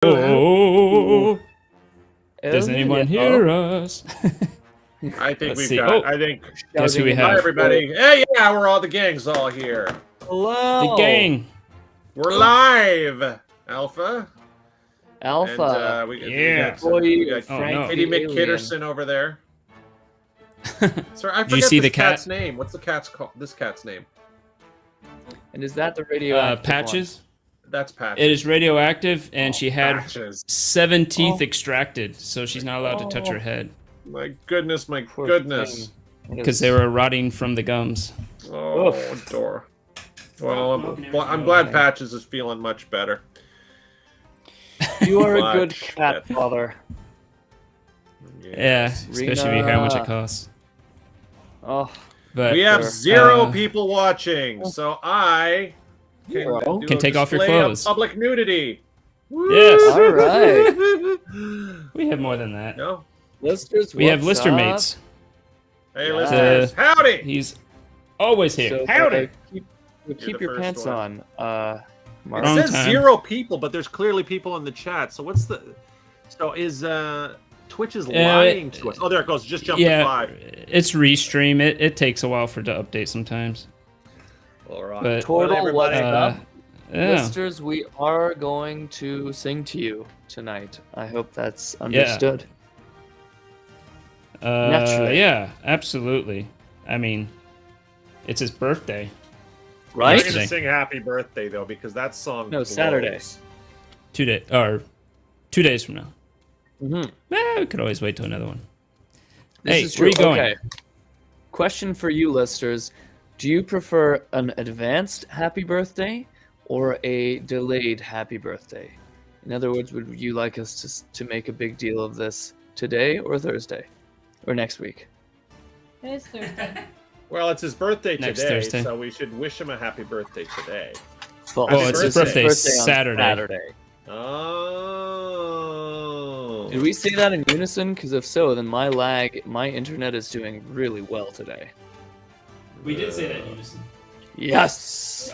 Oh, does anyone hear us? I think Let's we've see. got. Oh, I think. guess who we Hi, have? everybody. Hey, yeah, we're all the gang's all here. Hello. The gang. We're live, Alpha. Alpha. And we got no. Katie McKitterson over there. Sorry, I Did you forget see this the cat? cat's name. What's the cat's called? This cat's name? And is that the radioactive Patches. That's Patches. It is radioactive, and she had Patches. 7 teeth extracted, so she's not allowed to touch her head My goodness, my Poor goodness. thing. because they were rotting from the gums. Oh, Dora. Well, I'm glad Patches is feeling much better. You are a good Much cat better. father. Yeah, especially if you hear how much it costs. Oh, But We have Sure. 0 people watching, so I Zero? do Can a take off your display of clothes. Public nudity. Yes. all right. We have more than that. No. Listeners, We have what's lister up? mates. Hey, Yeah. listeners. Howdy. He's always here. So, Howdy. keep the your first pants one. on. Mark. It Wrong says time. 0 people, but there's clearly people in the chat. So what's the? So is Twitch is lying to us? Oh, there it goes. Just jumped to Yeah, 5. it's restream. It takes a while for it to update sometimes. All right. But Total what's up? yeah. Listeners, we are going to sing to you tonight. I hope that's understood. Naturally. Yeah, absolutely. I mean, it's his birthday. We're Right? gonna sing "Happy Birthday" though, because that song. No, blows. Saturday. 2 days from now. We could always wait till another one. This Hey, is where true. you going? Okay. Question for you, listeners. Do you prefer an advanced happy birthday or a delayed happy birthday? In other words, would you like us to make a big deal of this today or Thursday? Or next week? It is Thursday. Well, it's his birthday Next today, Thursday. so we should wish him a happy birthday today. False. Well, it's his birthday on Saturday. Oh. Did we say that in unison? Because if so, then my internet is doing really well today. We did say that in unison. Yes!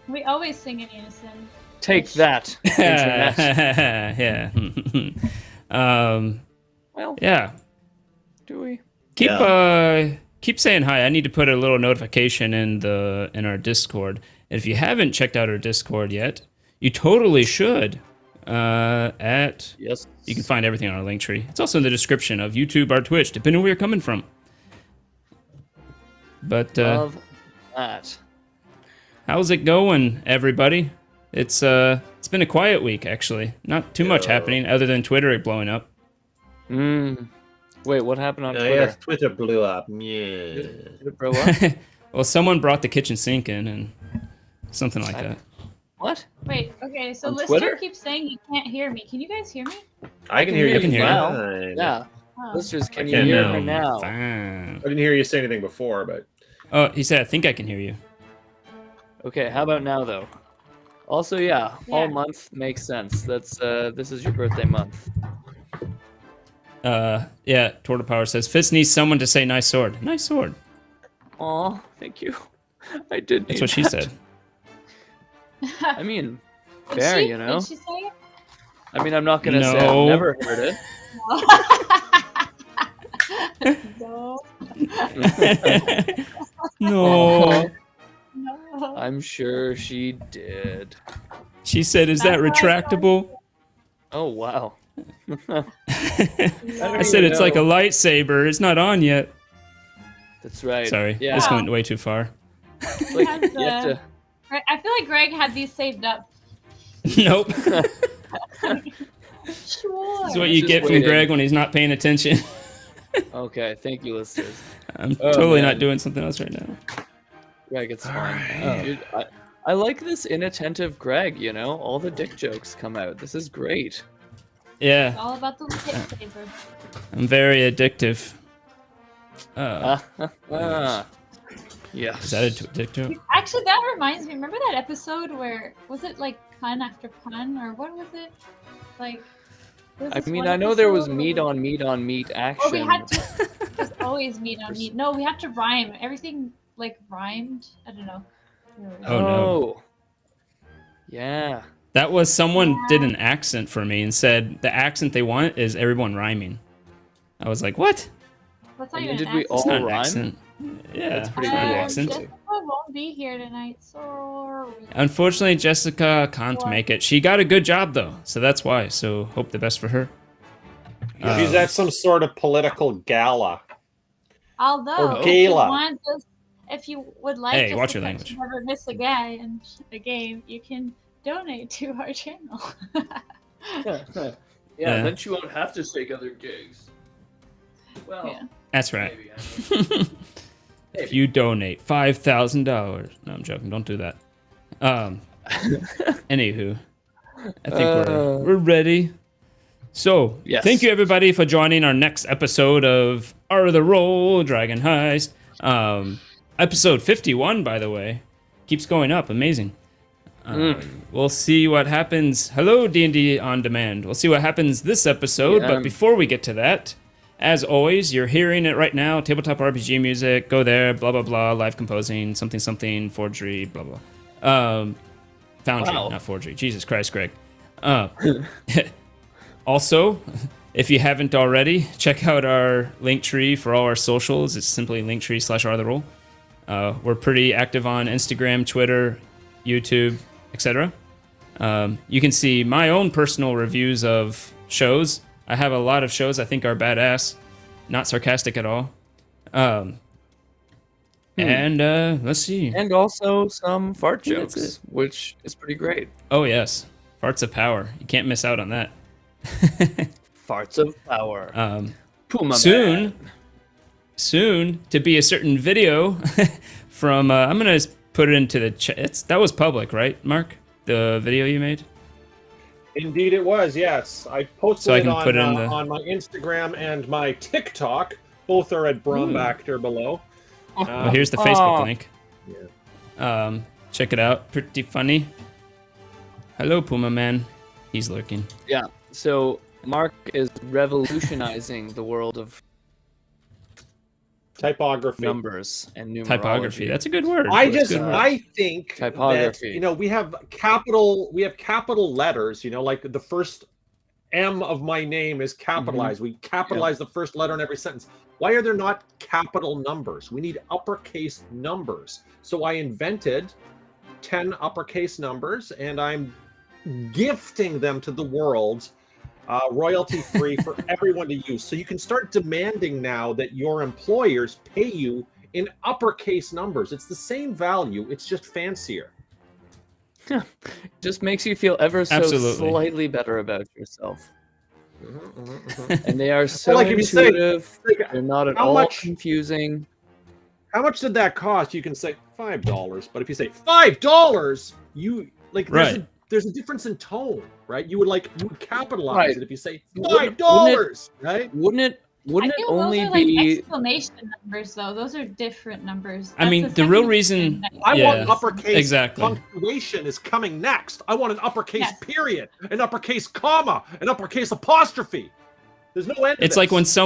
We always sing in unison. Take that, internet. Yeah. Well, Yeah. do we? Keep saying hi. I need to put a little notification in our Discord. And if you haven't checked out our Discord yet, you totally should. Yes. You can find everything on our link tree. It's also in the description of YouTube or Twitch, depending on where you're coming from. But Love that. how's it going, everybody? It's been a quiet week, actually. Not too much happening other than Twitter blowing up. Wait, what happened on Twitter? Yes, Twitter blew up. Yeah. Did it blow up? Well, someone brought the kitchen sink in and something like that. What? Wait, okay, so On Lister Twitter? keeps saying he can't hear me. Can you guys hear me? I can hear you. I can hear you. fine. Yeah. Oh. Listeners, can I you can hear now. her now? Fine. I didn't hear you say anything before, but Oh, he said, I think I can hear you. Okay, how about now though? Also, yeah, all Yeah. month makes sense. That's this is your birthday month. Yeah, Torta Power says, Fitz needs someone to say nice sword. Nice sword. Aw, thank you. I did. That's need what she that. said. I mean, Did fair, she? you know. Did she say it? I mean, I'm not gonna say No. I've never heard it. No. No. No. I'm sure she did. She said, is that That's why I retractable? Oh wow. I said, it's like a lightsaber. It's not on yet. That's right. Sorry, Yeah. this went way too far. It's like, Has, you have to. I feel like Greg had these saved up. Nope. Sure. This is what you Just get from waiting. Greg when he's not paying attention. Okay, thank you, listeners. I'm Oh, totally man. not doing something else right now. Greg, it's fine. right. Dude, I like this inattentive Greg. You know, all the dick jokes come out. This is great. Yeah, It's all about the lightsaber. I'm very addictive. Yes. Is that a dick joke? Actually, that reminds me. Remember that episode where was it like pun after pun, or what was it? Like. there was I this mean, one I know there was episode meat where- on meat on meat action. Oh, we had to. There's always meat on meat. No, we had to rhyme. Everything like rhymed. I don't know. Oh, no. Yeah. That was someone did an accent for me and said the accent they want is everyone rhyming. I was like, what? What's not And even did an we accent? all It's not an rhyme? accent. Yeah, That's pretty it's not an cool, accent. actually. Jessica won't be here tonight, sorry. Unfortunately, Jessica can't Why? make it. She got a good job though, so that's why. So hope the best for her. She's at some sort of political gala. Although, Or if you gala. want this, if you would like Hey, watch your Jessica language. to never miss a game, you can donate to our channel. Yeah, Yeah. then she won't have to take other gigs. Well, Yeah. That's right. maybe. I don't know. If you donate $5,000, no, I'm joking. Don't do that. Anywho, I think we're ready. So, Yes. thank you everybody for joining our next episode of Are the Roll Dragon Heist. Episode 51, by the way, keeps going up. Amazing. We'll see what happens. Hello, D&D On Demand. We'll see what happens this episode, Yeah. but before we get to that, as always, you're hearing it right now. Tabletop RPG music. Go there. Blah blah blah. Live composing. Something something. Forgery. Blah blah. Foundry, Wow. not forgery. Jesus Christ, Greg. Also, if you haven't already, check out our link tree for all our socials. It's simply linktree/rtheroll. We're pretty active on Instagram, Twitter, YouTube, etc. You can see my own personal reviews of shows. I have a lot of shows I think are badass, not sarcastic at all. And let's see. And also some fart think that's jokes, which is pretty great. Oh yes, farts of power. You can't miss out on that. Farts of power. Puma Soon, Man. soon to be a certain video from. I'm gonna put it into the chat. That was public, right, Mark? The video you made. Indeed, it was. Yes, I posted So I it, can on, put it in the- on my Instagram and my TikTok. Both are at Brombactor below. Well, here's the Facebook Aw. link. Check it out. Pretty funny. Hello, Puma Man. He's lurking. Yeah. So Mark is revolutionizing the world of Typography. numbers and numerology. Typography. That's a good word. I That's a just, good word. I think Typography. that, we have capital letters. Like the first M of my name is capitalized. We capitalize the first letter in every sentence. Why are there not capital numbers? We need uppercase numbers. So I invented 10 uppercase numbers, and I'm gifting them to the world, royalty free for everyone to use. So you can start demanding now that your employers pay you in uppercase numbers. It's the same value, it's just fancier. Just makes you feel ever so Absolutely. slightly better about yourself. And they are so Like if you say, intuitive. like, They're not at how all much- confusing. how much did that cost? You can say $5. But if you say $5, you like Right. there's a difference in tone, right? You would capitalize Right. it if you say Wouldn't- $5, right? Wouldn't it I feel only those are like be exclamation numbers, though. Those are different numbers. I mean, That's the real second reason- thing that- I Yeah, want uppercase exactly. punctuation is coming next. I want an uppercase Yes. period, an uppercase comma, an uppercase apostrophe. There's no end to It's like this.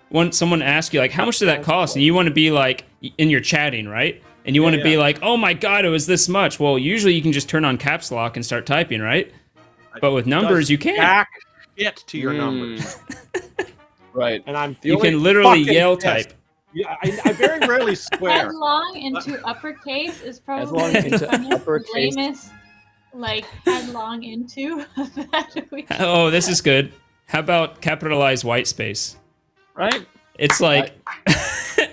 when someone asks you like, how much did that cost? And you want to be like, and you're chatting, right? And you want to be yeah. like, oh my God, it was this much. Well, usually you can just turn on caps lock and start typing, right? But with numbers, Does you can't. jack shit to your Mm. numbers. right. And I'm You feeling can literally fucking yell pissed. type. Yeah, I very rarely swear. Headlong into uppercase is Headlong probably the into funniest, uppercase. lamest, like headlong into that we Oh, this is good. How about capitalize white space? Right? It's like,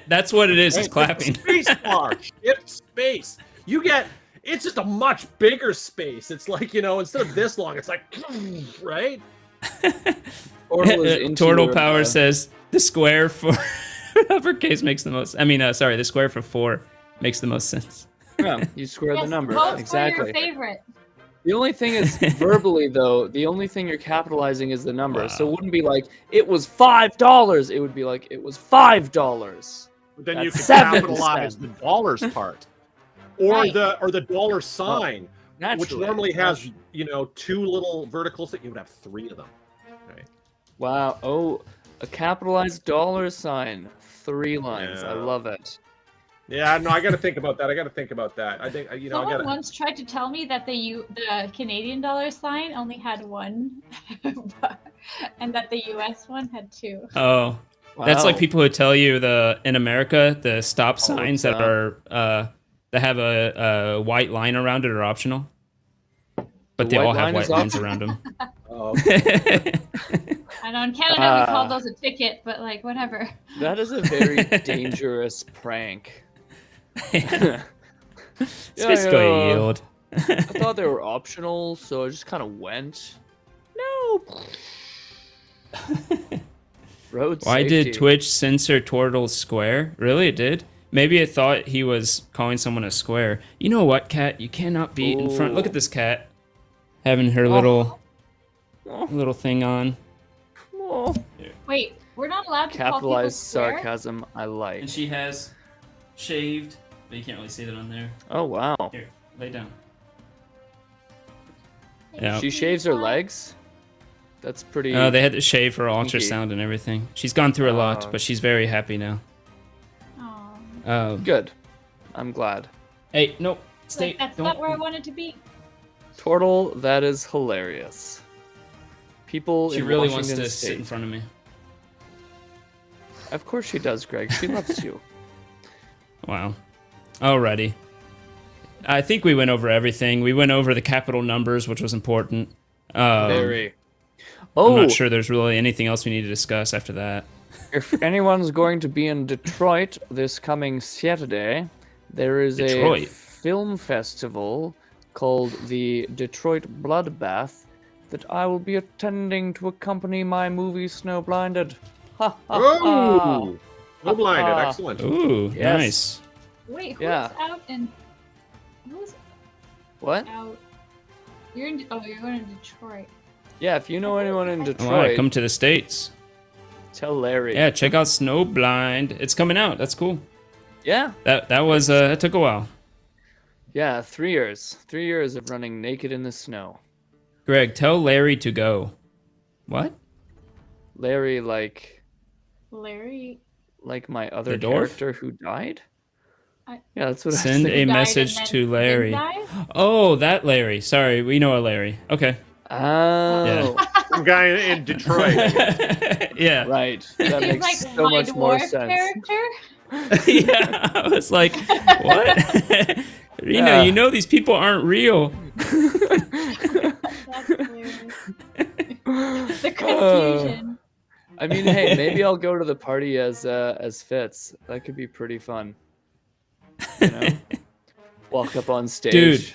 that's what it is. It's Right? clapping. Space bar, shift space. It's just a much bigger space. It's like, instead of this long, it's like, right? Portal is into Turtle your, Power says the square for uppercase makes the most. I mean, sorry, the square for 4 makes the most sense. Yeah, you square Yes, the number. vote Exactly. for your favorite. The only thing is verbally though, the only thing you're capitalizing is the number. So it Wow. wouldn't be like it was $5. It would be like it was $5. But then you That's could 7 capitalize cents. the dollars part. Or Right. the dollar sign, which Naturally. normally has, 2 little verticals that you would have 3 of them. Right. Wow. Oh, a capitalized dollar sign. 3 lines. I Yeah. love it. Yeah, no, I got to think about that. I think I Someone got to. once tried to tell me that the Canadian dollar sign only had one, and that the US one had two. Oh, that's like Wow. people who tell you in America the stop signs that time. are that have a white line around it are optional, but they white all have line is white lines around them. Oh, I know in Canada we call those a ticket, but like whatever. That is a very dangerous prank. It's basically a yield. I thought they were optional, so I just kind of went. No. Road Why safety. did Twitch censor Turtle's square? Really, it did? Maybe it thought he was calling someone a square. You know what, cat? You cannot be in front. Look at this cat having her little thing on. Oh. Wait, we're not allowed to call people Capitalized square? sarcasm I like. And she has shaved, but you can't really see that on there. Oh wow. Here, lay down. Like, Yeah. She shaves her legs? That's pretty They had to shave her Kinky. ultrasound and everything. She's gone through a lot, but she's very happy now. Aw. good. I'm glad. Hey, no, stay. Like, that's don't. not where I wanted to be. Turtle, that is hilarious. People She in really Washington wants to State. sit in front of me. Of course she does, Greg. She loves you. Wow. Alrighty. I think we went over everything. We went over the capital numbers, which was important. Very. I'm Oh, not sure there's really anything else we need to discuss after that. if anyone's going to be in Detroit this coming Saturday, there is Detroit. a film festival called the Detroit Bloodbath that I will be attending to accompany my movie Snow Blinded. Ha ha ha! oh, no blinded, excellent. Ooh, Yes. nice. Wait, who's Yeah. out in? Who's What? out? You're in. Oh, you're going to Detroit. Yeah, if you know anyone in I want to Detroit, come to the States. tell Larry. Yeah, check out Snowblind. It's coming out. That's cool. Yeah. That was it took a while. Yeah, 3 years. 3 years of running naked in the snow. Greg, tell Larry to go. What? Larry, Larry. like my other The dwarf? character who died? I- Yeah, that's what I was Send thinking. a died message and to then Larry. died? Oh, that Larry. Sorry, we know a Larry. Okay. Oh, Some guy in Detroit. Yeah. right. That He's makes like so my much more dwarf sense. character. Yeah. I was like, what? Yeah. You know these people aren't real. That's hilarious. The confusion. I mean, hey, maybe I'll go to the party as Fitz. That could be pretty fun. You know? Walk up on stage. Dude.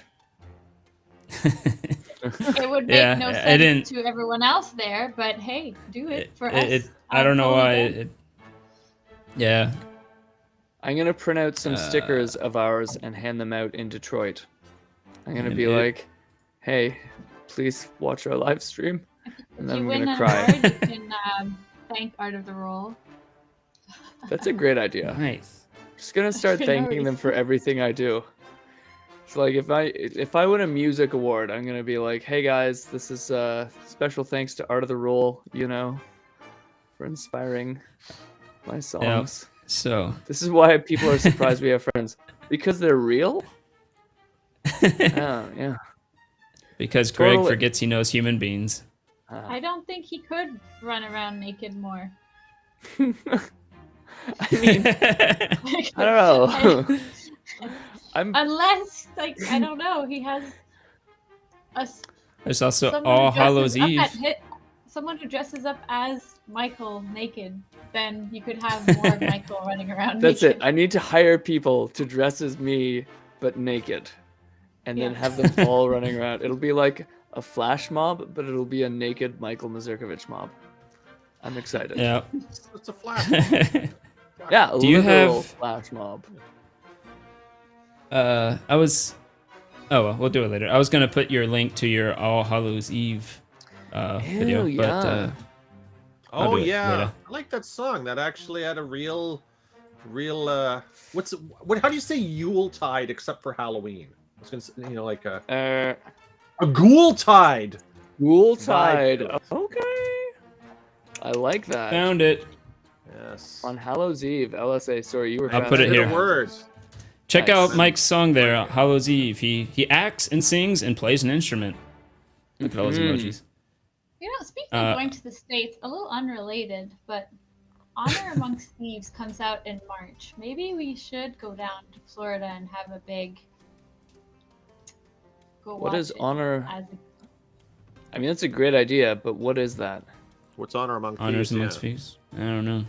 It would make Yeah, no I sense didn't- to everyone else there, but hey, do it for us. I don't know I'll why. totally go. Yeah. I'm gonna print out some stickers of ours and hand them out in Detroit. I'm gonna be like, "Hey, please watch our live stream," and then If I'm you win gonna an cry. award, you can thank Art of the Roll. That's a great idea. Nice. Just gonna start For no thanking them for everything I do. It's like if I win a music award, I'm gonna be like, "Hey guys, this is special thanks to Art of the Roll, you know, for inspiring my songs." So. This is why people are surprised we have friends because they're real. Yeah. Because Greg Totally. forgets he knows human beings. I don't think he could run around naked more. I mean, I don't know. I'm Unless, like, I don't know, he has There's also someone All who dresses Hallows up Eve. someone who dresses up as Michael naked. Then you could have more of Michael running around. That's it. naked. I need to hire people to dress as me but naked, and then Yeah. have them all running around. It'll be like a flash mob, but it'll be a naked Michael Mazurkovich mob. I'm excited. Yeah. It's a flash. Yeah, a Do you literal have- flash mob? I was. Oh well, we'll do it later. I was gonna put your link to your All Hallows Eve video, Hell but yeah. I'll Oh do it yeah, later. I like that song. That actually had a real. What? How do you say Yuletide except for Halloween? I was gonna say, like a Ghoultide. Ghoultide. Vibe. Okay. I like that. Found it. Yes. On Hallows Eve, LSA. Sorry, you were. I'll fast. put it Bit here. of words. Check Nice. out Mike's song there, Hallows Eve. He acts and sings and plays an instrument. Look at all those emojis. You know, speaking of going to the States, a little unrelated, but Honor Amongst Thieves comes out in March. Maybe we should go down to Florida and have a big What is it Honor? as I mean, that's a great idea, but what is that? What's honor among Honors thieves? amongst thieves. I don't know.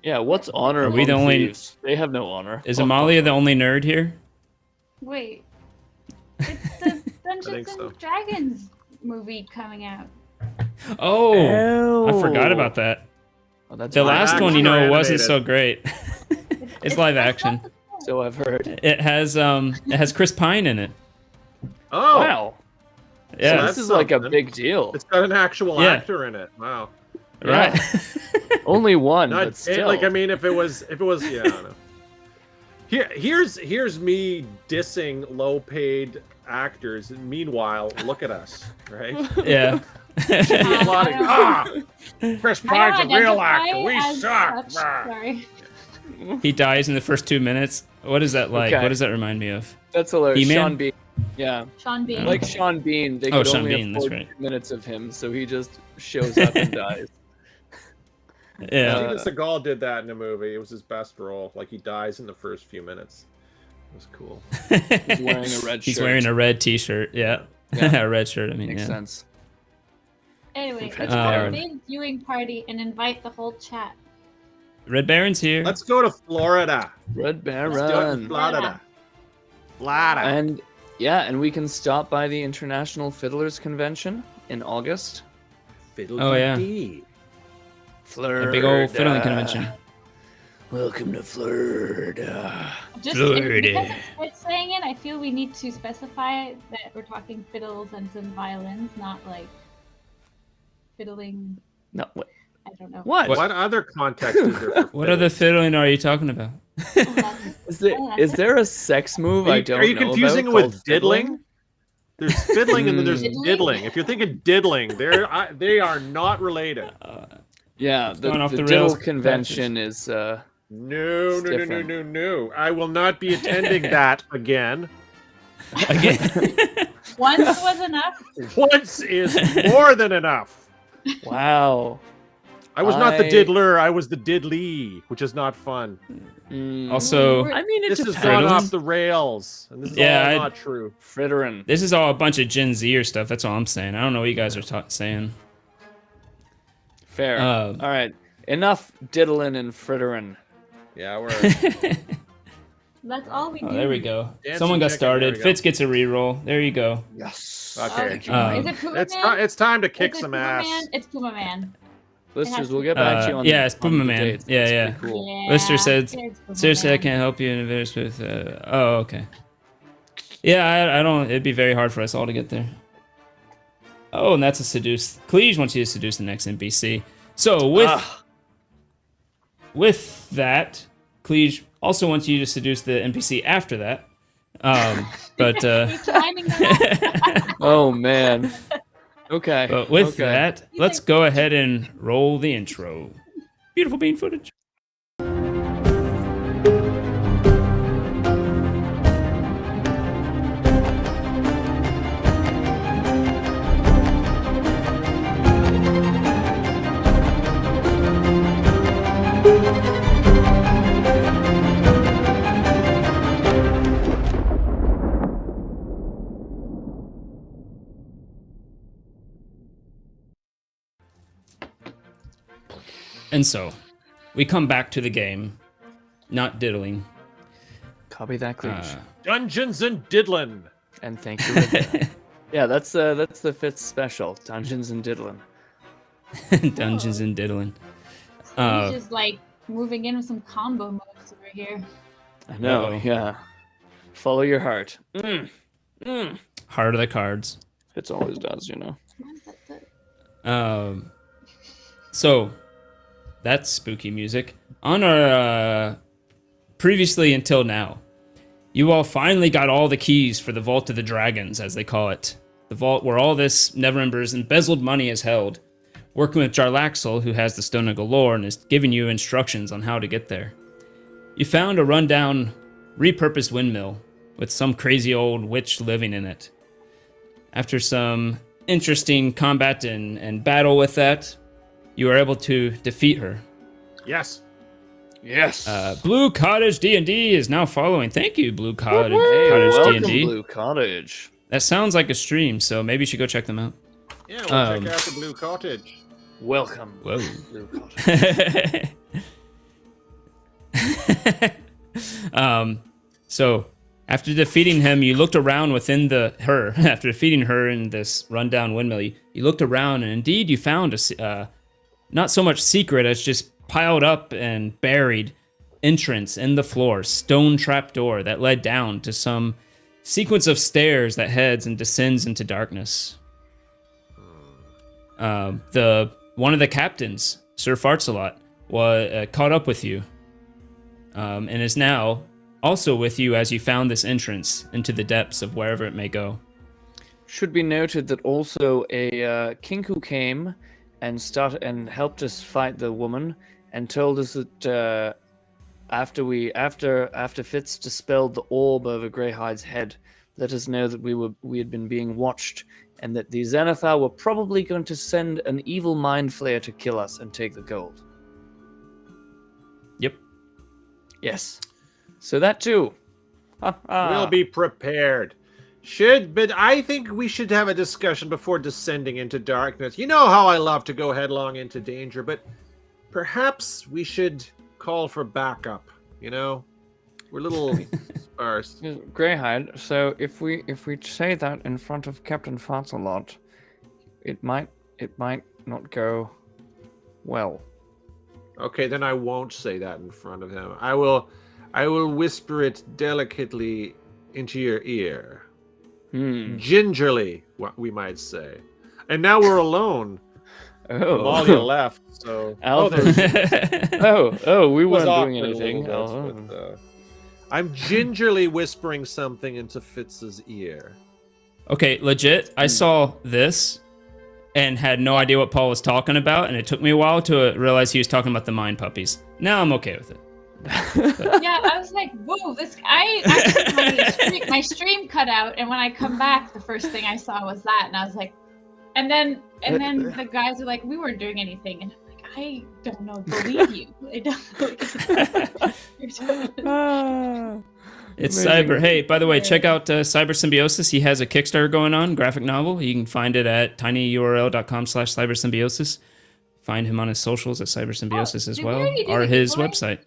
Yeah, what's honor? Are we among the only- thieves? They have no honor. Is Amalia the only nerd here? Wait. It's the Dungeons think so. and Dragons movie coming out. Oh, I forgot about that. Oh, that's The live last one, action or wasn't animated? so great. It's live action. So I've heard. It has Chris Pine in it. Oh, Wow. Yeah. So this is like a something. big deal. it's got an actual Yeah. actor in it. Wow. Right. Only one, Not but still. like I mean, if it was, yeah, I don't know. Here's me dissing low-paid actors. Meanwhile, look at us, right? Yeah. A lot of Chris I Pine's don't a real identify actor. We as suck. such. Sorry. He dies in the first 2 minutes. What is that like? Okay. What does that remind me of? That's hilarious. He-Man? Sean Bean. Yeah. Sean Bean. Like Sean Bean, they Oh, could Sean only Bean, that's afford right. 2 minutes of him, so he just shows up and dies. Yeah. Steven Seagal did that in a movie. It was his best role. Like he dies in the first few minutes. It was cool. He's wearing a red He's shirt. wearing a red t-shirt. Yeah. Yeah. A red shirt, I mean, Makes yeah. sense. Anyway, Red let's have a Baron. big viewing party and invite the whole chat. Red Baron's here. Let's go to Florida. Red Let's do it in Baron. Florida. Florida. And yeah, and we can stop by the International Fiddlers Convention in August. Oh, yeah. Florida. A big old fiddling convention. Welcome to Florida. Just Florida. because it's saying it, I feel we need to specify that we're talking fiddles and some violins, not like fiddling. No, what? I don't know. What? What other context is there? For What other fiddling are you talking about? Is there a sex move I don't know Are you confusing it about with called diddling? There's fiddling and then there's Diddling? diddling. If you're thinking diddling, they are not related. Yeah, the Going off the diddle rails convention is No. different. I will not be attending that again. Again. Once was enough. Once is more than enough. wow. I was not the I- diddler. I was the diddly, which is not fun. Mm, Also, I mean, it This has depends. gone Frittling? off the rails, and this is Yeah, all I- not true. Fritterin. this is all a bunch of Gen Zer stuff. That's all I'm saying. I don't know what you guys are saying. Fair. Um, All right. Enough diddling and fritterin. Yeah, we're That's all we do. Oh, there we go. Dancing Someone got chicken, there started. we go. Fitz gets a reroll. There you go. Yes. Okay. Is Um, it Puma it's Man? it's time to Is kick it some Puma ass. Man? It's Puma Man. Listeners, we'll get back to you on yeah, the, it's on Puma the Man. dates. Yeah, That's yeah. pretty cool. Lister said, there's Puma seriously, I Man. can't help you in advance with. Oh, okay. Yeah, I don't. It'd be very hard for us all to get there. Oh, and that's a seduce. Cleage wants you to seduce the next NPC. So with that, Cleage also wants you to seduce the NPC after that. But He's climbing the rope. Oh man. Okay. but with okay. that, let's go ahead and roll the intro. Beautiful bean footage. And so, we come back to the game, not diddling. Copy that, Cleach. Dungeons and diddlin'. And thank you. Rebecca. Yeah, that's the fifth special, Dungeons and Diddlin'. Dungeons and diddling. He's just like moving in with some combo moves over here. I know. Uh-oh. Yeah. Follow your heart. Heart of the cards. It always does, you know. So that's spooky music. On our previously until now, you all finally got all the keys for the Vault of the Dragons, as they call it. The vault where all this Neverember's embezzled money is held. Working with Jarlaxle, who has the Stone of Galore and is giving you instructions on how to get there. You found a rundown repurposed windmill with some crazy old witch living in it. After some interesting combat and battle with that, you are able to defeat her. Yes. Yes. Blue Cottage D&D is now following. Thank you, Blue Cottage, Hey, Cottage welcome, D&D. Blue Cottage. That sounds like a stream, so maybe you should go check them out. Yeah, we'll check out the Blue Cottage. Welcome, Whoa. Blue Cottage. So after defeating him, you looked around within after defeating her in this rundown windmill, you looked around and indeed you found a, not so much secret as just piled up and buried entrance in the floor, stone trapdoor that led down to some sequence of stairs that heads and descends into darkness. One of the captains, Sir Fartsalot, was caught up with you, and is now also with you as you found this entrance into the depths of wherever it may go. Should be noted that also a Kinku came and helped us fight the woman and told us that after Fitz dispelled the orb over Greyhide's head, let us know that we had been being watched and that the Xanathar were probably going to send an evil mind flayer to kill us and take the gold. Yep. Yes. So that too. We'll be prepared. But I think we should have a discussion before descending into darkness. You know how I love to go headlong into danger, but perhaps we should call for backup. You know, we're a little sparse. Greyhide. So if we say that in front of Captain Fartsalot, it might not go well. Okay, then I won't say that in front of him. I will whisper it delicately into your ear. Gingerly, what we might say. And now we're alone. Amalia left, so... we weren't doing anything. I'm gingerly whispering something into Fitz's ear. Okay, legit, I saw this and had no idea what Paul was talking about, and it took me a while to realize he was talking about the Mind Puppies. Now I'm okay with it. Yeah, I was like, whoa, my stream cut out, and when I come back, the first thing I saw was that, and I was like, and then the guys are like, we weren't doing anything, and I'm like, I don't know, believe you. I don't know. It's Amazing. Cyber. Hey, by the way, check out Cyber Symbiosis. He has a Kickstarter going on, graphic novel. You can find it at tinyurl.com/cybersymbiosis. Find him on his socials at Cyber Symbiosis as well, or his website.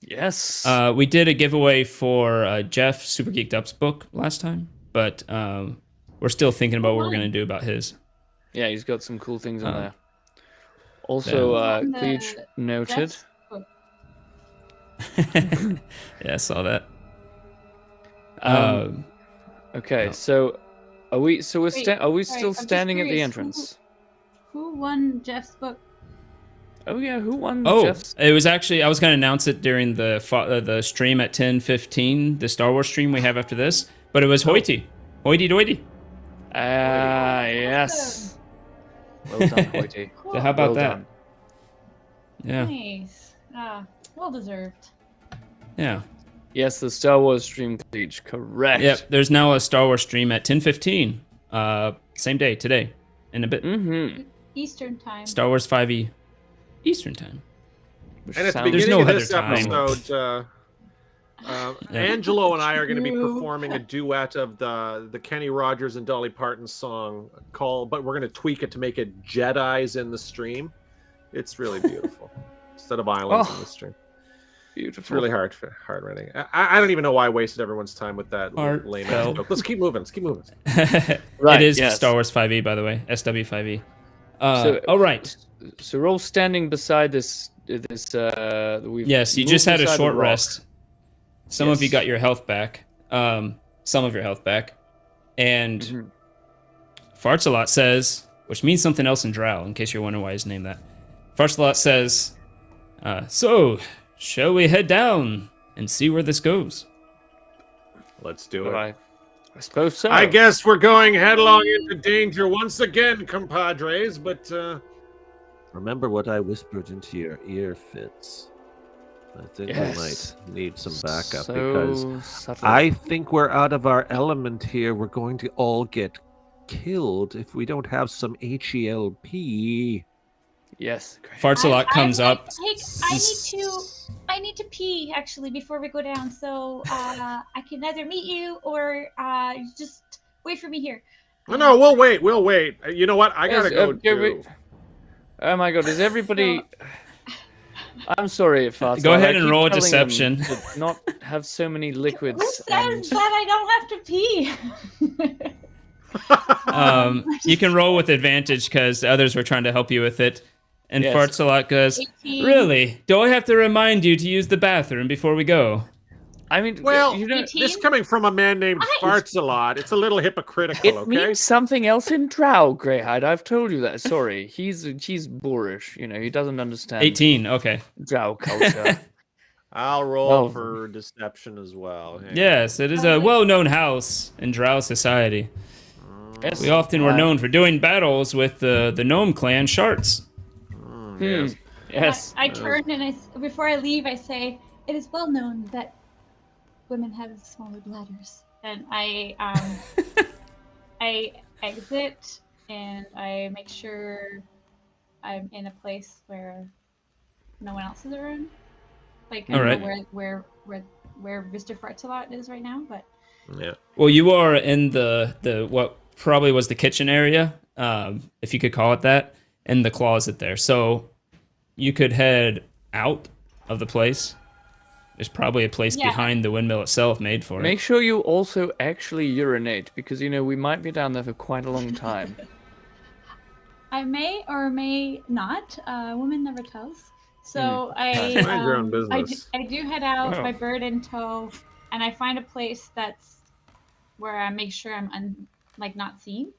Yes. We did a giveaway for Jeff Super Geeked Up's book last time, but we're still thinking about what we're going to do about his. Yeah, he's got some cool things on there. Also, Cleach noted. Yeah, I saw that. Okay, no. so are we? So we're are we sorry, still I'm just standing at the curious, entrance? Who won Jeff's book? Oh yeah, who won? Jeff's? It was actually, I was going to announce it during the stream at 10:15, the Star Wars stream we have after this, but it was Hoity. Hoity-doity. Yes. Well done, Hoity. Cool. So how about Well that? done. Yeah. Nice. Well deserved. Yeah. Yes, the Star Wars stream, Cleach. Correct. Yep, there's now a Star Wars stream at 10:15, same day, today, in a bit. Mm-hmm. Eastern time. Star Wars 5e, Eastern time. Which And at the sounds- There's beginning no of this other time. episode, Angelo and I are going to be performing a duet of the Kenny Rogers and Dolly Parton song but we're going to tweak it to make it Jedis in the stream. It's really beautiful. Instead of islands in the stream. Beautiful. It's really hard writing. I don't even know why I wasted everyone's time with that lame ass Heartfelt. joke. Let's keep moving. Right, It is yes. Star Wars 5e, by the way, SW5e. So- all right. So we're all standing beside this. We've Yes, you moved just had a beside the short rock. rest. Some of you Yes. got your health back. Some of your health back. And Mhm. Fartsalot says, which means something else in Drow, in case you're wondering why he's named that. Fartsalot says, so, shall we head down and see where this goes? Let's do But it. I suppose so. I guess we're going headlong into danger once again, compadres, but Remember what I whispered into your ear, Fitz. I think Yes. we might need some backup So because subtle. I think we're out of our element here. We're going to all get killed if we don't have some HELP. Yes. Great. Fartsalot comes up. I need to pee actually before we go down. So I can either meet you or just wait for me here. No, we'll wait. We'll wait. You know what? I gotta go too. Oh my god, is everybody... I'm sorry, Farts. Go ahead and roll a deception. To not have so many liquids. Who says that I don't have to pee? You can roll with advantage because others were trying to help you with it. And Yes. Fartsalot goes, 18. really? Do I have to remind you to use the bathroom before we go? I mean, Well, you know, 18? this coming from a man named Farts a lot. It's a little hypocritical, it okay? means something else in Drow, Greyhide. I've told you that. Sorry, he's boorish. You know, he doesn't understand 18, okay. Drow culture. I'll roll Oh. for deception as well. Hang on. Yes, it is a well-known house in Drow society. Yes, We often were known for doing battles with the gnome clan Sharts. Yes. I turn and before I leave, I say, "It is well known that women have smaller bladders." And I exit and I make sure I'm in a place where no one else is around. Like I All don't right. know where Mr. Fartsalot is right now, but Yeah. Well, you are in the what probably was the kitchen area, if you could call it that, and the closet there. So you could head out of the place. There's probably a place Yeah. behind the windmill itself made for Make it. sure you also actually urinate because you know we might be down there for quite a long time. I may or may not. A woman never tells. So I Mind your own business. I do head out, Oh. my bird in tow, and I find a place that's where I make sure I'm not seen.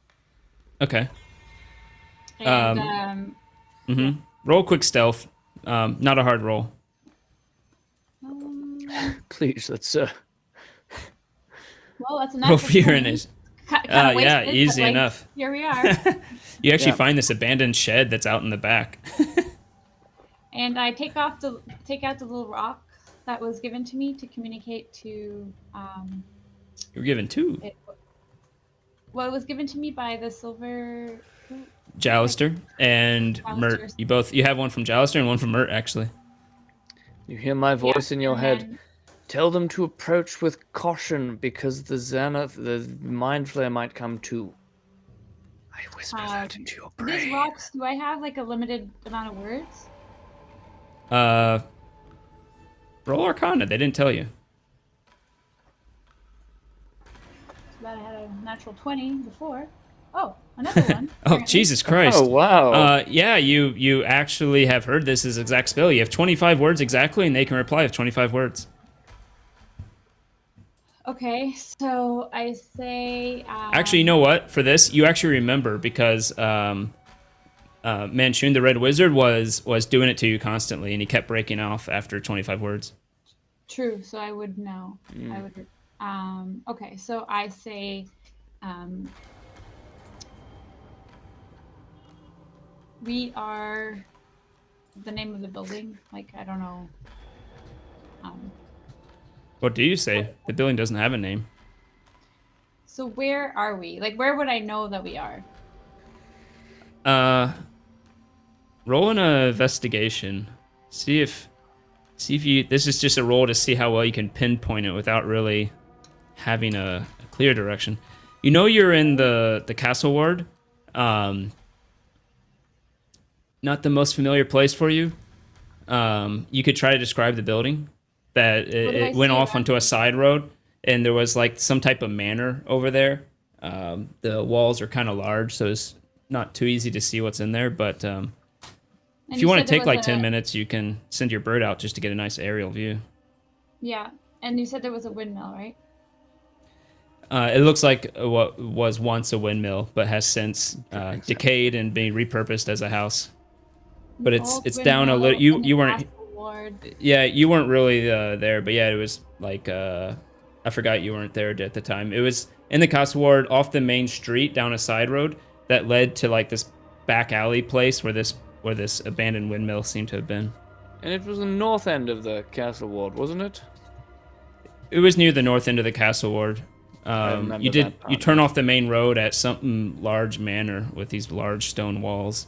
Okay. And Roll quick stealth. Not a hard roll. Please, let's well, that's a Roll natural for your 20. initiative. Kinda Yeah, wasted, easy but, like, enough. Here we are. You actually Yeah. find this abandoned shed that's out in the back. And I take out the little rock that was given to me to communicate to You were given two. it was given to me by the silver. Jalister and Mert. Jalisters. You have one from Jalister and one from Mert, actually. You hear my voice in your and head. then- Tell them to approach with caution because the mind flare might come too. I whisper that into your brain. These rocks, do I have like a limited amount of words? Roll Arcana. They didn't tell you. So that I had a natural 20 before. Oh, another one. Oh, apparently. Jesus Christ. Oh wow! Yeah, you actually have heard this as exact spell. You have 25 words exactly, and they can reply with 25 words. Okay, so I say. Actually, you know what? For this, you actually remember because Manchun, the Red Wizard, was doing it to you constantly, and he kept breaking off after 25 words. True, so I would know. I would. Okay, so I say. We are. The name of the building, like I don't know. What do you say? The building doesn't have a name. So where are we? Like, where would I know that we are? Roll an investigation. See if you. This is just a roll to see how well you can pinpoint it without really having a clear direction. You know you're in the castle ward. Not the most familiar place for you. You could try to describe the building. That it went off onto a side road, and there was like some type of manor over there. The walls are kind of large, so it's not too easy to see what's in there. But if you want to take like 10 minutes, you can send your bird out just to get a nice aerial view. Yeah, and you said there was a windmill, right? It looks like what was once a windmill, but has since decayed and been repurposed as a house. But it's down a little. You weren't. Yeah, you weren't really there, but yeah, it was like I forgot you weren't there at the time. It was in the castle ward off the main street down a side road that led to like this back alley place where this abandoned windmill seemed to have been. And it was the north end of the castle ward, wasn't it? It was near the north end of the castle ward. remember You did. that part You turn off the main road at some large manor with these large stone walls.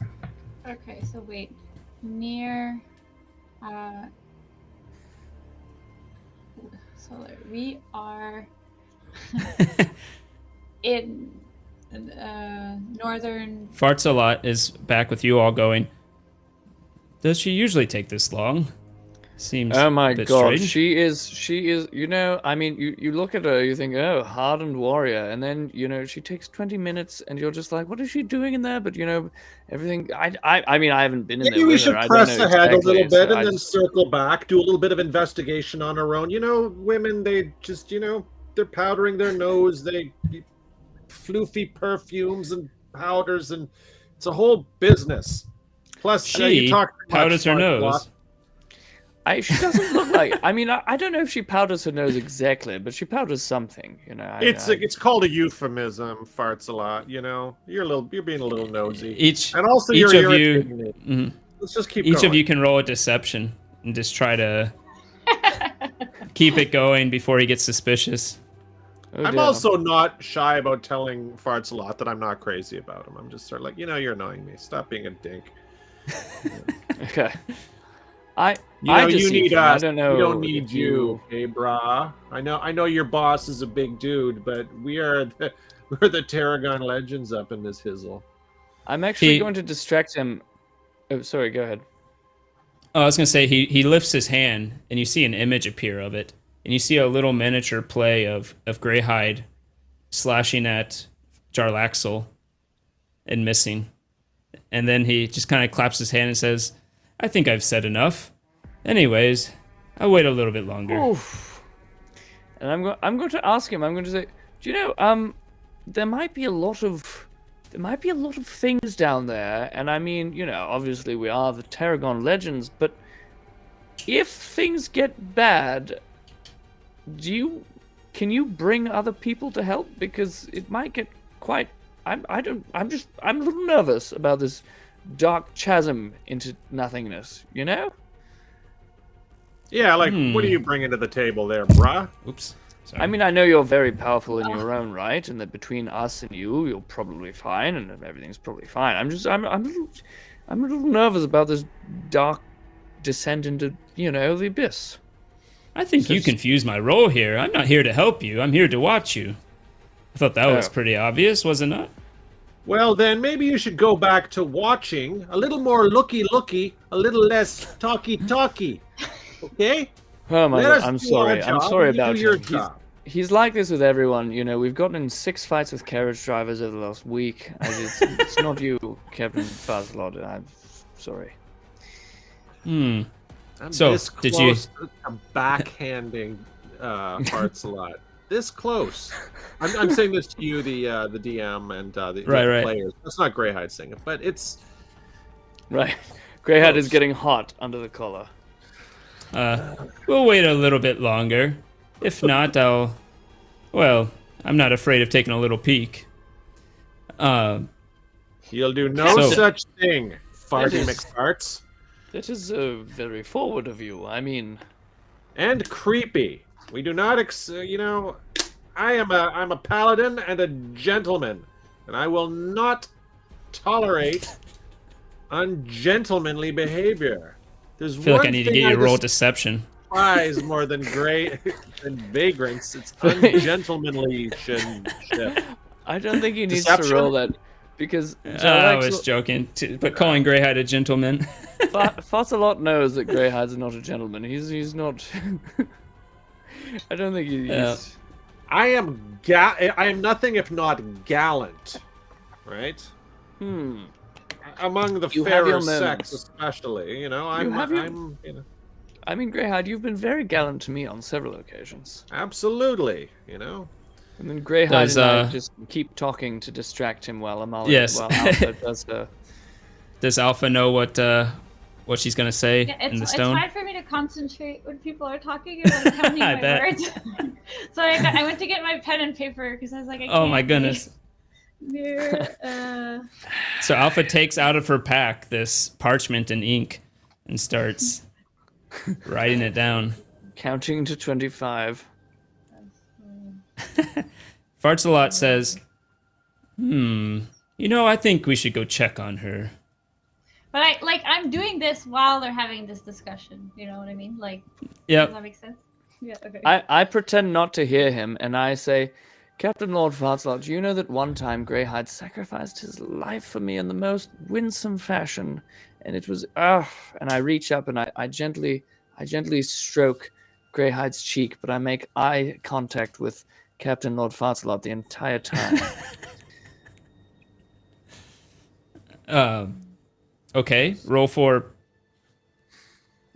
Okay, so wait. Near. So we are in northern. Farts a lot is back with you all going. Does she usually take this long? Seems Oh my a bit god, strange. she is, you know, I mean, you look at her, you think, oh, hardened warrior, and then, you know, she takes 20 minutes, and you're just like, what is she doing in there? But, you know, everything, I mean, I haven't been in Maybe there we with should her, I don't press know ahead exactly, a little so bit I and then just- circle back, do a little bit of investigation on our own. You know, women, they just, you know, they're powdering their nose, they floofy perfumes and powders, and it's a whole business. Plus, She you talk too much, powders her Mark nose. Block. she doesn't look like, I mean, I don't know if she powders her nose exactly, but she powders something, you know. It's called a euphemism. Farts a lot, you know. You're being a little nosy, Each and also each you're of you- irritating me. mhm. Let's just keep Each going. of you can roll a deception and just try to keep it going before he gets suspicious. Oh, I'm dear. also not shy about telling Farts a lot that I'm not crazy about him. I'm just sort of like, you know, you're annoying me. Stop being a dink. Okay. You I know, you deceive need him. I us. don't know. We don't need if you, hey brah. I know your boss is a big dude, but we're the Tarragon legends up in this hizzle. I'm actually He- going to distract him. Oh, sorry, go ahead. Oh, I was gonna say he lifts his hand and you see an image appear of it, and you see a little miniature play of Greyhide slashing at Jarlaxle and missing, and then he just kind of claps his hand and says, "I think I've said enough. Anyways, I'll wait a little bit longer." Oof. And I'm going to ask him. I'm going to say, do you know, there might be a lot of things down there, and I mean, you know, obviously we are the Tarragon legends, but if things get bad, can you bring other people to help? Because it might get quite. I'm a little nervous about this dark chasm into nothingness. You know. Yeah, like, what are you bringing to the table there, brah? Oops. Sorry. I mean, I know you're very powerful in your own right, and that between us and you, you're probably fine, and everything's probably fine. I'm a little nervous about this dark descent into, you know, the abyss. I think you confuse my role here. I'm not here to help you. I'm here to watch you. I thought that was Oh. pretty obvious, was it not? Well, then maybe you should go back to watching. A little more looky, a little less talky. Okay? Oh my Let god, us I'm do our sorry. I'm job, sorry and you about do your him. job. He's like this with everyone. You know, we've gotten in 6 fights with carriage drivers over the last week. It's not you, Captain Fazlod. I'm sorry. I'm So, this did you- close to backhanding Farts a lot. This close. I'm saying this to you, the DM and the Right. players. That's not Greyhide saying it, but it's Right. Greyhead is Close. getting hot under the collar. We'll wait a little bit longer. If not, well, I'm not afraid of taking a little peek. you'll do no So- such thing, Farty is- McFarts. That is very forward of you. I mean, And creepy. We do not, you know, I'm a paladin and a gentleman, and I will not tolerate ungentlemanly behavior. There's I feel one like I need to thing get you to roll despise deception. more than than vagrants. It's ungentlemanly shit. I don't think he needs Deception? to roll that because I was joking, but calling Greyhide a gentleman. Fossalot knows that Greyhide's not a gentleman. He's not. I don't think he's. Yeah. I am nothing if not gallant, right? Among the You have your fairer sex, moments. especially. You know, have your- you know, I mean, Greyhide, you've been very gallant to me on several occasions. absolutely. You know, And then Greyhide Does, and I just keep talking to distract him while Amalia, Yes. while Alpha does the. Does Alpha know what she's gonna say Yeah, in the it's stone? hard for me to concentrate when people are talking and like counting I my bet. words. So I went to get my pen and paper because I was like, I Oh my can't goodness. read. So Alpha takes out of her pack this parchment and ink and starts Writing it down. Counting to 25. Fartsalot says, I think we should go check on her. But I'm doing this while they're having this discussion. You know what I mean? Like, Yep. does that make sense? Yeah. Okay. I pretend not to hear him, and I say, Captain Lord Fartsalot, do you know that one time Greyhide sacrificed his life for me in the most winsome fashion? And it was, and I reach up and I gently stroke Greyhide's cheek, but I make eye contact with Captain Lord Fartsalot the entire time. Okay, roll for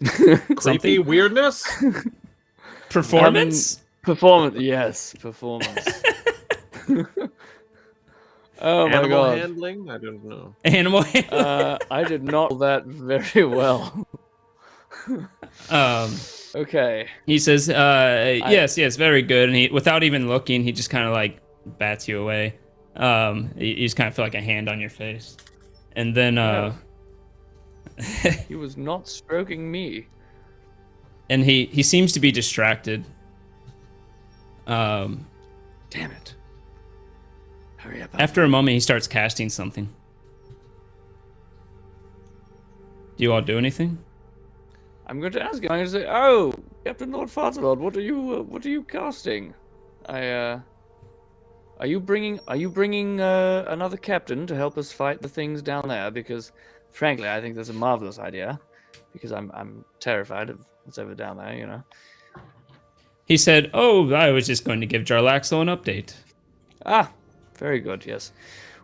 Creepy something. weirdness. Performance? Performance, yes, performance. Oh my Animal god. handling? I don't know. Animal handling? I did not roll that very well. Okay. He says, yes, very good. And he, without even looking, he just kind of like bats you away. You just kind of feel like a hand on your face. And then, He was not stroking me. and he seems to be distracted. Damn it. Hurry up. After a moment, he starts casting something. Do you all do anything? I'm going to ask him. I'm going to say, "Oh, Captain Lord Fartsalot, what are you casting? Are you bringing another captain to help us fight the things down there? Because, frankly, I think that's a marvelous idea. Because I'm terrified of what's over down there. You know." He said, "Oh, I was just going to give Jarlaxle an update." Ah, very good. Yes.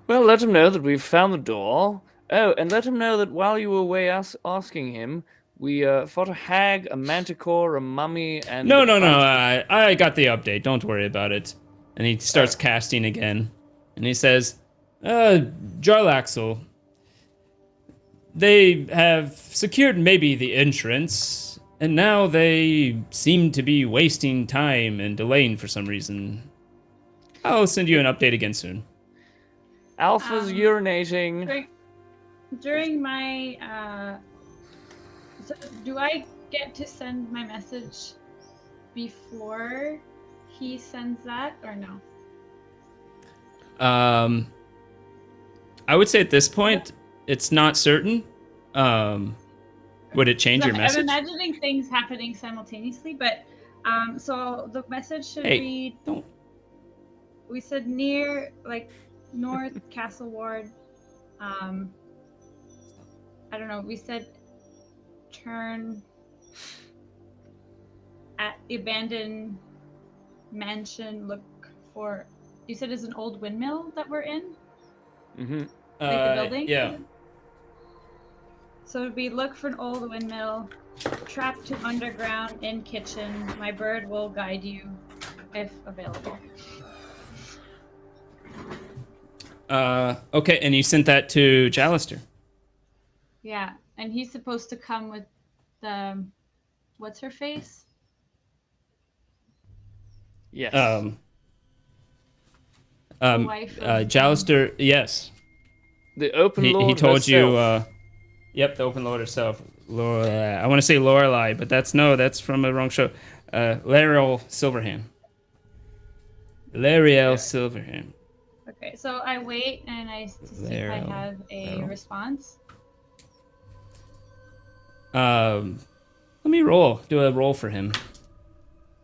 Well, let him know that we've found the door. Oh, and let him know that while you were away asking him, we fought a hag, a manticore, a mummy, and... No, I got the update. Don't worry about it. And he starts casting again. And he says, Jarlaxle, they have secured maybe the entrance, and now they seem to be wasting time and delaying for some reason. I'll send you an update again soon. Alpha's urinating. During my so do I get to send my message before he sends that or no? I would say at this point it's not certain. Would it change your message? I'm imagining things happening simultaneously, but so the message should read. Don't. We said near, like, North Castle Ward. I don't know. We said turn at the abandoned mansion. Look for. You said it's an old windmill that we're in. Mm-hmm. Like the building. Yeah. So it'd be look for an old windmill, trap to underground in kitchen. My bird will guide you, if available. Okay, and you sent that to Jalister. Yeah, and he's supposed to come with the, what's her face? Yes. Wife of- Jalister, yes. The open lord He told herself. you, the open lord herself. I want to say Lorelei, but that's from a wrong show. Lariel Silverhand. Silverhand. Okay, so I wait and I see if I have a response. Let me roll. Do a roll for him.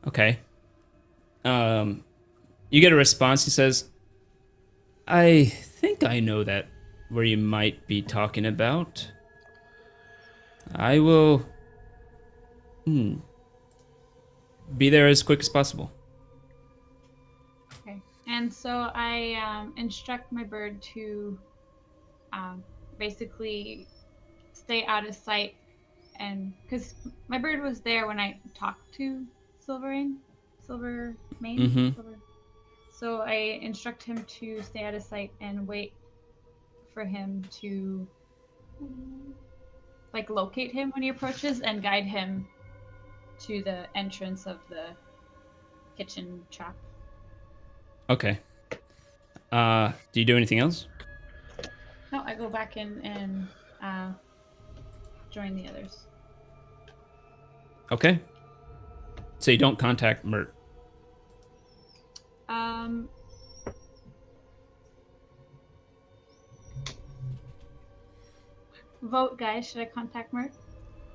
Okay. You get a response. He says, "I think I know that where you might be talking about. I will be there as quick as possible." Okay, and so I instruct my bird to basically stay out of sight, and because my bird was there when I talked to Silvermane. So I instruct him to stay out of sight and wait for him to like locate him when he approaches and guide him to the entrance of the kitchen trap. Okay. Do you do anything else? No, I go back in and join the others. Okay. So you don't contact Mert. Vote, guys. Should I contact Mert?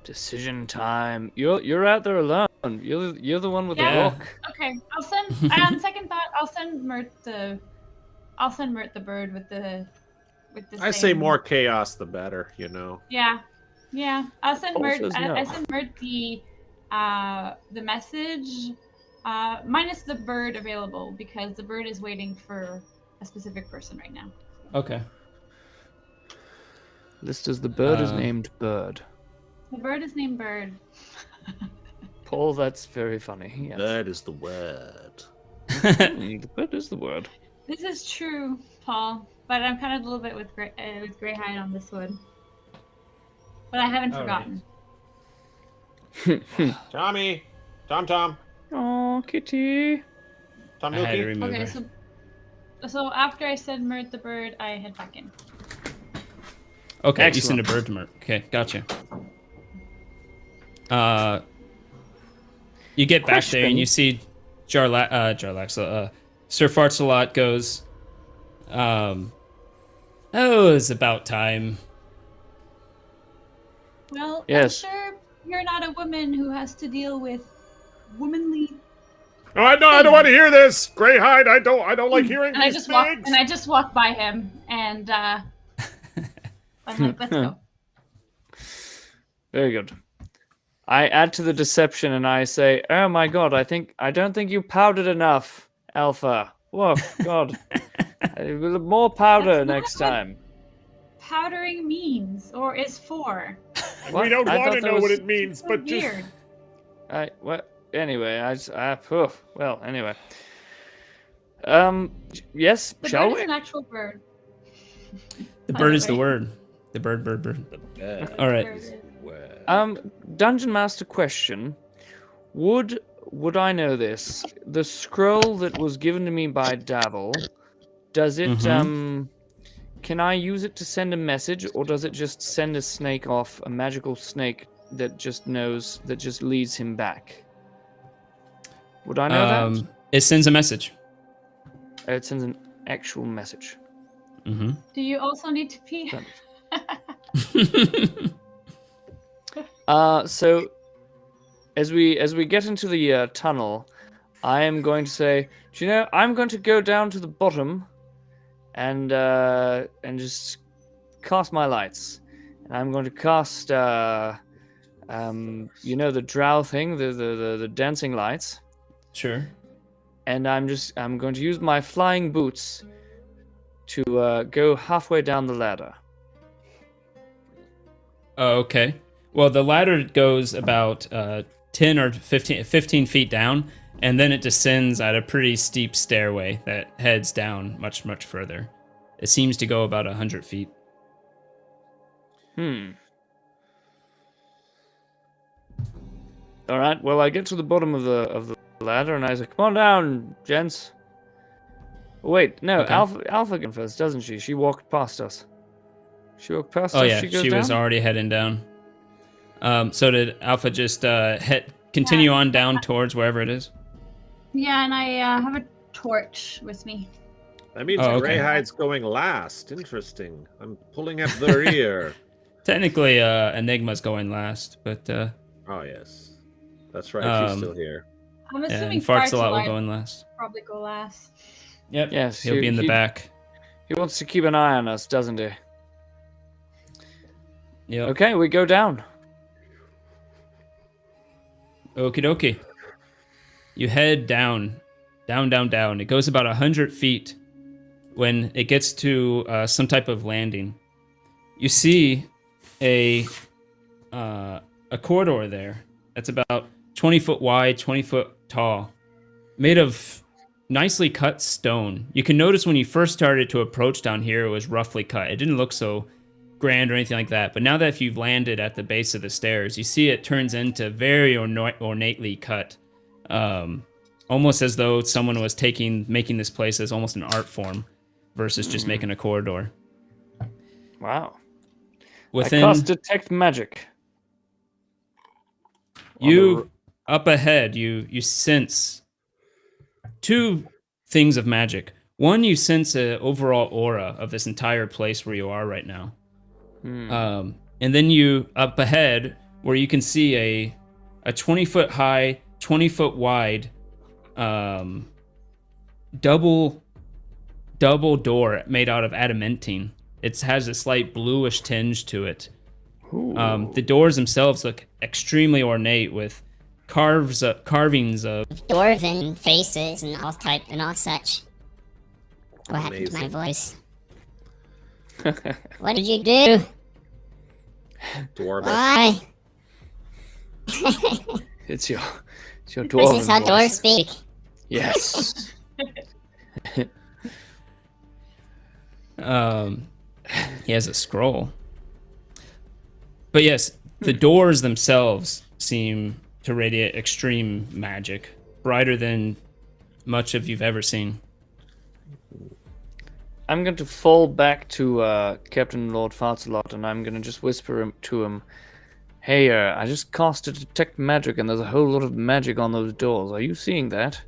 Decision time. You're out there alone. You're the one with Yeah. the rock. Okay, I'll send. On second thought, I'll send Mert the bird with the. I say same- more chaos, the better. You know. Yeah, yeah. I'll send Paul Mert. says no. I send Mert the message, minus the bird available because the bird is waiting for a specific person right now. Okay. Listers, the bird is named Bird. The bird is named Bird. Paul, that's very funny. Yes. That is the word. The bird is the word. This is true, Paul. But I'm kind of a little bit with Greyhide on this one. But I haven't All forgotten. Tommy, Tom, Oh, kitty. Tom I had to Milky. remove Okay, her. so after I said Mert the bird, I head back in. Okay, Excellent. you send a bird to Mert. Okay, gotcha. You get back there and you see Sir Fartsalot goes, oh, it's about time. Well, Yes. I'm sure you're not a woman who has to deal with womanly. No, I don't want to hear this. Greyhide, I don't like hearing And I these just things. walk by him, and I'm like, let's go. Very good. I add to the deception and I say, "Oh my god, I don't think you powdered enough, Alpha. Whoa, God, more powder That's not next what- time." Powdering means or is for. What? We don't I want thought to that know was- what it means, So but just weird. Anyway, well, anyway. Yes, The shall bird we? is an actual bird. The By bird the is the way. word. The bird. All Bird right. is- Dungeon Master question. Would I know this? The scroll that was given to me by Davil, does it can I use it to send a message, or does it just send a snake off, a magical snake that just leads him back? Would I know that? It sends a message. It sends an actual message. Mm-hmm. Do you also need to pee? So as we get into the tunnel, I am going to say, do you know, I'm going to go down to the bottom and just cast my lights. And I'm going to cast the drow thing, the dancing lights. Sure. And I'm going to use my flying boots to go halfway down the ladder. Oh, okay. Well, the ladder goes about 10 or 15 feet down, and then it descends at a pretty steep stairway that heads down much, much further. It seems to go about 100 feet. All right. Well, I get to the bottom of the ladder, and I say, "Come on down, gents." Wait, no, Okay. Alpha came first, doesn't she? She walked past us. She walked past Oh us. yeah, She goes she down? was already heading down. So did Alpha just continue on down towards wherever it is? Yeah, and I have a torch with me. that means Oh, okay. Greyhide's going last. Interesting. I'm pulling at the rear. Technically, Enigma's going last, but Oh yes, that's right. She's still here. I'm and assuming Fartsalot will Fartsalot go in last. probably go last. Yep. Yes, He'll be in the back. He wants to keep an eye on us, doesn't he? Yep. Okay, we go down. Okie dokie. You head down. It goes about 100 feet. When it gets to some type of landing, you see a corridor there that's about 20 foot wide, 20 foot tall, made of nicely cut stone. You can notice when you first started to approach down here, it was roughly cut. It didn't look so grand or anything like that. But now that if you've landed at the base of the stairs, you see it turns into very ornately cut. Almost as though someone was making this place as almost an art form versus just making a corridor. Wow. Within I cast detect magic. Up ahead, you sense two things of magic. One, you sense an overall aura of this entire place where you are right now. And then you up ahead where you can see a 20-foot high, 20-foot wide, double door made out of adamantine. It has a slight bluish tinge to it. The doors themselves look extremely ornate with carvings of dwarven faces and all type and all such. What happened to my voice? What did you do? Dwarven. Why? It's your This dwarven is how voice. dwarves speak. Yes. He has a scroll. But yes, the doors themselves seem to radiate extreme magic, brighter than much of you've ever seen. I'm going to fall back to Captain Lord Fartsalot, and I'm going to just whisper to him, "Hey, I just cast a detect magic, and there's a whole lot of magic on those doors. Are you seeing that?"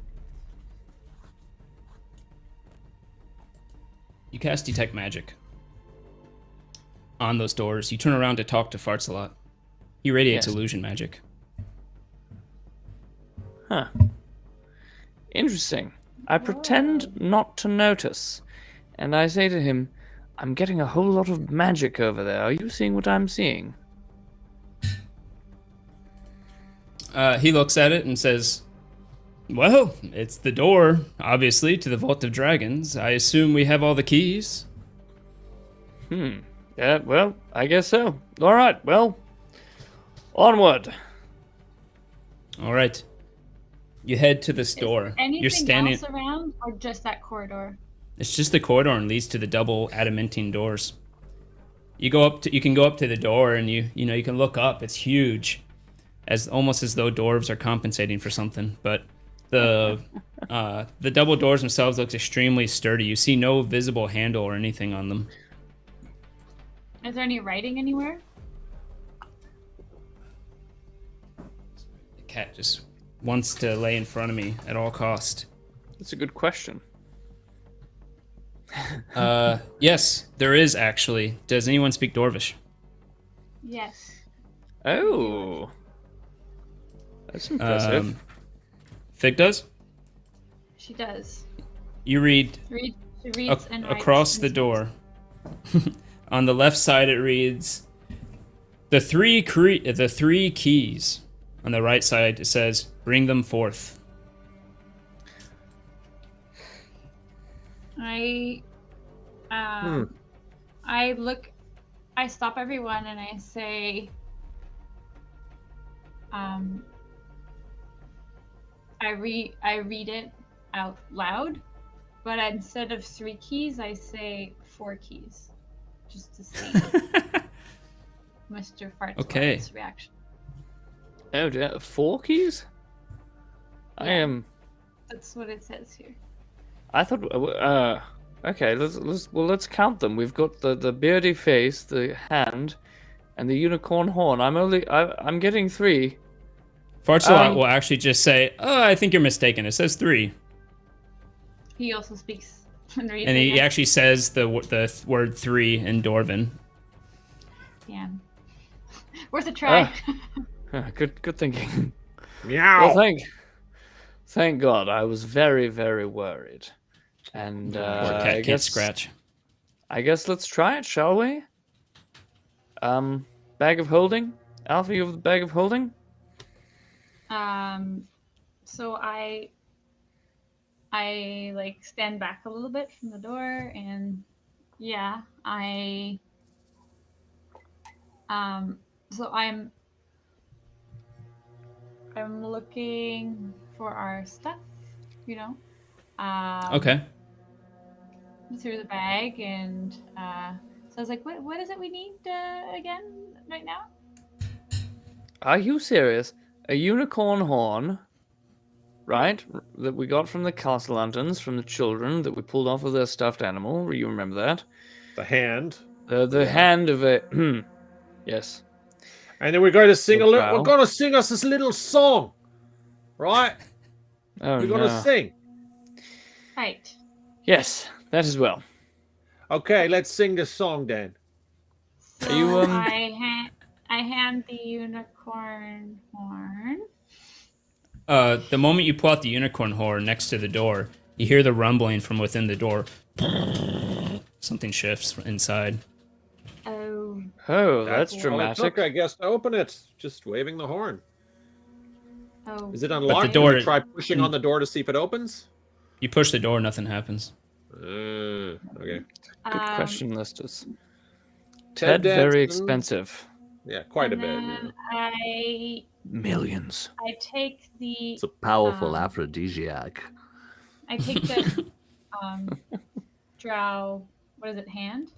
You cast detect magic on those doors. You turn around to talk to Fartsalot. He radiates Yes. illusion magic. Huh. Interesting. I pretend not to notice, and I say to him, "I'm getting a whole lot of magic over there. Are you seeing what I'm seeing?" He looks at it and says, "Well, it's the door, obviously, to the Vault of Dragons. I assume we have all the keys." Yeah, well, I guess so. All right, well, onward. All right. You head to this door. Anything You're standing. else around, or just that corridor? It's just the corridor and leads to the double adamantine doors. You can go up to the door and you can look up. It's huge, almost as though dwarves are compensating for something. But the double doors themselves look extremely sturdy. You see no visible handle or anything on them. Is there any writing anywhere? The cat just wants to lay in front of me at all cost. That's a good question. Yes, there is actually. Does anyone speak Dwarvish? Yes. Oh. That's impressive. Fig does? She does. You read She reads and writes across and the speaks. door. On the left side, it reads the three keys. On the right side, it says, "Bring them forth." I stop everyone and I say, I read it out loud, but instead of 3 keys, I say 4 keys, just to see Mr. Fart's Okay. reaction. Oh, dear. 4 keys? I Yeah. am. That's what it says here. I thought. Okay, let's count them. We've got the beardy face, the hand, and the unicorn horn. I'm getting 3. Fartsalot will actually just say, "Oh, I think you're mistaken. It says 3." He also speaks and reads. And I he guess. actually says the word 3 in Dwarven. Damn. Worth a try. Good thinking. Meow. Well, thank God. I was very, very worried. And Poor I cat can't guess scratch. I guess let's try it, shall we? Bag of holding. Alfie, you have the bag of holding. So I like stand back a little bit from the door and yeah, so I'm looking for our stuff, you know. Okay. Through the bag and so I was like, what is it we need again right now? Are you serious? A unicorn horn, right? That we got from the castle lanterns, from the children, that we pulled off of their stuffed animal. You remember that? The hand. The hand of a yes. And then we're going to sing a little. Wow. We're going to sing us this little song, right? Oh We're going no. to sing. Right. Yes, that as well. Okay, let's sing this song then. So Are you, I hand the unicorn horn. The moment you pull out the unicorn horn next to the door, you hear the rumbling from within the door. Something shifts inside. Oh. Oh, that's all it dramatic. took, I guess, to open it. Just waving the horn. Oh. Is it unlocked? door- Can we try pushing on the door to see if it opens? You push the door, nothing happens. Okay. Good Um, question, listers. Ted Ted, very Danson. expensive. Yeah, quite a and bit. then Yeah. Millions. I take the It's a powerful Um, aphrodisiac. I take the drow. What is it? Hand.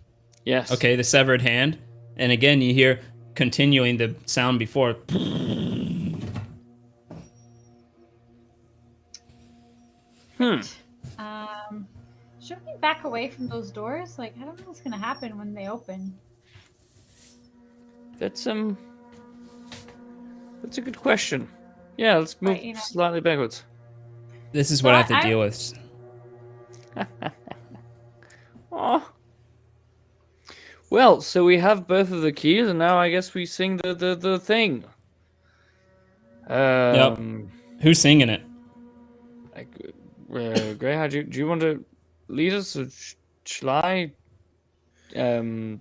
Yes. Okay, the severed hand. And again, you hear continuing the sound before. Should we back away from those doors? Like, I don't know what's gonna happen when they open. That's a good question. Yeah, let's move Right, you know. slightly backwards. This is what I have to I- deal with. Oh. Well, so we have both of the keys, and now I guess we sing the thing. Who's singing it? Grey, do you want to lead us? Or shall I? Whoever's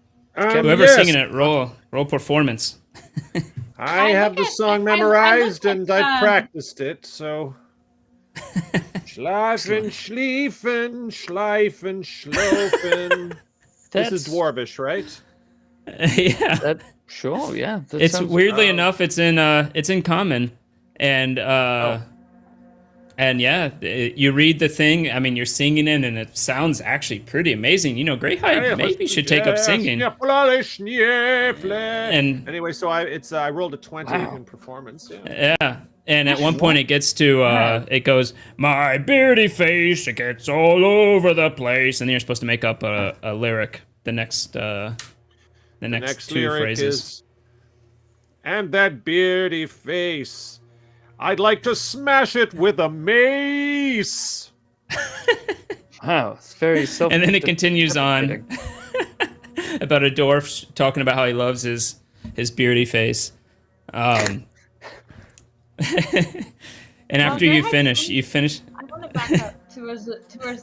yes, singing it, roll performance. I I have look the at- song I memorized look and at, I practiced it, so. Schleifen, schliefen, schleifen, schlofen. This is Dwarvish, right? Yeah. That sure, yeah. That It's sounds- weirdly enough, it's in common, and and yeah, you read the thing. I mean, you're singing it, and it sounds actually pretty amazing. You know, Greyhide maybe should take up singing. And anyway, so I rolled a 20 Wow. in performance. Yeah. Yeah, and at one point it gets to it goes, my beardy face, it gets all over the place, and then you're supposed to make up a lyric. The next The next two lyric phrases. is, and that beardy face, I'd like to smash it with a mace. Wow, it's very self. And then it continues on about a dwarf talking about how he loves his beardy face. And after you finish, I want to back up towards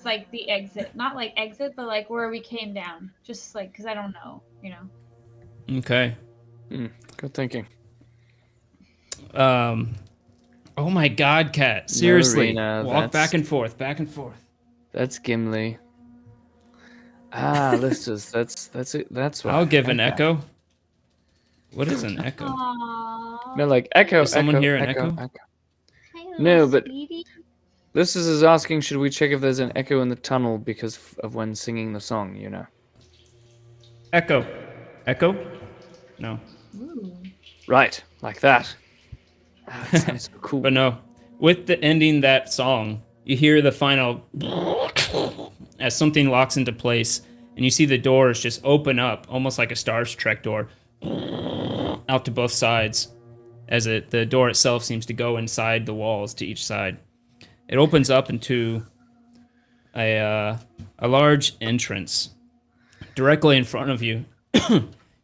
like the exit, not like exit, but like where we came down. Just like because I don't know, you know. Okay. Good thinking. Oh my God, Kat! Seriously, Marina, walk that's- back and forth, back and forth. That's Gimli. Ah, listers, that's it. That's what I'll give an echo. What is an echo? Aww. No, like echo. Does someone echo, hear an echo, echo? Hi, No, little but- sweetie. Listers is asking, should we check if there's an echo in the tunnel because of when singing the song? You know. Echo. Echo? No. Ooh. Right, like that. Ah, that sounds so cool. But no. With the ending that song, you hear the final as something locks into place, and you see the doors just open up, almost like a Star Trek door, out to both sides, as the door itself seems to go inside the walls to each side. It opens up into a large entrance. Directly in front of you,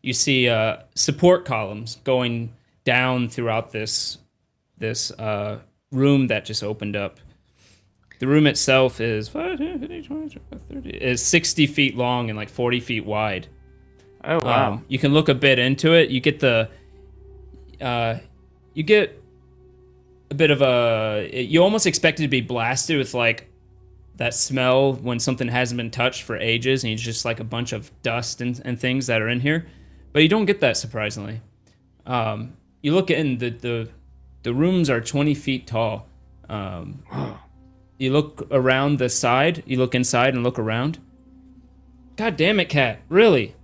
you see support columns going down throughout this room that just opened up. The room itself is 60 feet long and like 40 feet wide. Oh wow. You can look a bit into it. You get a bit of you almost expect it to be blasted with like that smell when something hasn't been touched for ages, and it's just like a bunch of dust and things that are in here. But you don't get that, surprisingly. You look in, the rooms are 20 feet tall. You look around the side, you look inside and look around. God damn it, Kat, really?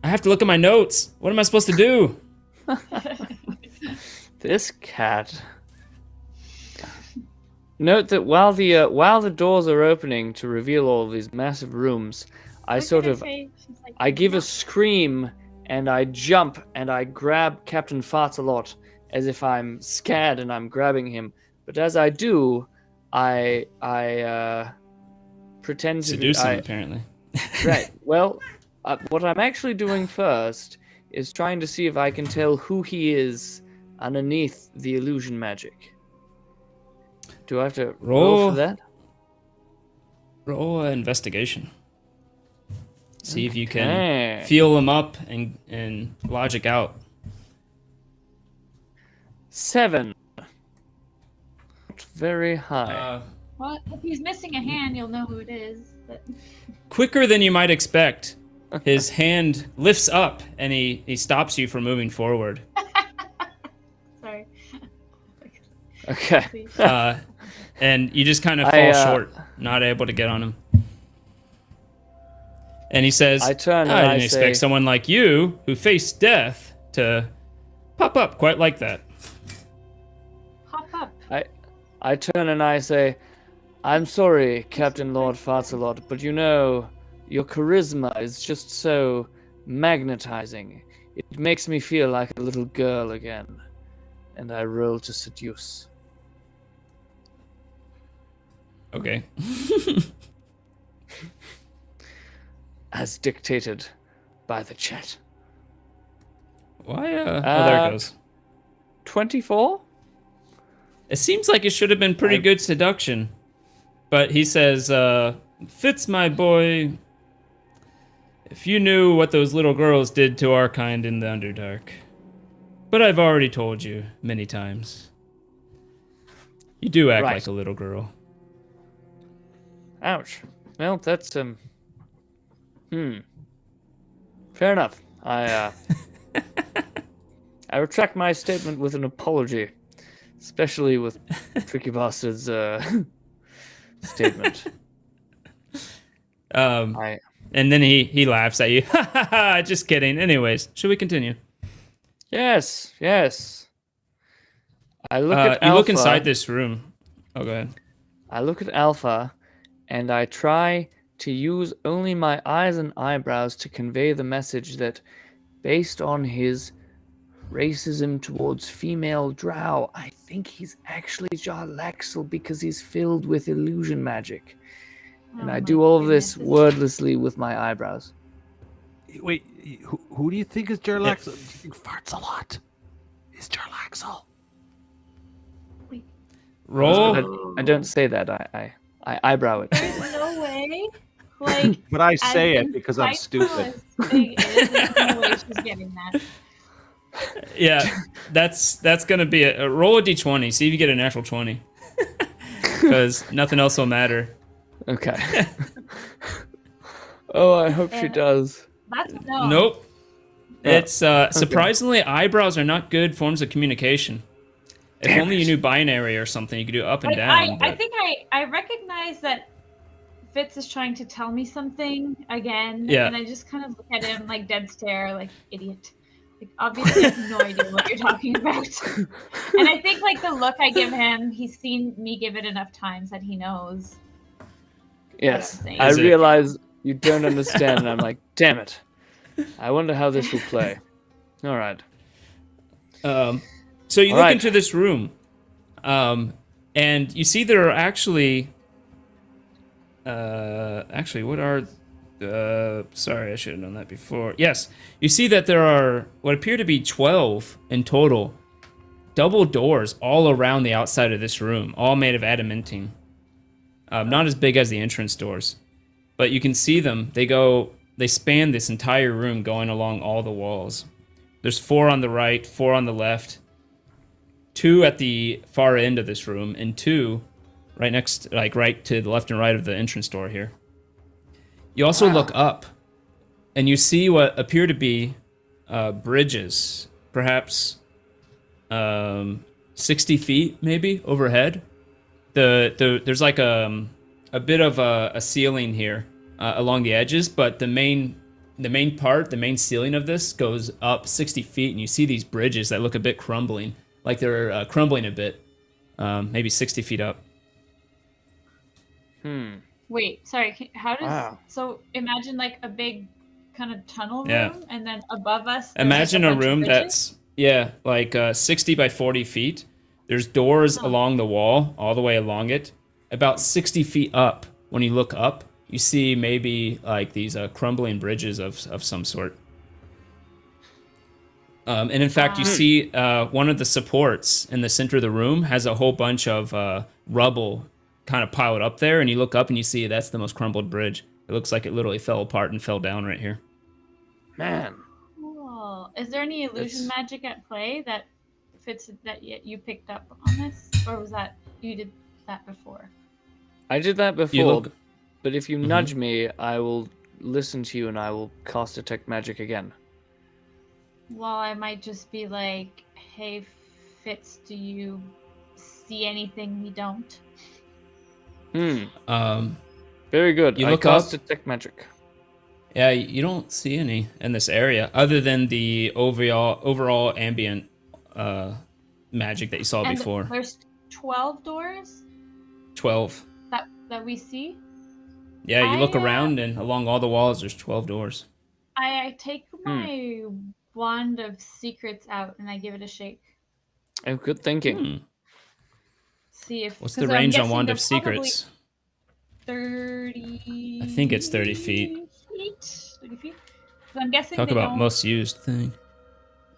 I have to look at my notes. What am I supposed to do? This cat. Note that while the doors are opening to reveal all of these massive rooms, I Look sort at her of face. She's like, I give a scream and I jump and I grab Captain Fartsalot as if I'm scared and I'm grabbing him. But as I do, I pretend to Seduce him, apparently. Right. Well, what I'm actually doing first is trying to see if I can tell who he is underneath the illusion magic. Do I have to roll for that? Roll an investigation. See if you can Okay. feel him up and logic out. 7. Not very high. Well, if he's missing a hand, you'll know who it is. But... Quicker than you might expect, his hand lifts up and he stops you from moving forward. Sorry. Okay. And you just kind of fall short, not able to get on him. And he says, I turn and I I didn't expect say- someone like you, who faced death, to pop up quite like that. Hop up. I turn and I say, I'm sorry, Captain Lord Fartsalot, but you know, your charisma is just so magnetizing. It makes me feel like a little girl again. And I roll to seduce. Okay. As dictated by the chat. Why, oh, there it goes. 24? It seems like it should have been pretty good seduction. But he says, Fitz, my boy, if you knew what those little girls did to our kind in the Underdark. But I've already told you many times. You do act Right. like a little girl. Ouch. Well, that's, Fair enough. I retract my statement with an apology. Especially with Tricky Bastard's, statement. And then he laughs at you. Ha ha ha, just kidding. Anyways, should we continue? Yes. I look at you Alpha. look inside this room. Oh, go ahead. I look at Alpha, and I try to use only my eyes and eyebrows to convey the message that, based on his racism towards female drow, I think he's actually Jarlaxle because he's filled with illusion magic. And Oh I my do all of this goodness. wordlessly with my eyebrows. Wait, who do you think is Jarlaxle? Do you think farts a lot? Is Jarlaxle? Roll. I don't say that. I eyebrow it. There's no way. Like, But I as say it in because I'm Tycho stupid. as big as, there's no way she's getting that. Yeah, that's gonna be a roll a d20. See if you get a natural 20. Because nothing else will matter. Okay. Oh, I hope she Yeah. does. That's no. Nope. Yeah. It's surprisingly, eyebrows are not good forms of communication. If Damn only you it. knew binary or something, you could do up and Like, down. I but- think I recognize that Fitz is trying to tell me something again. Yeah. And I just kind of look at him like dead stare, like idiot. Like obviously I have no idea what you're talking about. And I think like the look I give him, he's seen me give it enough times that he knows. Yes. saying. I Is it- realize you don't understand, and I'm like, damn it. I wonder how this will play. All right. So you All look right. into this room, and you see there are actually, what are, sorry, I should have known that before. Yes, you see that there are what appear to be 12 in total, double doors all around the outside of this room, all made of adamantine. Not as big as the entrance doors, but you can see them. They span this entire room, going along all the walls. There's 4 on the right, 4 on the left, 2 at the far end of this room, and 2 right next, like right to the left and right of the entrance door here. You also look up, and you see what appear to be bridges, perhaps 60 feet maybe overhead. There's like a bit of a ceiling here along the edges, but the main ceiling of this goes up 60 feet, and you see these bridges that look a bit crumbling, like they're crumbling a bit, maybe 60 feet up. Wait, sorry. How does Wow. so imagine like a big kind of tunnel room, Yeah. and then above us. there's, Imagine like, a bunch of room bridges. that's like 60 by 40 feet. There's doors along the wall, all the way along it. About 60 feet up, when you look up, you see maybe like these crumbling bridges of some sort. And in fact, you see one of the supports in the center of the room has a whole bunch of rubble kind of piled up there. And you look up and you see that's the most crumbled bridge. It looks like it literally fell apart and fell down right here. Man. Cool. Is there any illusion That's- magic at play that fits that you picked up on this, or was that you did that before? I did that You before, look. but if you nudge me, I will listen to you and I will cast Detect Magic again. Well, I might just be like, "Hey, Fitz, do you see anything we don't?" Very good. You I look cast up. Detect Magic. Yeah, you don't see any in this area other than the overall ambient magic that you saw And before. there's 12 doors 12. that we see. Yeah, you look I, around and along all the walls there's 12 doors. I take my wand of secrets out and I give it a shake. Oh, good thinking. See if What's the 'cause I'm range on guessing Wand they're of probably Secrets? 30. I think it's 30 feet. 30 feet. So I'm guessing Talk they about don't. most used thing.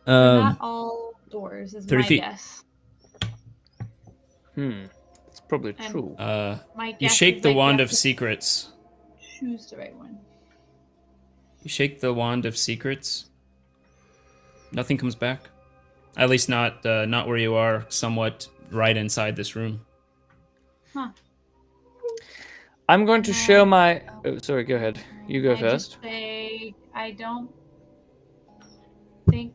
They're not all doors, is 30 my feet. guess. It's probably And- true. My You guess shake is, the like, you Wand have of to Secrets. choose the right one. You shake the Wand of Secrets. Nothing comes back. At least not where you are, somewhat right inside this room. Huh. I'm going to show my... Oh, sorry, go ahead. You go I first. just say I don't think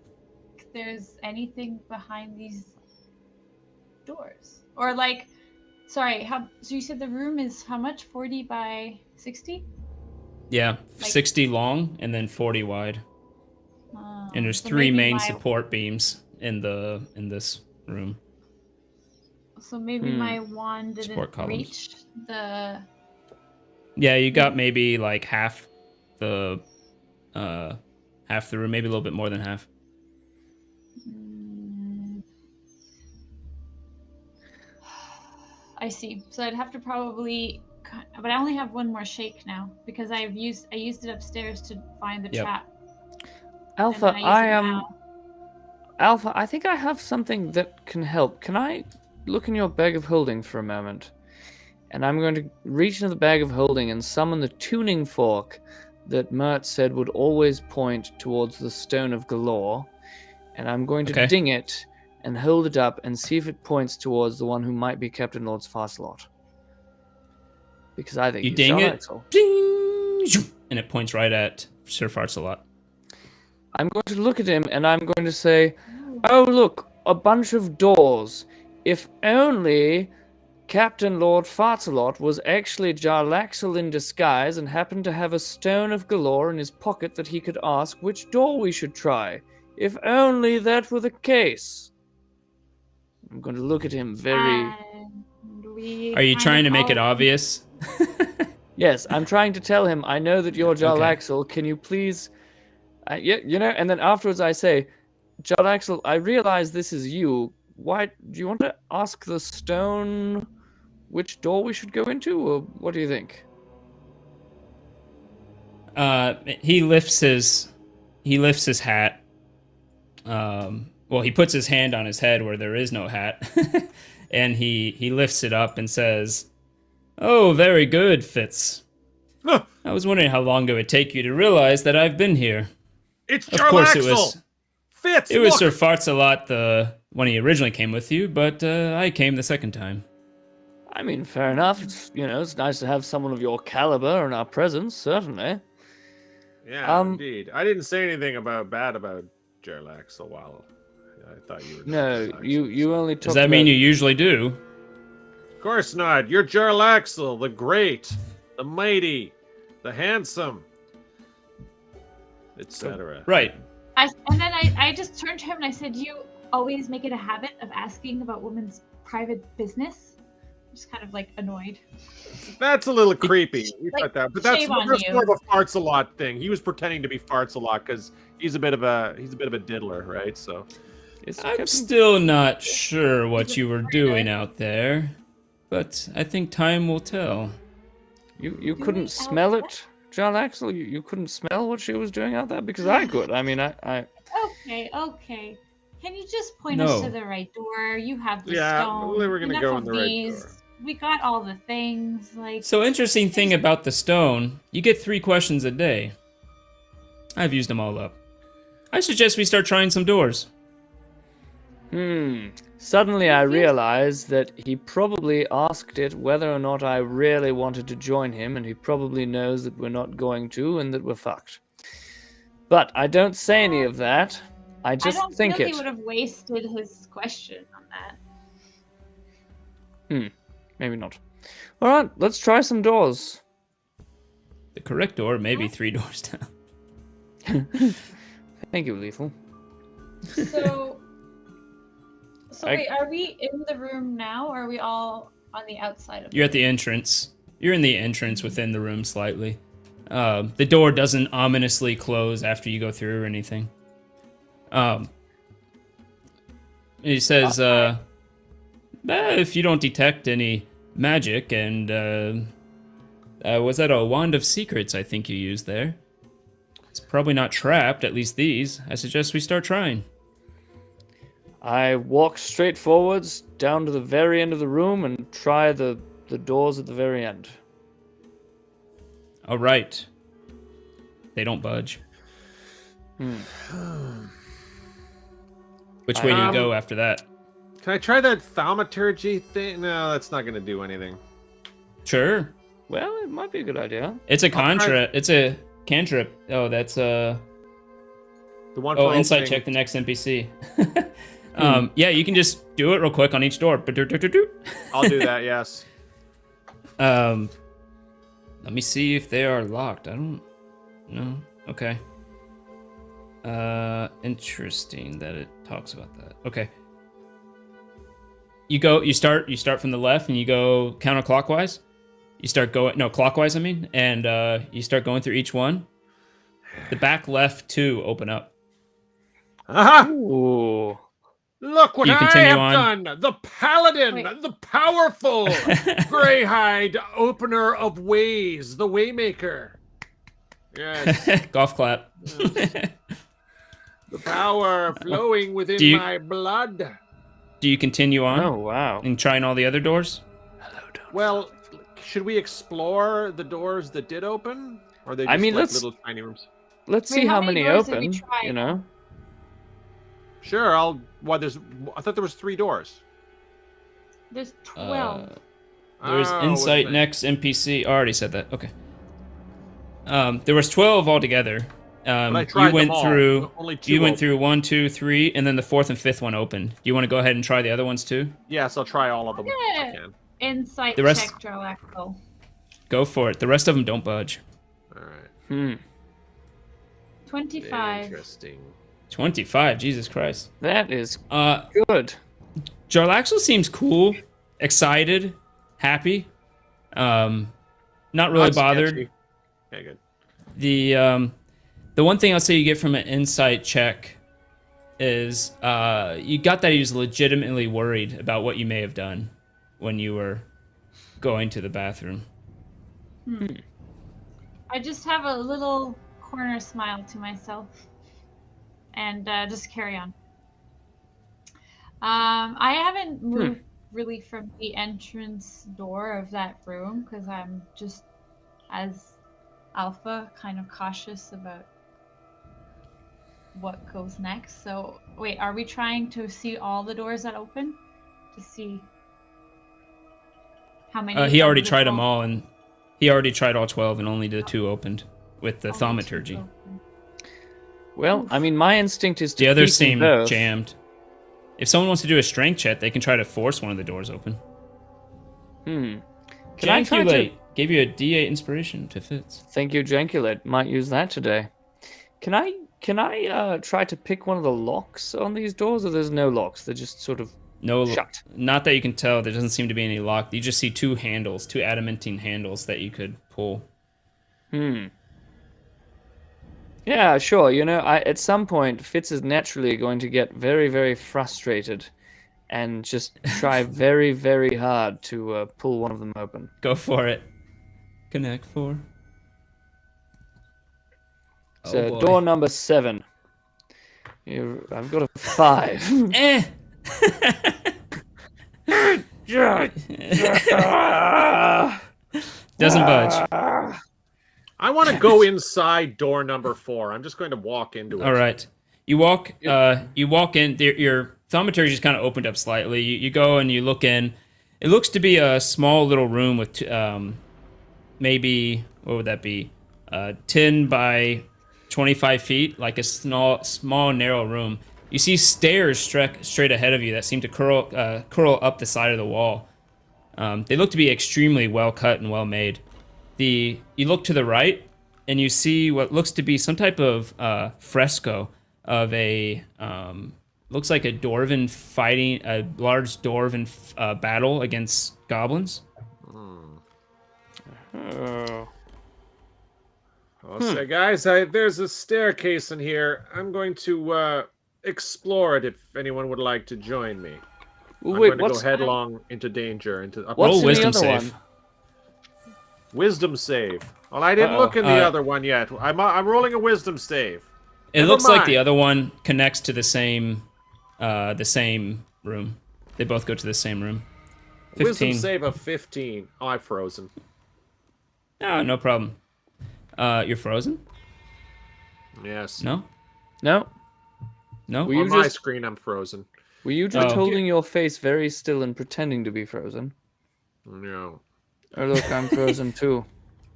there's anything behind these doors. Or like, sorry, so you said the room is how much? 40 by 60? Yeah, Like- 60 long and then 40 wide. And there's So three maybe main my- support beams in this room. So maybe my wand Support didn't columns. reach the. Yeah, you got maybe like half the room, maybe a little bit more than half. I see. So I'd have to probably, but I only have one more shake now because I used it upstairs to find the Yep. trap. Alpha, And then I use it now. Alpha, I think I have something that can help. Can I look in your bag of holding for a moment? And I'm going to reach into the bag of holding and summon the tuning fork that Mert said would always point towards the Stone of Galore. And I'm going to Okay. ding it and hold it up and see if it points towards the one who might be Captain Lord's Farcelot. Because I think You he's ding John it, Axel. ding, zoom, and it points right at Sir Farcelot. I'm going to look at him and I'm going to say, "Oh, look, a bunch of doors. If only Captain Lord Farcelot was actually Jarlaxle in disguise and happened to have a Stone of Galore in his pocket that he could ask which door we should try. If only that were the case." I'm going to look at him very... Are you trying to make it obvious? Yes, I'm trying to tell him, I know that you're Jarlaxle. Can you please... yeah, you know, and then afterwards I say, "Jarlaxle, I realize this is you. Why do you want to ask the stone which door we should go into, or what do you think?" He lifts his hat. Well, he puts his hand on his head where there is no hat, and he lifts it up and says, "Oh, very good, Fitz. I was wondering how long it would take you to realize that I've been here." It's Of course, it Jarlaxle! was. Fitz, It was look! Sir Farcelot when he originally came with you, but I came the second time. I mean, fair enough. It's, you know, it's nice to have someone of your caliber in our presence, certainly. Yeah, indeed. I didn't say anything bad about Jarlaxle while I thought you were. No, Jarlaxle. you only talked Does that mean about- you usually do? Of course not. You're Jarlaxle, the great, the mighty, the handsome, etc. Right. And then I just turned to him and I said, "You always make it a habit of asking about women's private business. just kind of like annoyed. That's a little creepy. We Like, got that, but that's shame on more you. of a farts a lot thing. He was pretending to be farts a lot because he's a bit of a diddler, right? So I'm still not sure what you were doing out there, but I think time will tell. You couldn't smell it, John Axel? You couldn't smell what she was doing out there? Because I could. I mean, I Okay. Can you just point No. us to the right door? You have the Yeah, stone. we're gonna Enough go in of the right these. door. We got all the things. Like, So interesting thing about the stone, you get 3 questions a day. I've used them all up. I suggest we start trying some doors. Suddenly I realized that he probably asked it whether or not I really wanted to join him, and he probably knows that we're not going to and that we're fucked. But I don't say any of that. I just I don't think feel it. he would have wasted his question on that. Maybe not. All right, let's try some doors. The correct door may be 3 doors down. Thank you, Lethal. So, I- wait, are we in the room now, or are we all on the outside of You're at the entrance. You're in the entrance within the room slightly. The door doesn't ominously close after you go through or anything. He says, if you don't detect any magic, and was that a wand of secrets I think you used there? It's probably not trapped, at least these. I suggest we start trying. I walk straight forwards down to the very end of the room and try the doors at the very end. All right. They don't budge. Which way do you go after that? can I try that thaumaturgy thing? No, that's not gonna do anything. Sure. Well, it might be a good idea. It's a try- contra. It's a cantrip. Oh, that's The one. Oh, for insight opening- check the next NPC. Yeah, you can just do it real quick on each door. I'll do that. Yes. Let me see if they are locked. I don't know. Okay. Interesting that it talks about that. Okay. You start from the left and you go counterclockwise. You start going clockwise, I mean, and you start going through each one. The back left 2 open up. Aha! Ooh. Look what You I continue have on. done! The paladin, Wait. the powerful Greyhide opener of ways, the waymaker. Yes, Golf clap. the power flowing within Do you- my blood. Do you continue on Oh, wow. and trying all the other doors? Well, should we explore the doors that did open, or are they just I mean, like let's- little tiny rooms? Let's Wait, see how how many many doors did we open, try? you know? Sure, I'll. What? I thought there was 3 doors. There's 12. There's Oh, insight wait a minute. next NPC. I already said that. Okay. There was 12 altogether. But I You tried went them all. through. Only 2 You went opened. through 1, 2, 3, and then the 4th and 5th one opened. Do you want to go ahead and try the other ones too? Yes, I'll try all of them. If I Yeah. can. Insight the rest- check, Jarlaxle. Go for it. The rest of them don't budge. All right. 25. Interesting. 25. Jesus Christ. That is good. Jarlaxle seems cool, excited, happy. Not really Not bothered. sketchy. Okay, good. The one thing I'll say you get from an insight check is you got that he was legitimately worried about what you may have done when you were going to the bathroom. I just have a little corner smile to myself and just carry on. I haven't moved really from the entrance door of that room because I'm just, as Alpha, kind of cautious about what goes next. So, wait, are we trying to see all the doors that open? To see how many? He of already the tried them 12 all, and he already tried all 12, and only the 2 opened with the only thaumaturgy. two open. Well, I mean, my instinct is to The others keep them seem both. jammed. If someone wants to do a strength check, they can try to force one of the doors open. Can I try to... Jankulate gave you a D8 inspiration if it fits. Thank you, Jankulate. Might use that today. Can I try to pick one of the locks on these doors, or there's no locks? They're just sort of No, Shut. not that you can tell. There doesn't seem to be any lock. You just see two handles, two adamantine handles that you could pull. Yeah, sure. At some point, Fitz is naturally going to get very, very frustrated and just try very, very hard to pull one of them open. Go for it. Connect 4. So boy. door number 7. I've got a 5. Eh. Doesn't budge. I want to go inside door number 4. I'm just going to walk into it. All right. You walk. You walk in. Your thaumaturgy just kind of opened up slightly. You go and you look in. It looks to be a small little room with maybe, what would that be? 10 by 25 feet, like a small narrow room. You see stairs straight ahead of you that seem to curl up the side of the wall. They look to be extremely well cut and well made. You look to the right, and you see what looks to be some type of fresco of looks like a dwarven fighting, a large dwarven battle against goblins. I'll say, guys, there's a staircase in here. I'm going to explore it if anyone would like to join me. I'm going to go headlong into danger. Roll in wisdom the other save. one? Wisdom save. Well, I didn't look in the other one yet. I'm rolling a wisdom save. It Never looks like mind. the other one connects to the same room. They both go to the same room. 15. Wisdom save of 15. Oh, I've frozen. No problem. You're frozen? Yes. No? No. No? Were you On my just- screen, I'm frozen. Were you just Oh. holding your face very still and pretending to be frozen? No. Oh, look, I'm frozen too.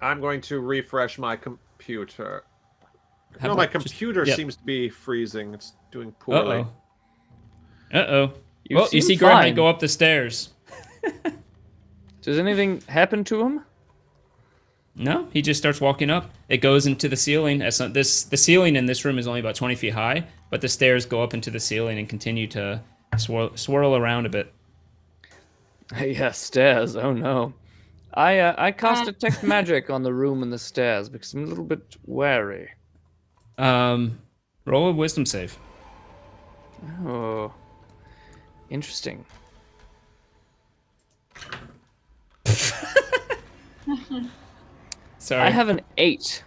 I'm going to refresh my computer. How No, my about just- computer yep. seems to be freezing. It's doing poorly. Uh-oh. You Well, you seem see Graham fine. go up the stairs. Does anything happen to him? No, he just starts walking up. It goes into the ceiling. The ceiling in this room is only about 20 feet high, but the stairs go up into the ceiling and continue to swirl around a bit. Yeah, stairs. Oh no. I cast detect magic on the room and the stairs because I'm a little bit wary. Roll a wisdom save. Oh, interesting. Sorry. I have an 8.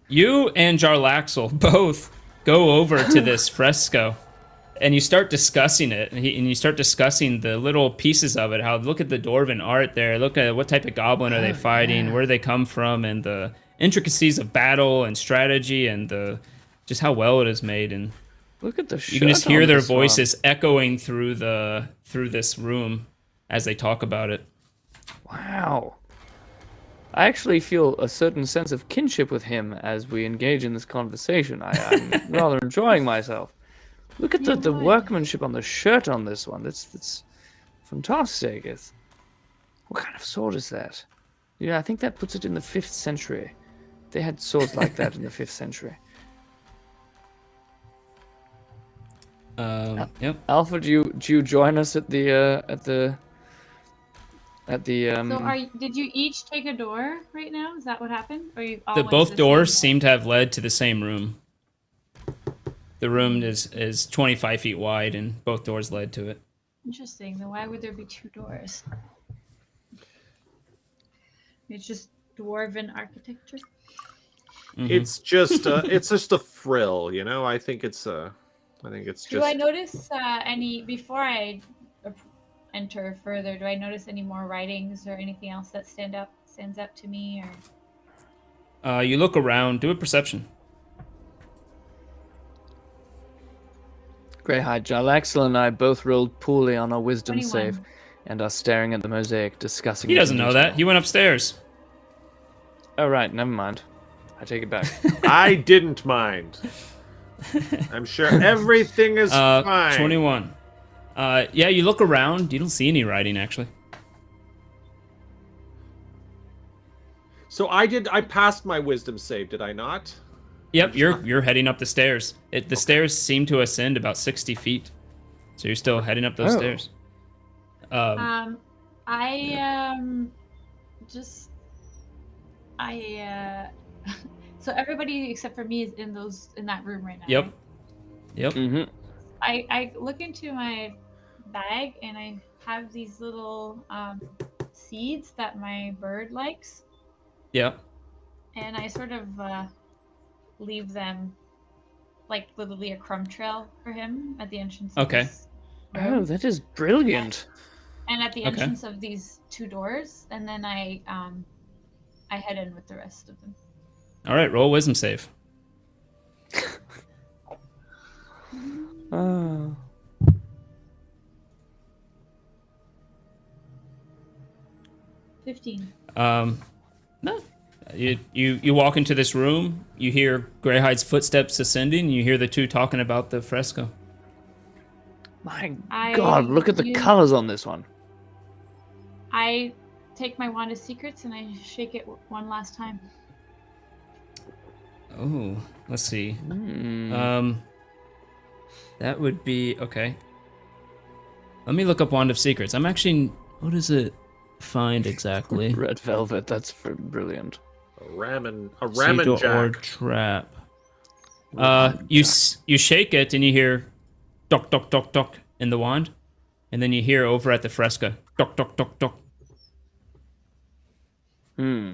You and Jarlaxle both go over to this fresco, and you start discussing it, and you start discussing the little pieces of it. How look at the dwarven art there. Look at what type of goblin are they fighting? Where do they come from? And the intricacies of battle and strategy, and just how well it is made. And Look at the you can just shirt hear on their this one. voices echoing through this room as they talk about it. Wow. I actually feel a certain sense of kinship with him as we engage in this conversation. I'm rather enjoying myself. Look at the workmanship on the shirt on this one. That's fantastic. What kind of sword is that? Yeah, I think that puts it in the 5th century. They had swords like that in the 5th century. Yep. Alpha, do you join us at the So did you each take a door right now? Is that what happened? Or you all went to Both the doors same seem to have led to the same room. The room is 25 feet wide, and both doors led to it. Interesting. Then why would there be 2 doors? It's just dwarven architecture. It's just a thrill, you know. I think it's just. Do I notice any before I enter further? Do I notice any more writings or anything else that stands out to me? Or You look around. Do a perception. Great. Hi, Jarlaxle and I both rolled poorly on our wisdom 21. save and are staring at the mosaic, discussing He it in doesn't know that. detail. He went upstairs. Oh, right. Never mind. I take it back. I didn't mind. I'm sure everything is fine. 21. Yeah, you look around. You don't see any writing, actually. So I passed my wisdom save, did I not? Yep, you're heading up the stairs. The stairs seem to ascend about 60 feet, so you're still heading up those Oh. stairs. I just so everybody except for me is in that room right now. Yep. Right? Yep. Mm-hmm. I look into my bag and I have these little seeds that my bird likes, Yep. and I sort of leave them like literally a crumb trail for him at the entrance. Okay. Of this room. Oh, that is brilliant. And at the Okay. entrance of these 2 doors, and then I head in with the rest of them. All right, roll a wisdom save. Oh. 15. No. You walk into this room. You hear Greyhide's footsteps ascending. And you hear the two talking about the fresco. My I God, look at the use- colors on this one. I take my wand of secrets and I shake it one last time. Oh, let's see. Hmm. That would be okay. Let me look up Wand of Secrets. I'm actually. What does it find exactly? Red velvet. That's brilliant. A ramen Secret or jack. trap. You shake it and you hear, "Doc doc doc doc" in the wand, and then you hear over at the fresco, "Doc doc doc doc." Hmm.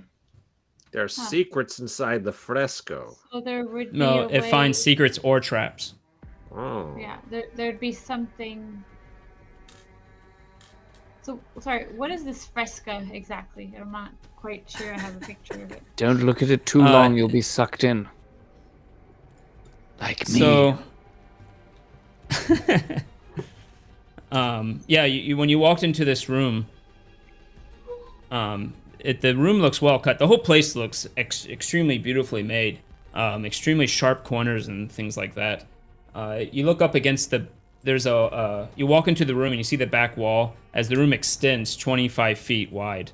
There's secrets inside the fresco. So there would be No, a it way, finds secrets or traps. Oh. Yeah, there'd be something. So sorry, what is this fresco exactly? I'm not quite sure. I have a picture of it. Don't look at it too long. You'll be sucked in. Like me. So, yeah, when you walked into this room, the room looks well cut. The whole place looks extremely beautifully made. Extremely sharp corners and things like that. You look up against you walk into the room and you see the back wall as the room extends 25 feet wide.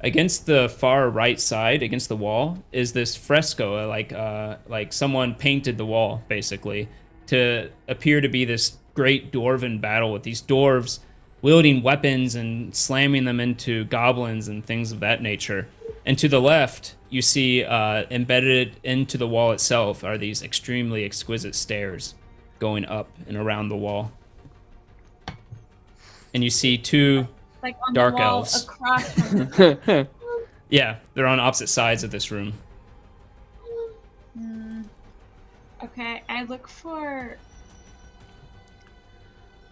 Against the far right side, against the wall, is this fresco, like someone painted the wall, basically, to appear to be this great dwarven battle with these dwarves wielding weapons and slamming them into goblins and things of that nature. And to the left, you see embedded into the wall itself are these extremely exquisite stairs going up and around the wall. And you see two Like on dark the wall elves. across from the Yeah, they're on opposite sides of this room. Okay, I look for,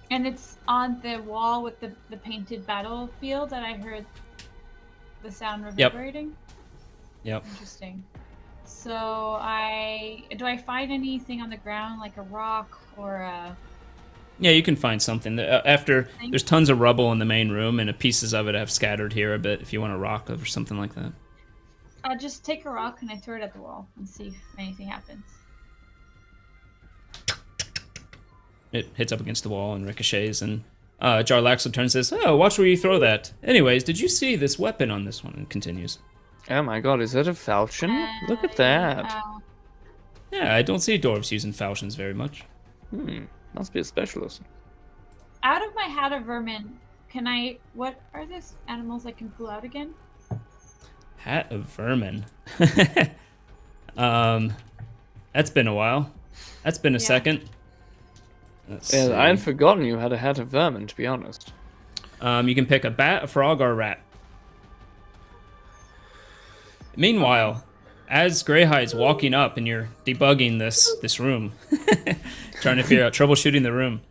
and it's on the wall with the painted battlefield that I heard the sound reverberating. Yep. Interesting. So do I find anything on the ground, like a rock or a? Yeah, you can find something. There's tons of rubble in the main room, and pieces of it have scattered here a bit. If you want a rock or something like that. I'll just take a rock and I throw it at the wall and see if anything happens. It hits up against the wall and ricochets, and Jarlaxle turns and says, "Oh, watch where you throw that." Anyways, did you see this weapon on this one? And continues. Oh my God, is that a falchion? Look at that. Yeah, I don't see dwarves using falchions very much. Must be a specialist. Out of my hat of vermin, what are those animals I can pull out again? Hat of vermin. That's been a while. That's been a second. Let's see. Yeah, I had forgotten you had a hat of vermin, to be honest. You can pick a bat, a frog, or a rat. Meanwhile, as Greyhide's walking up and you're debugging this room, trying to figure out troubleshooting the room,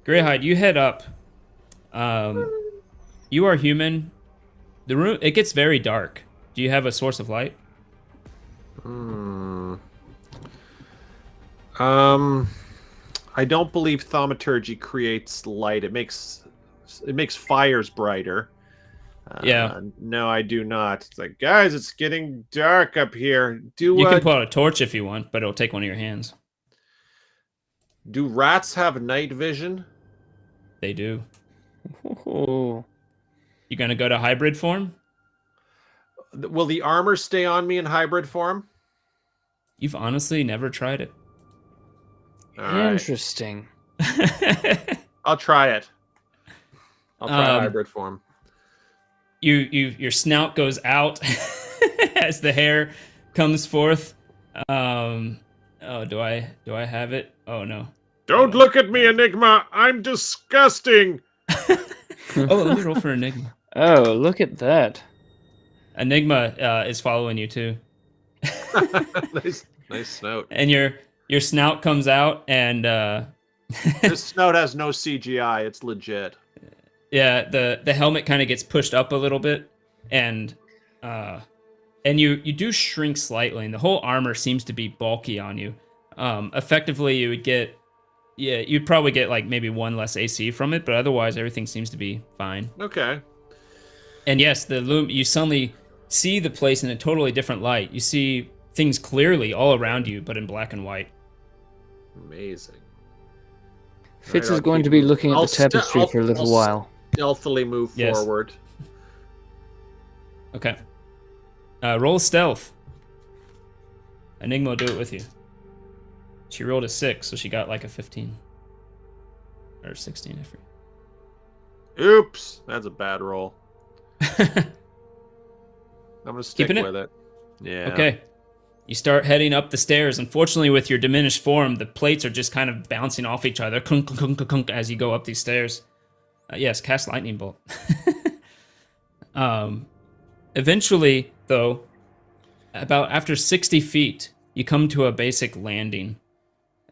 Greyhide, you head up. You are human. The room, it gets very dark. Do you have a source of light? I don't believe thaumaturgy creates light. It makes fires brighter. Yeah. No, I do not. It's like, guys, it's getting dark up here. You can pull out a torch if you want, but it'll take one of your hands. Do rats have night vision? They do. Oh. You gonna go to hybrid form? Will the armor stay on me in hybrid form? You've honestly never tried it. All right. Interesting. I'll try it. I'll try Um, hybrid form. Your snout goes out as the hair comes forth. Oh, do I have it? Oh no. Don't look at me, Enigma. I'm disgusting. Oh, let me roll for Enigma. Oh, look at that. Enigma is following you too, nice snout. and your snout comes out, and This snout has no CGI. It's legit. yeah, the helmet kind of gets pushed up a little bit, and you do shrink slightly, and the whole armor seems to be bulky on you. Effectively, you'd probably get like maybe 1 less AC from it, but otherwise everything seems to be fine. Okay. And yes, you suddenly see the place in a totally different light. You see things clearly all around you, but in black and white. Amazing. Fitz Right, is I'll going keep to be moving. looking at I'll the tapestry I'll- for a little I'll while. Stealthily move Yes. forward. Okay. Roll stealth. Enigma will do it with you. She rolled a 6, so she got like a 15. Or 16, I forget. Oops, that's a bad roll. I'm gonna stick Keeping it? with it. Yeah. Okay. You start heading up the stairs. Unfortunately, with your diminished form, the plates are just kind of bouncing off each other clunk, clunk, clunk, clunk, as you go up these stairs. Yes, cast lightning bolt. Eventually, though, about after 60 feet, you come to a basic landing.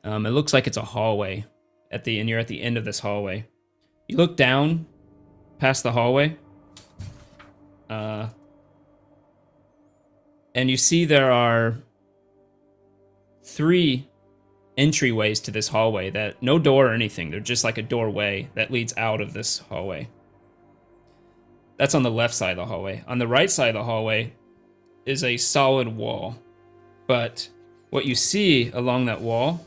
It looks like it's a hallway, and you're at the end of this hallway. You look down past the hallway, and you see there are 3 entryways to this hallway that no door or anything. They're just like a doorway that leads out of this hallway. That's on the left side of the hallway. On the right side of the hallway is a solid wall. But what you see along that wall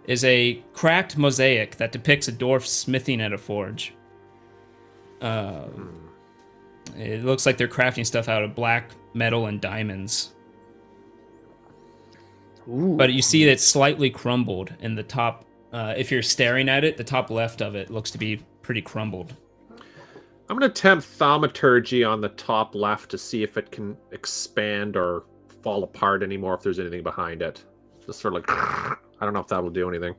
is a cracked mosaic that depicts a dwarf smithing at a forge. It looks like they're crafting stuff out of black metal and diamonds. Ooh. But you see that it's slightly crumbled in the top. If you're staring at it, the top left of it looks to be pretty crumbled. I'm gonna attempt thaumaturgy on the top left to see if it can expand or fall apart anymore. If there's anything behind it, just sort of like I don't know if that will do anything.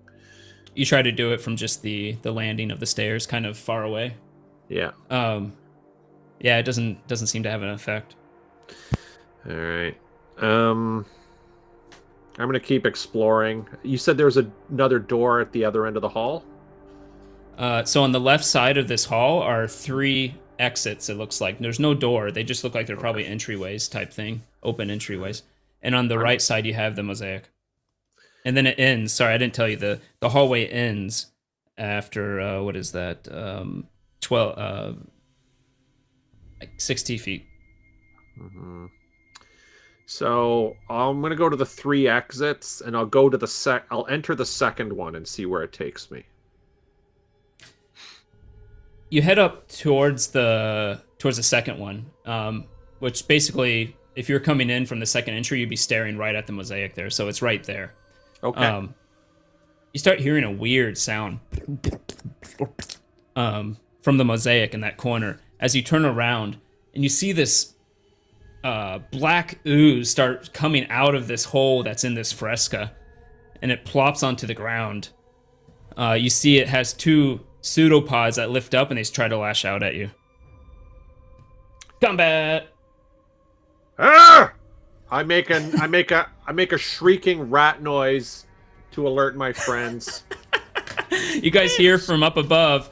You try to do it from just the landing of the stairs, kind of far away. Yeah. Yeah, it doesn't seem to have an effect. All right. I'm gonna keep exploring. You said there was another door at the other end of the hall. So on the left side of this hall are 3 exits, it looks like. There's no door. They just look like they're probably entryways type thing, open entryways. And on the right side, you have the mosaic. And then it ends. Sorry, I didn't tell you. The hallway ends after, what is that? 60 feet. Mm-hmm. So I'm gonna go to the 3 exits, and I'll go to I'll enter the second one and see where it takes me. You head up towards the second one, which basically, if you're coming in from the second entry, you'd be staring right at the mosaic there. So it's right there. Okay. You start hearing a weird sound from the mosaic in that corner as you turn around, and you see this black ooze start coming out of this hole that's in this fresca, and it plops onto the ground. You see it has 2 pseudopods that lift up and they try to lash out at you. Combat! Ah! I make a shrieking rat noise to alert my friends. You guys hear from up above.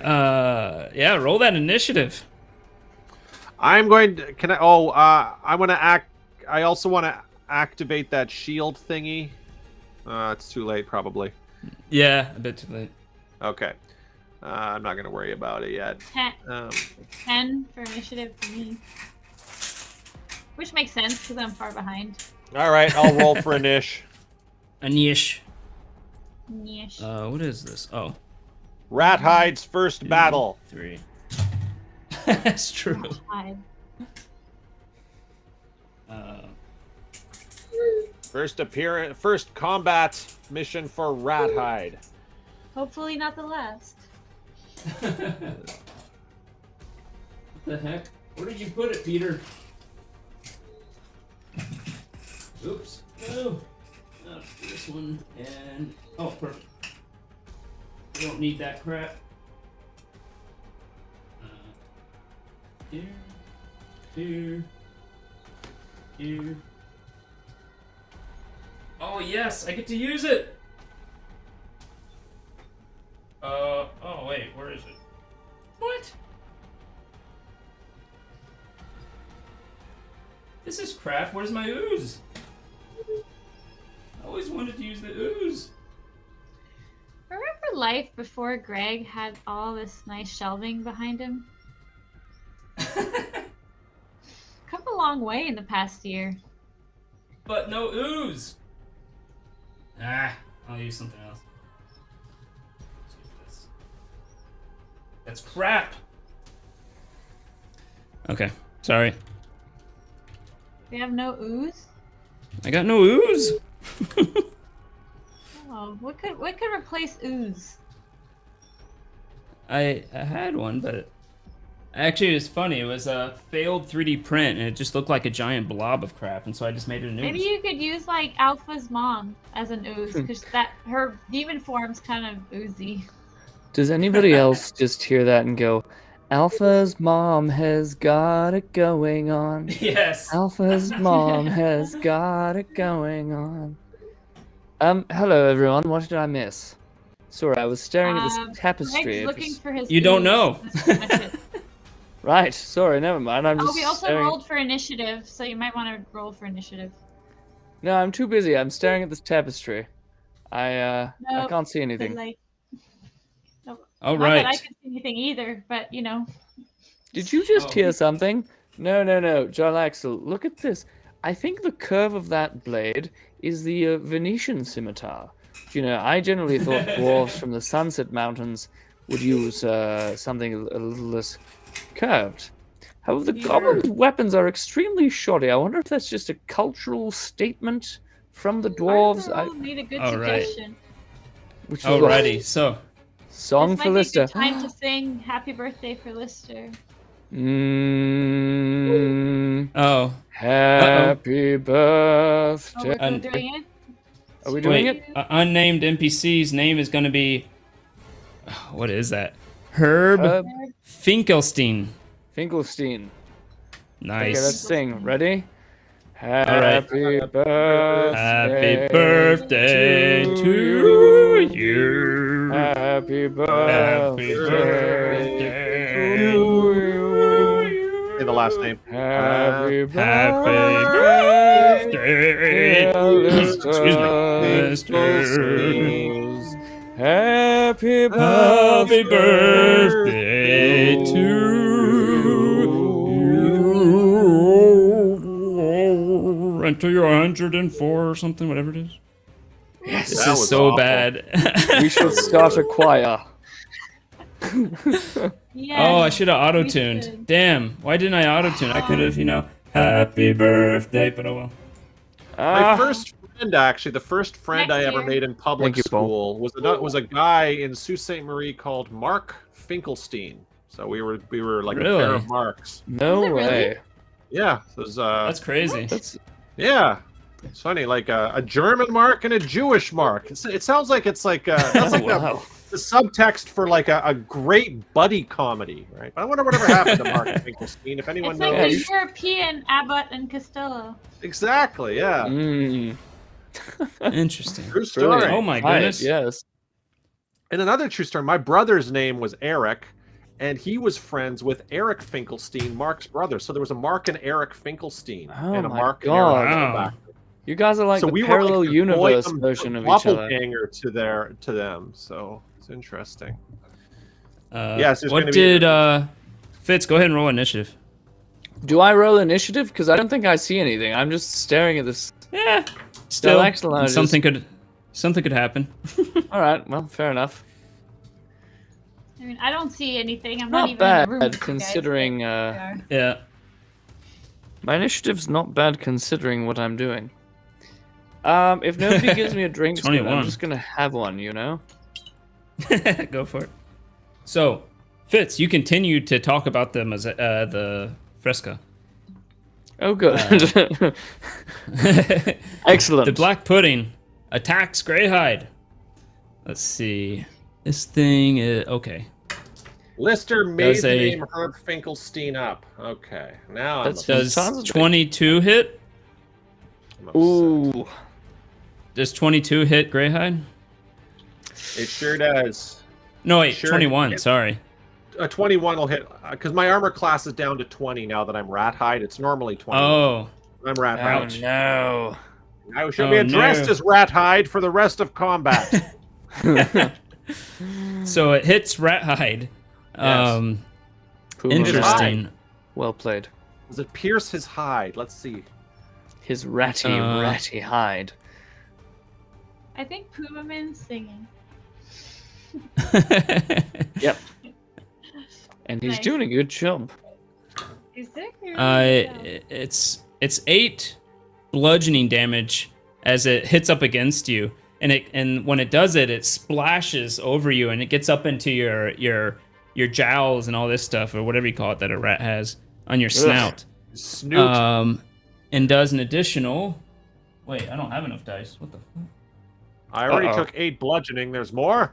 Yeah, roll that initiative. I'm going to. Can I? Oh, I want to act. I also want to activate that shield thingy. It's too late, probably. Yeah, a bit too late. Okay. I'm not going to worry about it yet. 10 for initiative for me. Which makes sense because I'm far behind. All right, I'll roll for a niche. Anish. Yeesh. What is this? Oh. Rat Hide's first 2, battle. 3. That's true. Hide. First combat mission for Rat Hide. Hopefully not the last. What the heck? Where did you put it, Peter? Oops. No. This one and perfect. We don't need that crap. Here. Oh yes, I get to use it. Oh wait, where is it? What? This is crap. Where's my ooze? I always wanted to use the ooze. Remember life before Greg had all this nice shelving behind him? Come a long way in the past year. But no ooze. I'll use something else. Let's use this. That's crap. Okay, sorry. We have no ooze? I got no ooze. Oh, what could replace ooze? I had one, but actually it was funny. It was a failed 3D print, and it just looked like a giant blob of crap, and so I just made it an ooze. Maybe you could use like Alpha's mom as an ooze, because her demon form's kind of oozy. Does anybody else just hear that and go, Alpha's mom has got it going on. Yes. Alpha's mom has got it going on. Hello everyone, what did I miss? Sorry, I was staring at this tapestry. Greg's looking for his You don't ooze. know. That's pretty much it. Right, sorry, never mind. I'm just We also staring... rolled for initiative, so you might want to roll for initiative. No, I'm too busy. I'm staring at this tapestry. I No, can't see But, anything. like, no, All not that I right. can see anything either, but you know. Did you just hear something? No, John Axel, look at this. I think the curve of that blade is the Venetian scimitar. You know, I generally thought dwarves from the Sunset Mountains would use something a little less curved. However, the goblins' weapons are extremely shoddy. I wonder if that's just a cultural statement from the dwarves. Arthur made a good All right. suggestion. Which is what? Alrighty, so Song This for might be a Lister. good time to sing "Happy Birthday" for Lister. Happy Oh, birthday. we're still doing it. Are we doing wait, it? unnamed NPC's name is going to be. What is that? Herb Finkelstein. Finkelstein. Nice. Okay, let's sing. Ready? right. Happy birthday. Happy birthday to you. Happy Happy birthday. birthday to you. Say the last name. Happy birthday. Excuse me. Happy Happy birthday. birthday to you. Until you're 104 or something, whatever it is. Yes. This That is was so awful. bad. We should start a choir. Yeah. Oh, I should have we auto-tuned. should. Damn, why didn't I auto-tune? I could have, happy birthday, but oh well. My first friend, actually, the first friend Next I ever year. made in public Thank you, Paul. school was a guy in Sault Ste. Marie called Mark Finkelstein. So we were like a pair Really? of marks. No Is it really? way. Yeah, it was, That's crazy. That's yeah. It's funny, like a German mark and a Jewish mark. It sounds like it's like that's like wow. the subtext for like a great buddy comedy, right? I wonder whatever happened to Mark Finkelstein. If anyone It's like knows, the European Abbott and Costello. exactly, yeah. Mm. Interesting. True story. Oh my Right, goodness. yes. And another true story. My brother's name was Eric, and he was friends with Eric Finkelstein, Mark's brother. So there was a Mark and Eric Finkelstein, Oh and a my Mark God. and Eric Wow. back. You guys are like So the we were parallel like the universe Goyim version of each other. doppelganger to them. So it's interesting. Yes. Yes, there's What gonna be- did Fitz? Go ahead and roll initiative. Do I roll initiative? Because I don't think I see anything. I'm just staring at this. Yeah. Still, excellent. something could happen. All right. Well, fair enough. I mean, I don't see anything. I'm Not not even in the room bad with you guys, considering. but there we are. Yeah. My initiative's not bad considering what I'm doing. If nobody gives me a drink, I'm 21. just gonna have one, you know? Go for it. So, Fitz, you continue to talk about the fresca. Oh, good. Excellent. The black pudding attacks Greyhide. Let's see. This thing is okay. Lister made Does the a- name Herb Finkelstein up. Okay, now That's I'm Does Sounds like- 22 hit? upset. Ooh. Does 22 hit Greyhide? It sure does. No, wait, Sure. 21. Sorry. A 21 will hit because my armor class is down to 20 now that I'm rat hide. It's normally 20. Oh, I'm rat Oh hide. no. I shall Oh, be addressed no. as rat hide for the rest of combat. so it hits Rathide. Yes. Puma Interesting. Well played. Does it pierce his hide? Let's see. His ratty hide. I think Puma Man's singing. Yep. And he's Nice. doing a good job. Is there? It's 8 bludgeoning damage as it hits up against you, and when it does it, it splashes over you and it gets up into your jowls and all this stuff or whatever you call it that a rat has on your snout. Snoot. And does an additional. Wait, I don't have enough dice. What the fuck? I already Uh-oh. took 8 bludgeoning. There's more.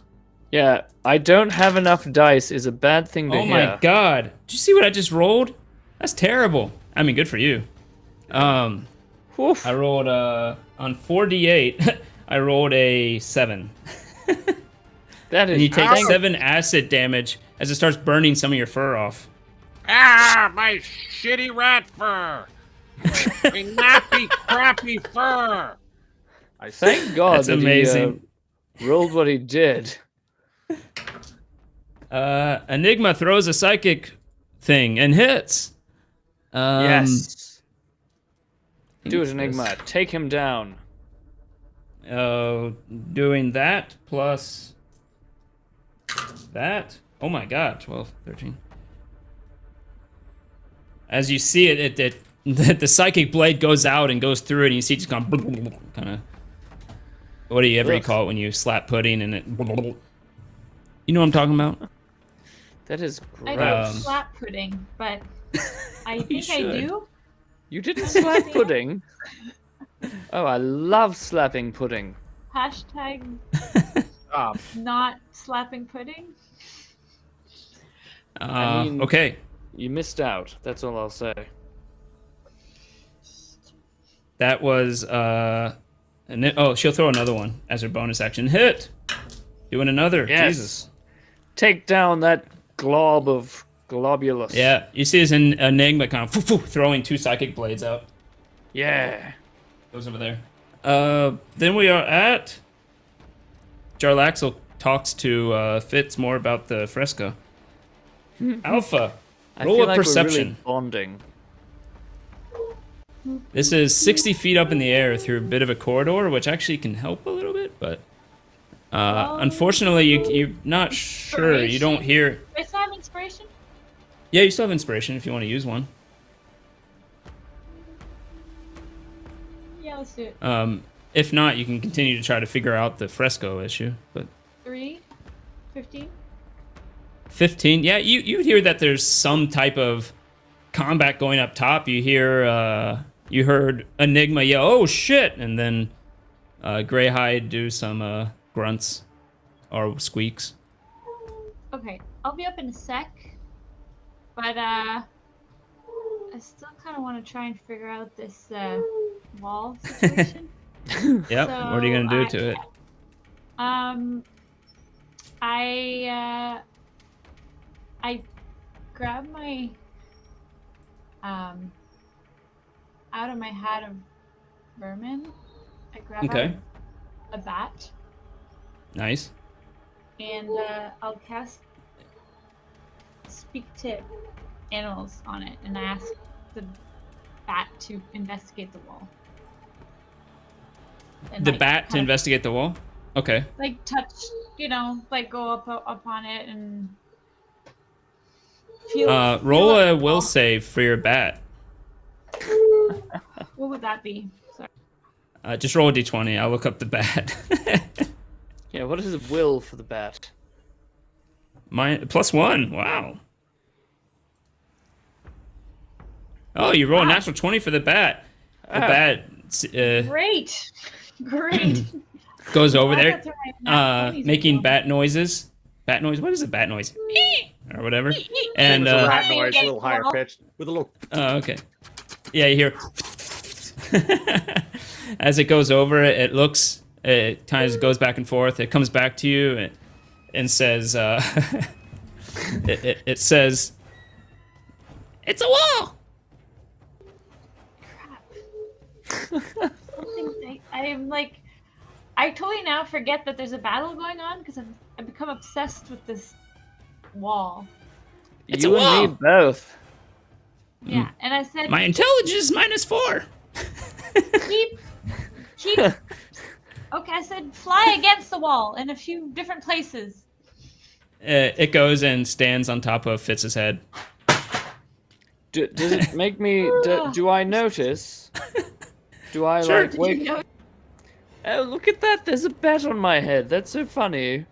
Yeah, I don't have enough dice is a bad thing to Oh hear. my god! Did you see what I just rolled? That's terrible. I mean, good for you. Oof. I rolled on 4d8. I rolled a 7. That is And you take thank- 7 acid damage as it starts burning some of your fur off. Ah, my shitty rat fur. My nappy, crappy fur. I Thank God That's that amazing. he rolled what he did. Enigma throws a psychic thing and hits. Yes. Do it, it's Enigma. this. Take him down. Doing that plus that. Oh my god, 12, 13. As you see it, the psychic blade goes out and goes through it, and you see it just kind of. What do you ever Ugh. call it when you slap pudding and it? You know what I'm talking about? That is I gross. don't slap pudding, but I You think I should. do. You didn't slap pudding? Oh, I love slapping pudding. Hashtag Stop. not slapping pudding. I mean- Okay. You missed out. That's all I'll say. That was she'll throw another one as her bonus action. Hit. Doing another. Yes. Jesus. Take down that glob of globulus. Yeah, you see this Enigma kind of throwing 2 psychic blades out. Yeah. Goes over there. Then we are at Jarlaxle talks to Fitz more about the fresco. Alpha, I roll feel a like perception. we're really bonding. This is 60 feet up in the air through a bit of a corridor, which actually can help a little bit, but unfortunately, you're not sure. You don't hear. Do I still have inspiration? Yeah, you still have inspiration if you want to use one. Yeah, let's do it. If not, you can continue to try to figure out the fresco issue. But 3, 15. 15, yeah, you hear that there's some type of combat going up top. You hear you heard Enigma yell, "Oh shit!" and then Greyhide do some grunts or squeaks. Okay, I'll be up in a sec. But I still kind of want to try and figure out this wall situation. Yep. What are you gonna do So to it? I grab my out of my hat of vermin. I grab Okay. out a bat Nice. and I'll cast speak to animals on it, and I ask the bat to investigate the wall. And, The like, bat to kind of, investigate the wall. Okay. like touch, like go up on it and Roll a will save for your bat. What would that be? Sorry. Just roll a d20. I'll look up the bat. Yeah, what is will for the bat? Mine +1. Wow. Oh, you roll a natural 20 for the bat. The bat Great. Great. goes over Why there, that's right, nat 20s making roll. bat noises. Bat noise. What is a bat noise? Or whatever. And And a rat Flapping noise, a against little the higher wall. pitched, with a little. oh, okay. Yeah, you hear. As it goes over, it looks. It kind of goes back and forth. It comes back to you and says, it says, "It's a wall." I'm like, I totally now forget that there's a battle going on because I've become obsessed with this wall. It's a you and me wall. both. Yeah, and I said, My intelligence is -4. keep. Okay, I said, fly against the wall in a few different places. It goes and stands on top of Fitz's head. Does it make me? Do I notice? Do I Sure. like Did wake? you know? Oh, look at that! There's a bat on my head. That's so funny.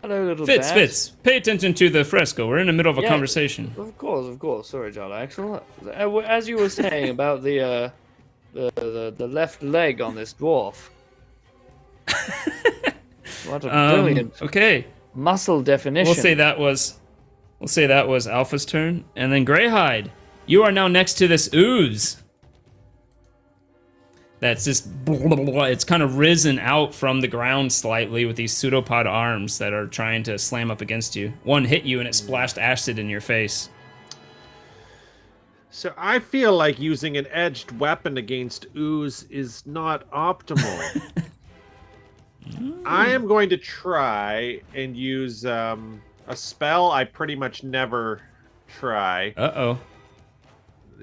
Hello, little bat. Fitz, pay attention to the fresco. We're in the middle of a Yeah. conversation. Of course. Sorry, John Axel. As you were saying about the left leg on this dwarf. What a brilliant Okay. muscle definition. We'll say that was Alpha's turn, and then Greyhide, you are now next to this ooze. That's just it's kind of risen out from the ground slightly with these pseudopod arms that are trying to slam up against you. One hit you and it splashed acid in your face. So I feel like using an edged weapon against ooze is not optimal. I am going to try and use a spell I pretty much never try. Uh-oh.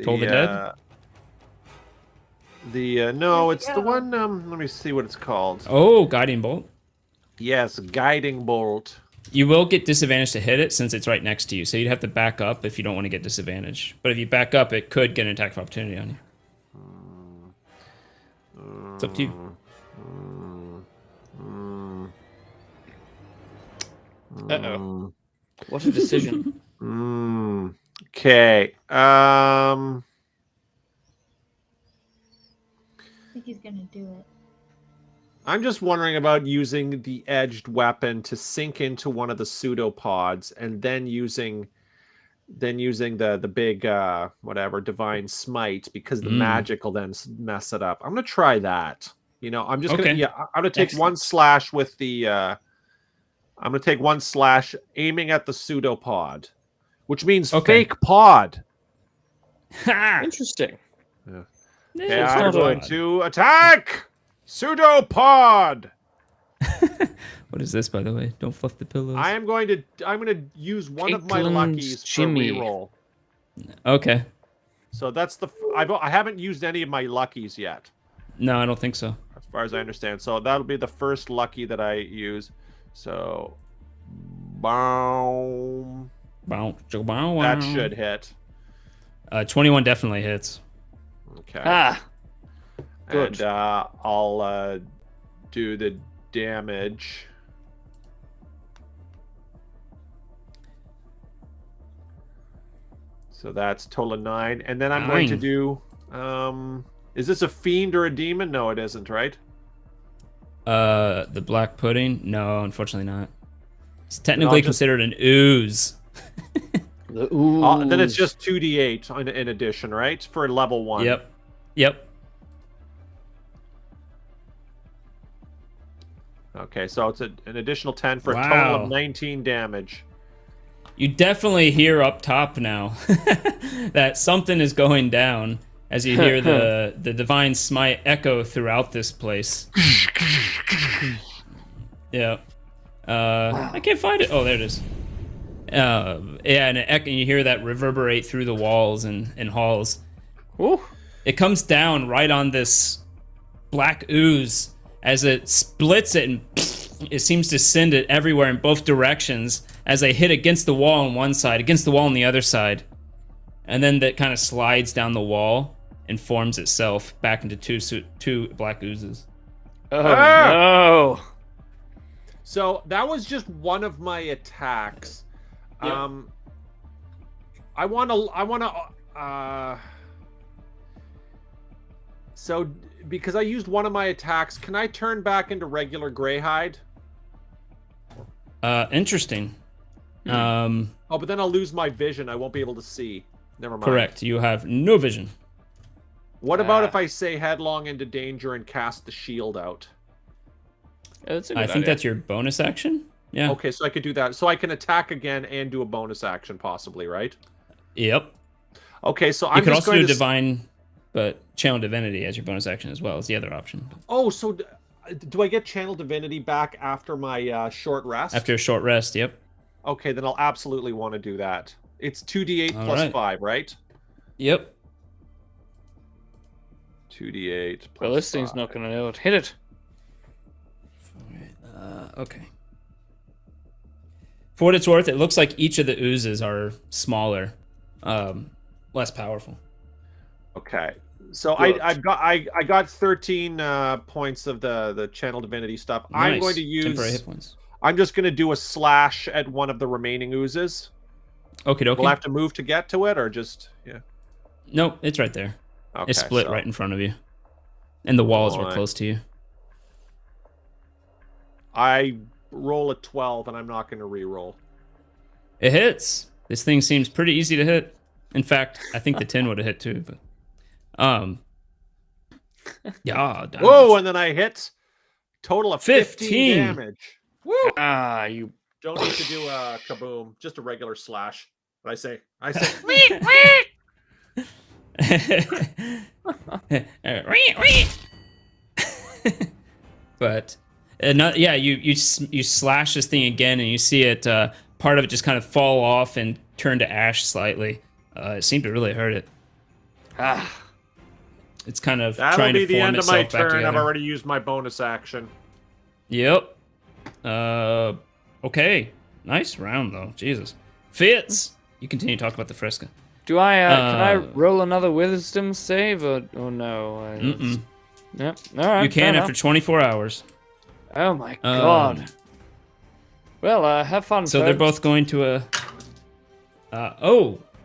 Toll the Dead? No, it's the one. Let me see what it's called. Oh, Guiding Bolt. Yes, guiding bolt. You will get disadvantage to hit it since it's right next to you, so you'd have to back up if you don't want to get disadvantage. But if you back up, it could get an attack of opportunity on you. It's up to you. Uh-oh. What a decision. Okay. I think he's gonna do it. I'm just wondering about using the edged weapon to sink into one of the pseudopods, and then using the big whatever divine smite, because the magic will then mess it up. I'm gonna try that. You know, I'm just gonna I'm gonna take Excellent. one slash with the. I'm gonna take one slash aiming at the pseudopod, which means fake pod. Ha! Interesting. Okay, it's I'm not going a- to attack pseudopod. What is this, by the way? Don't fluff the pillows. I'm going to use one of my Caitlin's luckies Jimmy. for reroll. Okay. So that's I haven't used any of my luckies yet, No, I don't think so. as far as I understand. So that'll be the first lucky that I use. So, boom. Wow. That should hit. 21 definitely hits. Okay. Ah, good. And I'll do the damage. So that's total of 9. And then I'm going to 9. do... is this a fiend or a demon? No, it isn't, right? The black pudding? No, unfortunately not. It's technically just- considered an ooze. The ooze. Then it's just 2d8 in addition, right? For level 1. Yep. Okay, so it's an additional 10 for a total Wow. of 19 damage. You definitely hear up top now that something is going down as you hear the divine smite echo throughout this place. Yeah. I can't find it. Oh, there it is. Yeah, and you hear that reverberate through the walls and halls. Ooh. It comes down right on this black ooze as it splits it, and it seems to send it everywhere in both directions as they hit against the wall on one side, against the wall on the other side, and then that kind of slides down the wall and forms itself back into two black oozes. Oh no! So that was just one of my attacks. Yep. I want to. So because I used one of my attacks, can I turn back into regular Greyhide? Interesting. Oh, but then I'll lose my vision. I won't be able to see. Never mind. Correct. You have no vision. What about if I say headlong into danger and cast the shield out? Yeah, that's a I good think idea. that's your bonus action. Yeah. Okay, so I could do that. So I can attack again and do a bonus action, possibly, right? Yep. Okay, so You I'm could just also going do to. divine, but channel divinity as your bonus action as well as the other option. Oh, so do I get channel divinity back after my short rest? After a short rest, yep. Okay, then I'll absolutely want to do that. It's 2d8 All plus right. 5, right? Yep. 2d8 plus Well, this thing's 5. not gonna know it. Hit it. Okay. For what it's worth, it looks like each of the oozes are smaller, less powerful. Okay. So Good. I got 13 points of the channel divinity stuff. I'm Nice. going to temporary use. hit points. I'm just going to do a slash at one of the remaining oozes. Okay, We'll have to move to get to it, or just Nope, it's right there. Okay, It's split so- right in front of you, and the walls were Alright. close to you. I roll a 12, and I'm not going to re-roll. It hits. This thing seems pretty easy to hit. In fact, I think the 10 would have hit too, but yeah. damage. Whoa! And then I hit. Total of 15 15. damage. Woo! Ah, you. Don't need to do a kaboom. Just a regular slash. But I say. But you slash this thing again, and you see it. Part of it just kind of fall off and turn to ash slightly. It seemed to really hurt it. Ah. It's kind of That'll trying be to the form end of my itself back turn. together. I've already used my bonus action. Yep. Okay. Nice round though. Jesus. Fitz. You continue to talk about the Fresca. Do I? Can I roll another wisdom save or no? Mm-mm. Yep. All right. You fair can enough. after 24 hours. Oh my god. Well, have fun. So they're folks. both going to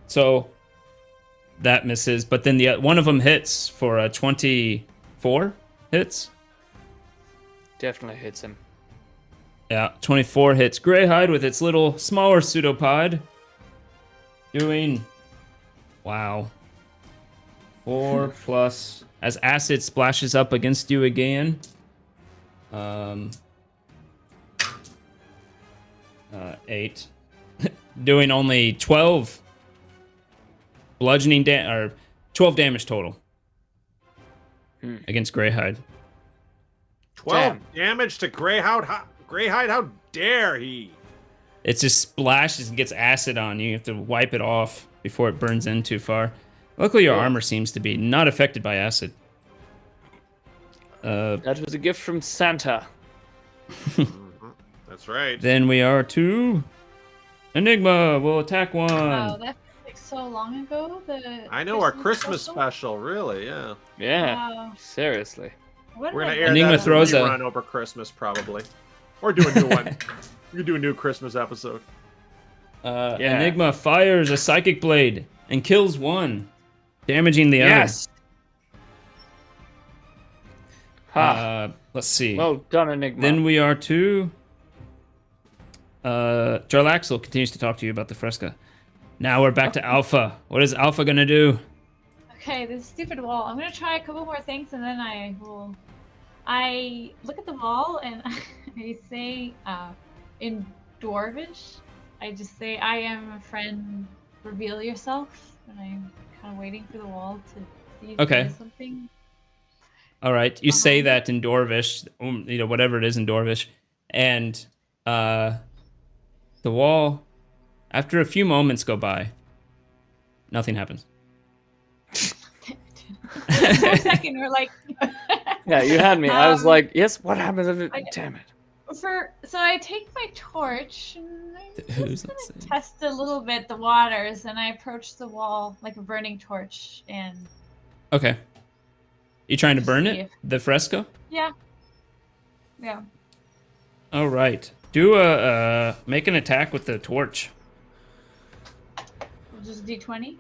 so that misses, but then the one of them hits for a 24 hits. Definitely hits him. Yeah, 24 hits Greyhide with its little smaller pseudopod. Doing, wow, 4 plus as acid splashes up against you again. 8, doing only 12 bludgeoning or 12 damage total against Greyhide. 12 damage to Greyhide. How dare he? It just splashes and gets acid on you. You have to wipe it off before it burns in too far. Luckily, your armor seems to be not affected by acid. That was a gift from Santa. That's right. Then we are to Enigma. Will attack one. Wow, that feels like so long ago. I know our Christmas special, really. Yeah. Yeah. Wow. Seriously. What We're gonna did I air Enigma that as a throws a- rerun over Christmas, probably, or do a new one. You could do a new Christmas episode. Yeah. Enigma fires a psychic blade and kills one, damaging the Yes. Ha. other. Let's see. Well done, Enigma. Then we are to Jarlaxle continues to talk to you about the Fresca. Now we're back to Alpha. What is Alpha gonna do? Okay, this stupid wall. I'm gonna try a couple more things and then I will. I look at the wall and I say, in Dwarvish, I just say, "I am a friend. Reveal yourself." And I'm kind of waiting for the wall to see if Okay. there's something. All right, you say that in Dwarvish, whatever it is in Dwarvish, and the wall. After a few moments go by, nothing happens. For a second, we're like, Yeah, you had me. I was like, yes. What happens if it? I- Damn it. So I take my torch and I'm Who's just that gonna saying? test a little bit the waters, and I approach the wall like a burning torch, and Okay. You trying to Just burn see it? if- The fresco? yeah. All right. Do a make an attack with the torch. Just D20.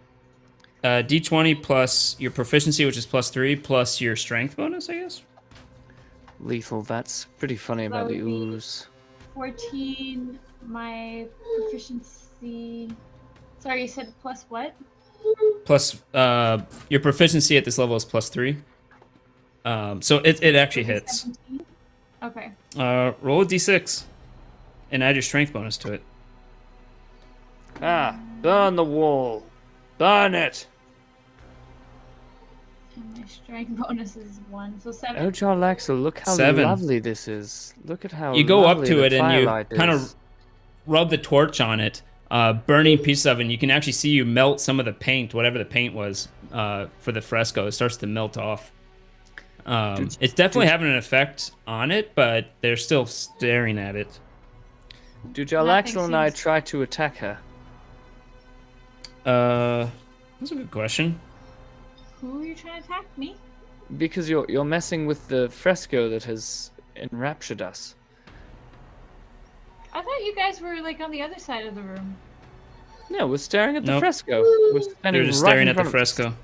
D20 plus your proficiency, which is +3, plus your strength bonus, I guess. Lethal. That's pretty funny about the That would be- ooze. 14. My proficiency. Sorry, you said plus what? Plus your proficiency at this level is +3. So it actually hits. 17? Okay. Roll a d6 and add your strength bonus to it. Burn the wall. Burn it. And my strength bonus is 1, so 7. Oh, Jarlaxle, look how 7. lovely this is. Look at how You go up lovely to the it and you firelight kind is. of rub the torch on it, burning pieces of it, and you can actually see you melt some of the paint, whatever the paint was for the fresco. It starts to melt off. It's definitely having an effect on it, but they're still staring at it. Do Nothing Jarlaxle and I seems- try to attack her? That's a good question. Who are you trying to attack? Me? Because you're messing with the fresco that has enraptured us. I thought you guys were like on the other side of the room. No, we're staring at the Nope. fresco. We're standing They're just right staring in at the front of us, fresco.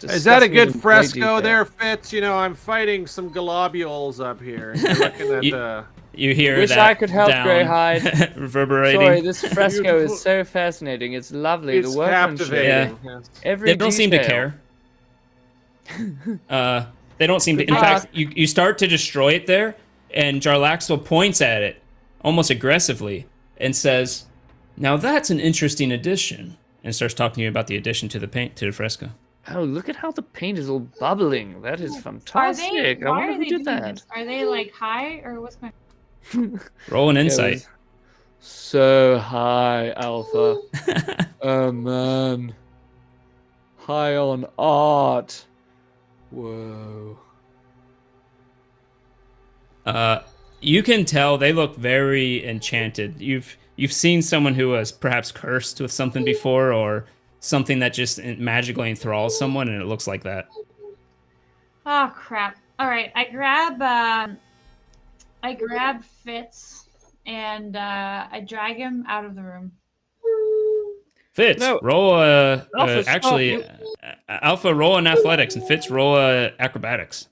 Is that a discussing it good in great fresco detail. there, Fitz? You know, I'm fighting some globules up here. And you're looking at You- You hear Wish that I could help, down Greyhide. reverberating. Sorry, this fresco Beautiful. is so fascinating. It's lovely. it's the workmanship. captivating. Yes. Every They don't seem to detail. care. They don't seem to. In fact, you start to destroy it there, and Jarlaxle points at it almost aggressively and says, "Now that's an interesting addition," and starts talking to you about the addition to the paint to the fresco. Oh, look at how the paint is all bubbling. That is Are fantastic. they? I Why wonder are who they did doing that. this? Are they like high or what's going? Roll an Yeah, it insight. was so high, Alpha. Oh man. High on art. Whoa. You can tell they look very enchanted. You've seen someone who was perhaps cursed with something before, or something that just magically enthralls someone, and it looks like that. Oh crap! All right, I grab Fitz and I drag him out of the room. Fitz, No. roll Alpha, stop, actually, you- Alpha, roll an athletics, and Fitz, roll acrobatics.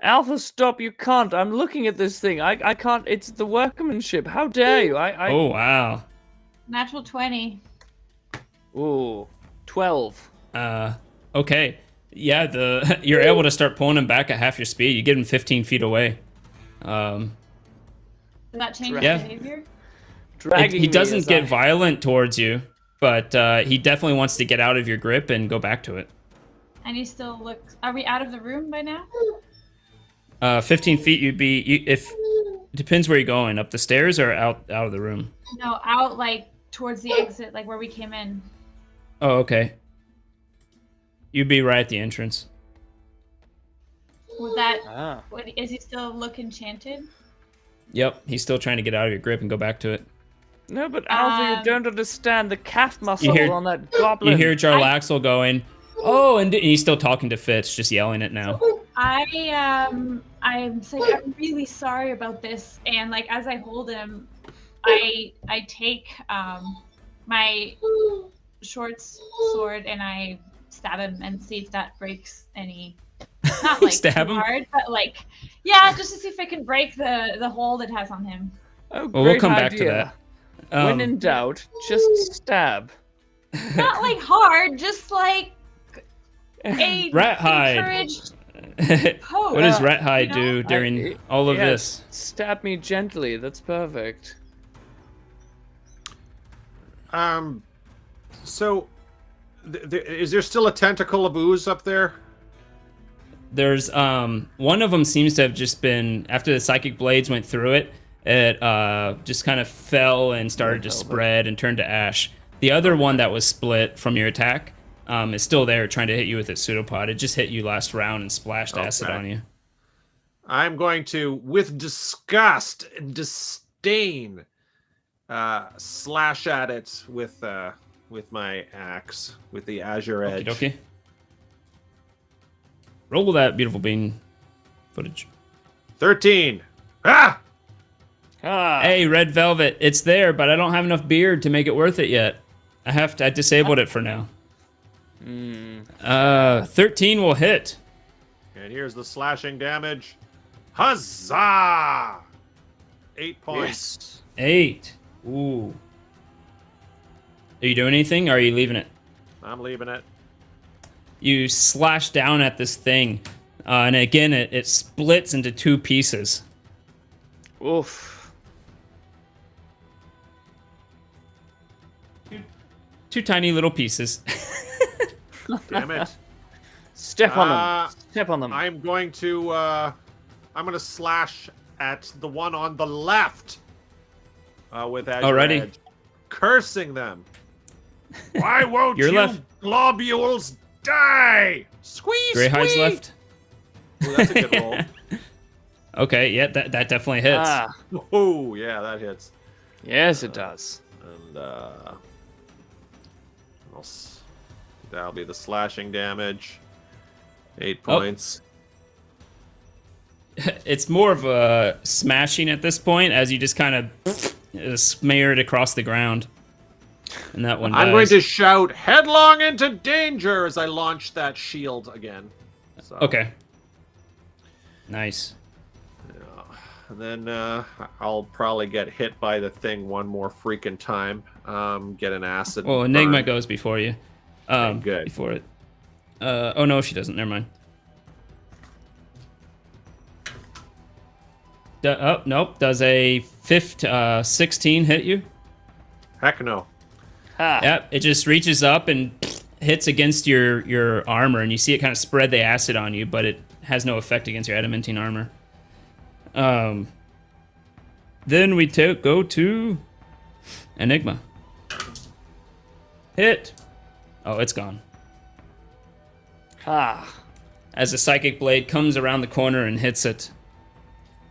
Alpha, stop, you can't. I'm looking at this thing. I can't. It's the workmanship. How dare you? Oh, wow. Natural 20. Ooh. 12. Okay. Yeah, you're able to start pulling him back at half your speed. You get him 15 feet away. Does that change Yeah. his behavior? Dragging He me doesn't as get I- violent towards you, but he definitely wants to get out of your grip and go back to it. And he still looks. Are we out of the room by now? 15 feet, you'd be. If it depends where you're going, up the stairs or out of the room. No, out like towards the exit, like where we came in. Oh, okay. You'd be right at the entrance. Would that? Ah. Is he still look enchanted? Yep, he's still trying to get out of your grip and go back to it. No, but Alpha, you Um, don't understand the calf muscle hear- on that goblin. You hear Jarlaxle going, "Oh," and he's still talking to Fitz, just yelling it now. I'm like, I'm really sorry about this, and like as I hold him, I take my short sword and I stab him and see if that breaks any. Not like Stab too him? hard, but like yeah, just to see if I can break the hold it has on him. Oh, Well, we'll great come back to idea. that. When in doubt, just stab. Not like hard, just like a Rat hide. encouraged poke. What does Rat Hide you do know? during all of Yes, this? Stab me gently. That's perfect. So, is there still a tentacle of ooze up there? There's one of them seems to have just been, after the psychic blades went through it, it just kind of fell and started to spread and turned to ash. The other one that was split from your attack is still there, trying to hit you with its pseudopod. It just hit you last round and splashed acid Okay. on you. I'm going to, with disgust and disdain, slash at it with my axe, with the azure edge. Okay. Roll that beautiful bean footage. 13. Ah! Hey, Red Velvet, it's there, but I don't have enough beard to make it worth it yet. I disabled it for now. 13 will hit. And here's the slashing damage. Huzzah! 8 points. 8. Ooh. Are you doing anything, or are you leaving it? I'm leaving it. You slash down at this thing, and again, it splits into 2 pieces. Oof. Two tiny little pieces. Damn it. Step on them. Step on them. I'm going to slash at the one on the left. With Azure Already? Edge, cursing them. Why won't Your you left. globules die? Squeeze, Greyhide's squeeze. left. Ooh, that's a good roll. Okay, yeah, that definitely hits. Oh, yeah, that hits. Yes, it does. And that'll be the slashing damage. 8 points. It's more of a smashing at this point, as you just kind of smear it across the ground. And that one dies. I'm going to shout headlong into danger as I launch that shield again. So, Okay. Nice. yeah. And then I'll probably get hit by the thing one more freaking time. Get an acid. Well, Enigma burn. goes before you. Okay, good. Before it. Oh no, she doesn't. Never mind. Oh, nope. Does a 16 hit you? Heck no. Yep. It just reaches up and hits against your armor, and you see it kind of spread the acid on you, but it has no effect against your adamantine armor. Then we go to Enigma. Hit. Oh, it's gone. As the psychic blade comes around the corner and hits it.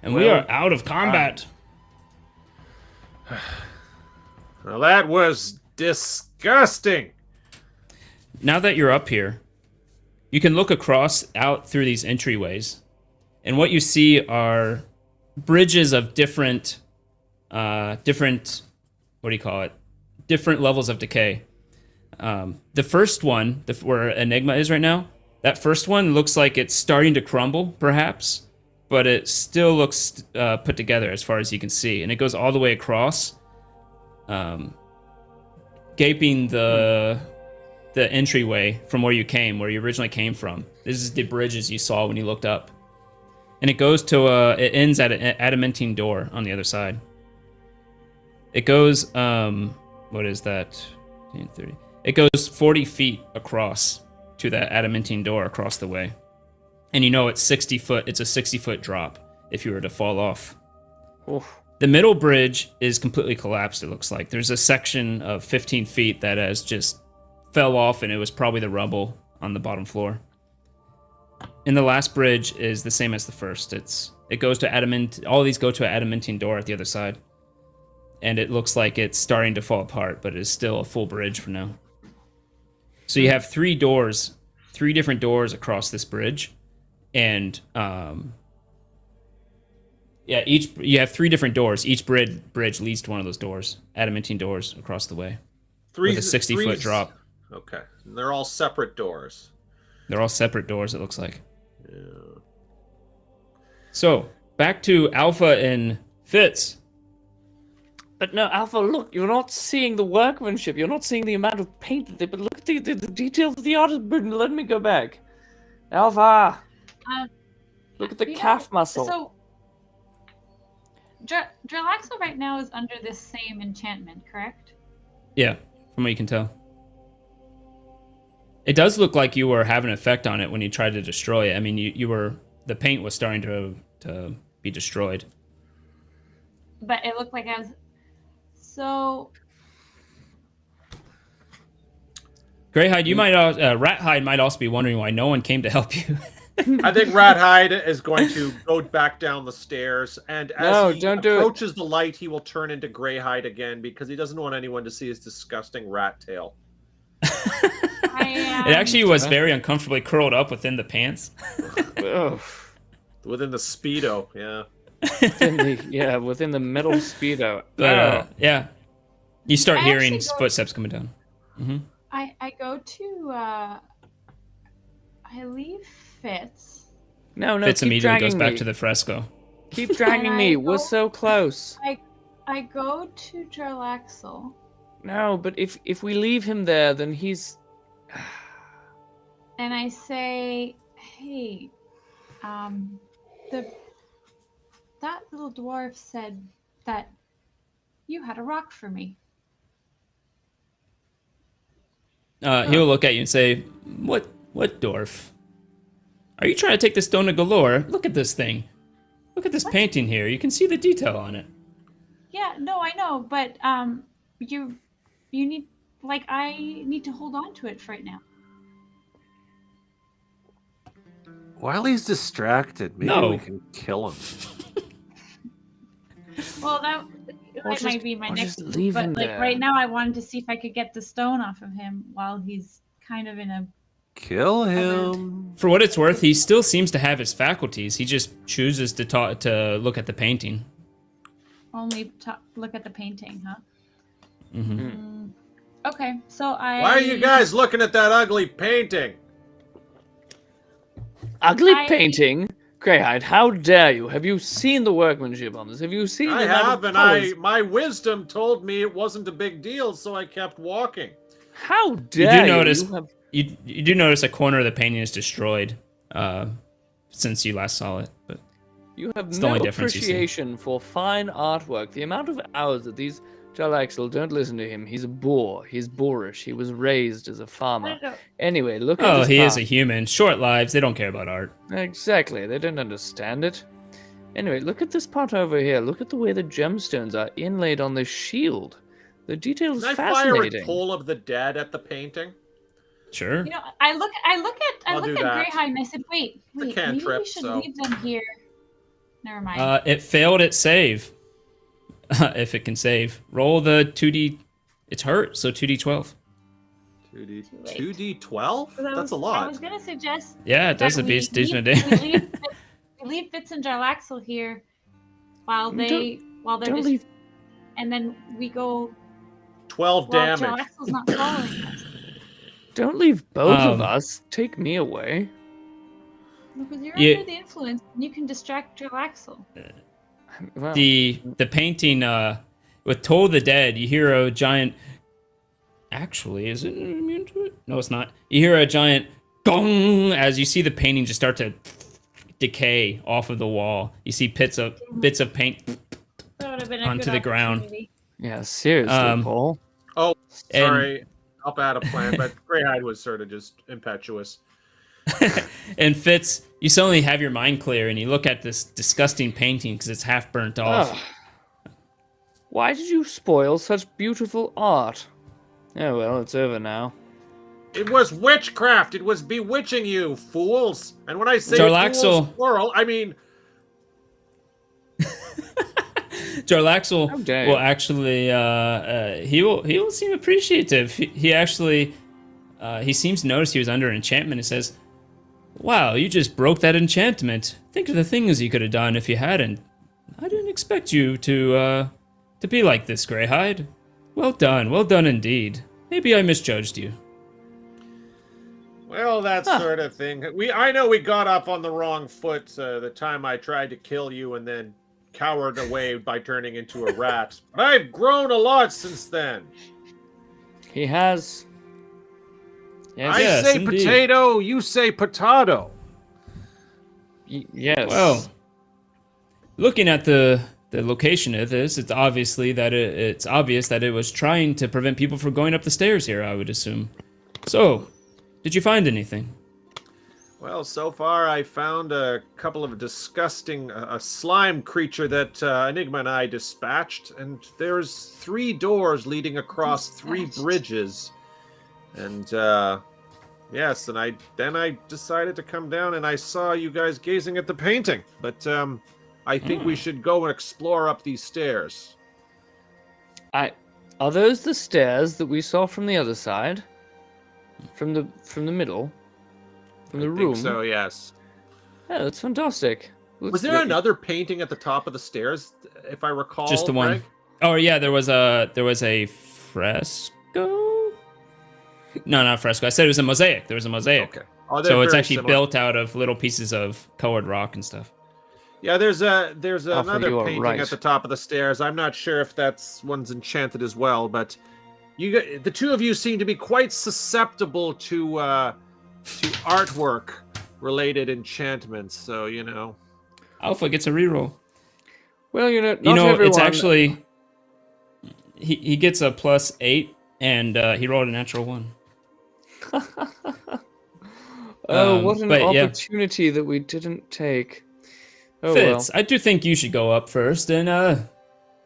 And we are out of combat. Well, that was disgusting. Now that you're up here, you can look out through these entryways. And what you see are bridges of different what do you call it? Different levels of decay. The first one, where Enigma is right now, that first one looks like it's starting to crumble, perhaps, but it still looks put together as far as you can see. And it goes all the way across, gaping the entryway from where you originally came from. This is the bridges you saw when you looked up. And it goes to it ends at an adamantine door on the other side. It goes, what is that? 30. It goes 40 feet across to that adamantine door across the way. And you know it's 60 foot. It's a 60-foot drop if you were to fall off. Oof. The middle bridge is completely collapsed, it looks like. There's a section of 15 feet that has just fell off, and it was probably the rubble on the bottom floor. And the last bridge is the same as the first. It goes to all these go to an adamantine door at the other side. And it looks like it's starting to fall apart, but it is still a full bridge for now. So you have 3 different doors across this bridge. And you have 3 different doors. Each bridge leads to one of those doors, adamantine doors across the way, with a 60-foot drop. Okay, and they're all separate doors. They're all separate doors, it looks like. Yeah. So back to Alpha and Fitz. But no, Alpha, look, you're not seeing the workmanship. You're not seeing the amount of paint. But look at the details of the artist. Let me go back. Alpha, look at the calf muscle. So, Dralaxo right now is under this same enchantment, correct? Yeah, from what you can tell. It does look like you were having an effect on it when you tried to destroy it. I mean, the paint was starting to be destroyed. But it looked like I was... So... Greyhide, Rathhide might also be wondering why no one came to help you. I think Rathhide is going to go back down the stairs, and as he don't do it. approaches the light, he will turn into Greyhide again because he doesn't want anyone to see his disgusting rat tail. It actually was very uncomfortably curled up within the pants. Ugh. Within the Speedo, yeah. Within the metal Speedo. But yeah, you start I hearing actually go- footsteps coming down. I go to I leave Fitz. No, Fitz keep immediately goes dragging back me. to the fresco. Keep dragging And me. I We're go- so close. I go to Jarlaxle. No, but if we leave him there, then he's. And I say, hey, that little dwarf said that you had a rock for me. He'll look at you and say, "What dwarf? Are you trying to take the stone to Galore? Look at this thing. Look at this painting here. You can see the detail on it." Yeah, no, I know, but you need, like, I need to hold on to it for right now. While he's distracted, maybe No. we can kill him. Well, that just- might be my or next just move, leave but him like there. right now, I wanted to see if I could get the stone off of him while he's kind of in a. Kill him. For what it's worth, he still seems to have his faculties. He just chooses to look at the painting. Only look at the painting, huh? Mm-hmm. Okay, so I. Why are you guys looking at that ugly painting? Ugly I- painting? Greyhide, how dare you? Have you seen the workmanship on this? Have you seen I the amount have, of and colours? my wisdom told me it wasn't a big deal, so I kept walking. How You dare do notice You have... you do notice a corner of the painting is destroyed since you last saw it. But You have It's the no only difference you see. appreciation for fine artwork. The amount of hours that these Jarlaxle, don't listen to him. He's a boor. He's boorish. He was raised as a farmer. No. Anyway, look at oh, this he is part. a human. Short lives. They don't care about art. Exactly. They don't understand it. Anyway, look at this part over here. Look at the way the gemstones are inlaid on this shield. The detail is Can I fire a fascinating. Toll of the Dead at the painting? Sure. You know, I look I'll at do that. Greyhide and I said, wait, maybe cantrip, we should so- leave them here. Never mind. It failed its save. If it can save, roll the 2d. It's hurt, so 2d12. 2D12? 'Cause That's a I lot. was gonna suggest Yeah, it does that a we beast decent leave- damage. we leave Fitz and Jarlaxle here while they're Don't just, leave. and then we go 12 while damage. Jarlaxle's not following us. Don't leave both of Um, us. Take me away. Because you're Yeah. under the influence, and you can distract Jarlaxle. Well, The painting with Toll the Dead, you hear a giant. Actually, is it immune to it? No, it's not. You hear a giant gong as you see the painting just start to decay off of the wall. You see bits of paint. That would have been a Onto good the ground. opportunity. yeah, seriously, Paul. Oh, And- sorry. Up out of plan, but Greyhide was sort of just impetuous. And Fitz, you suddenly have your mind clear and you look at this disgusting painting because it's half burnt off. Ugh. Why did you spoil such beautiful art? Oh well, it's over now. It was witchcraft. It was bewitching you, fools. And when I say Jarlaxle. fools, plural, I mean Jarlaxle How dare will you. actually he will seem appreciative. He actually he seems to notice he was under enchantment and says, "Wow, you just broke that enchantment. Think of the things you could have done if you hadn't. I didn't expect you to be like this, Greyhide. Well done indeed. Maybe I misjudged you." well, that sort of thing. I know we got off on the wrong foot the time I tried to kill you and then cowered away by turning into a rat. But I've grown a lot since then. He has. Yes. I Yes, say indeed. Potato, you say potato. Yes. Well, looking at the location of this, it's obvious that it was trying to prevent people from going up the stairs here, I would assume. So, did you find anything? Well, so far I found a couple of disgusting a slime creature that Enigma and I dispatched, and there's 3 doors leading across 3 Dispatched. bridges. And Yes, and I decided to come down and I saw you guys gazing at the painting. But I think we should go and explore up these stairs. Are those the stairs that we saw from the other side? From the middle? From the I room? think so, yes. Yeah, that's fantastic. Was there another painting at the top of the stairs, if I recall? Just the one. Greg? Oh yeah, there was a fresco. No, not fresco. I said it was a mosaic. There was a mosaic. Okay. Oh, So it's very actually similar. built out of little pieces of colored rock and stuff. Yeah, there's another you are painting right. at the top of the stairs. I'm not sure if that's one's enchanted as well, but the two of you seem to be quite susceptible to artwork related enchantments. So Alpha gets a reroll. Well, not It's everyone- actually he gets a +8, and he rolled a natural 1. Oh, what an but yeah. opportunity that we didn't take. Oh Fitz, I do think you should go up first and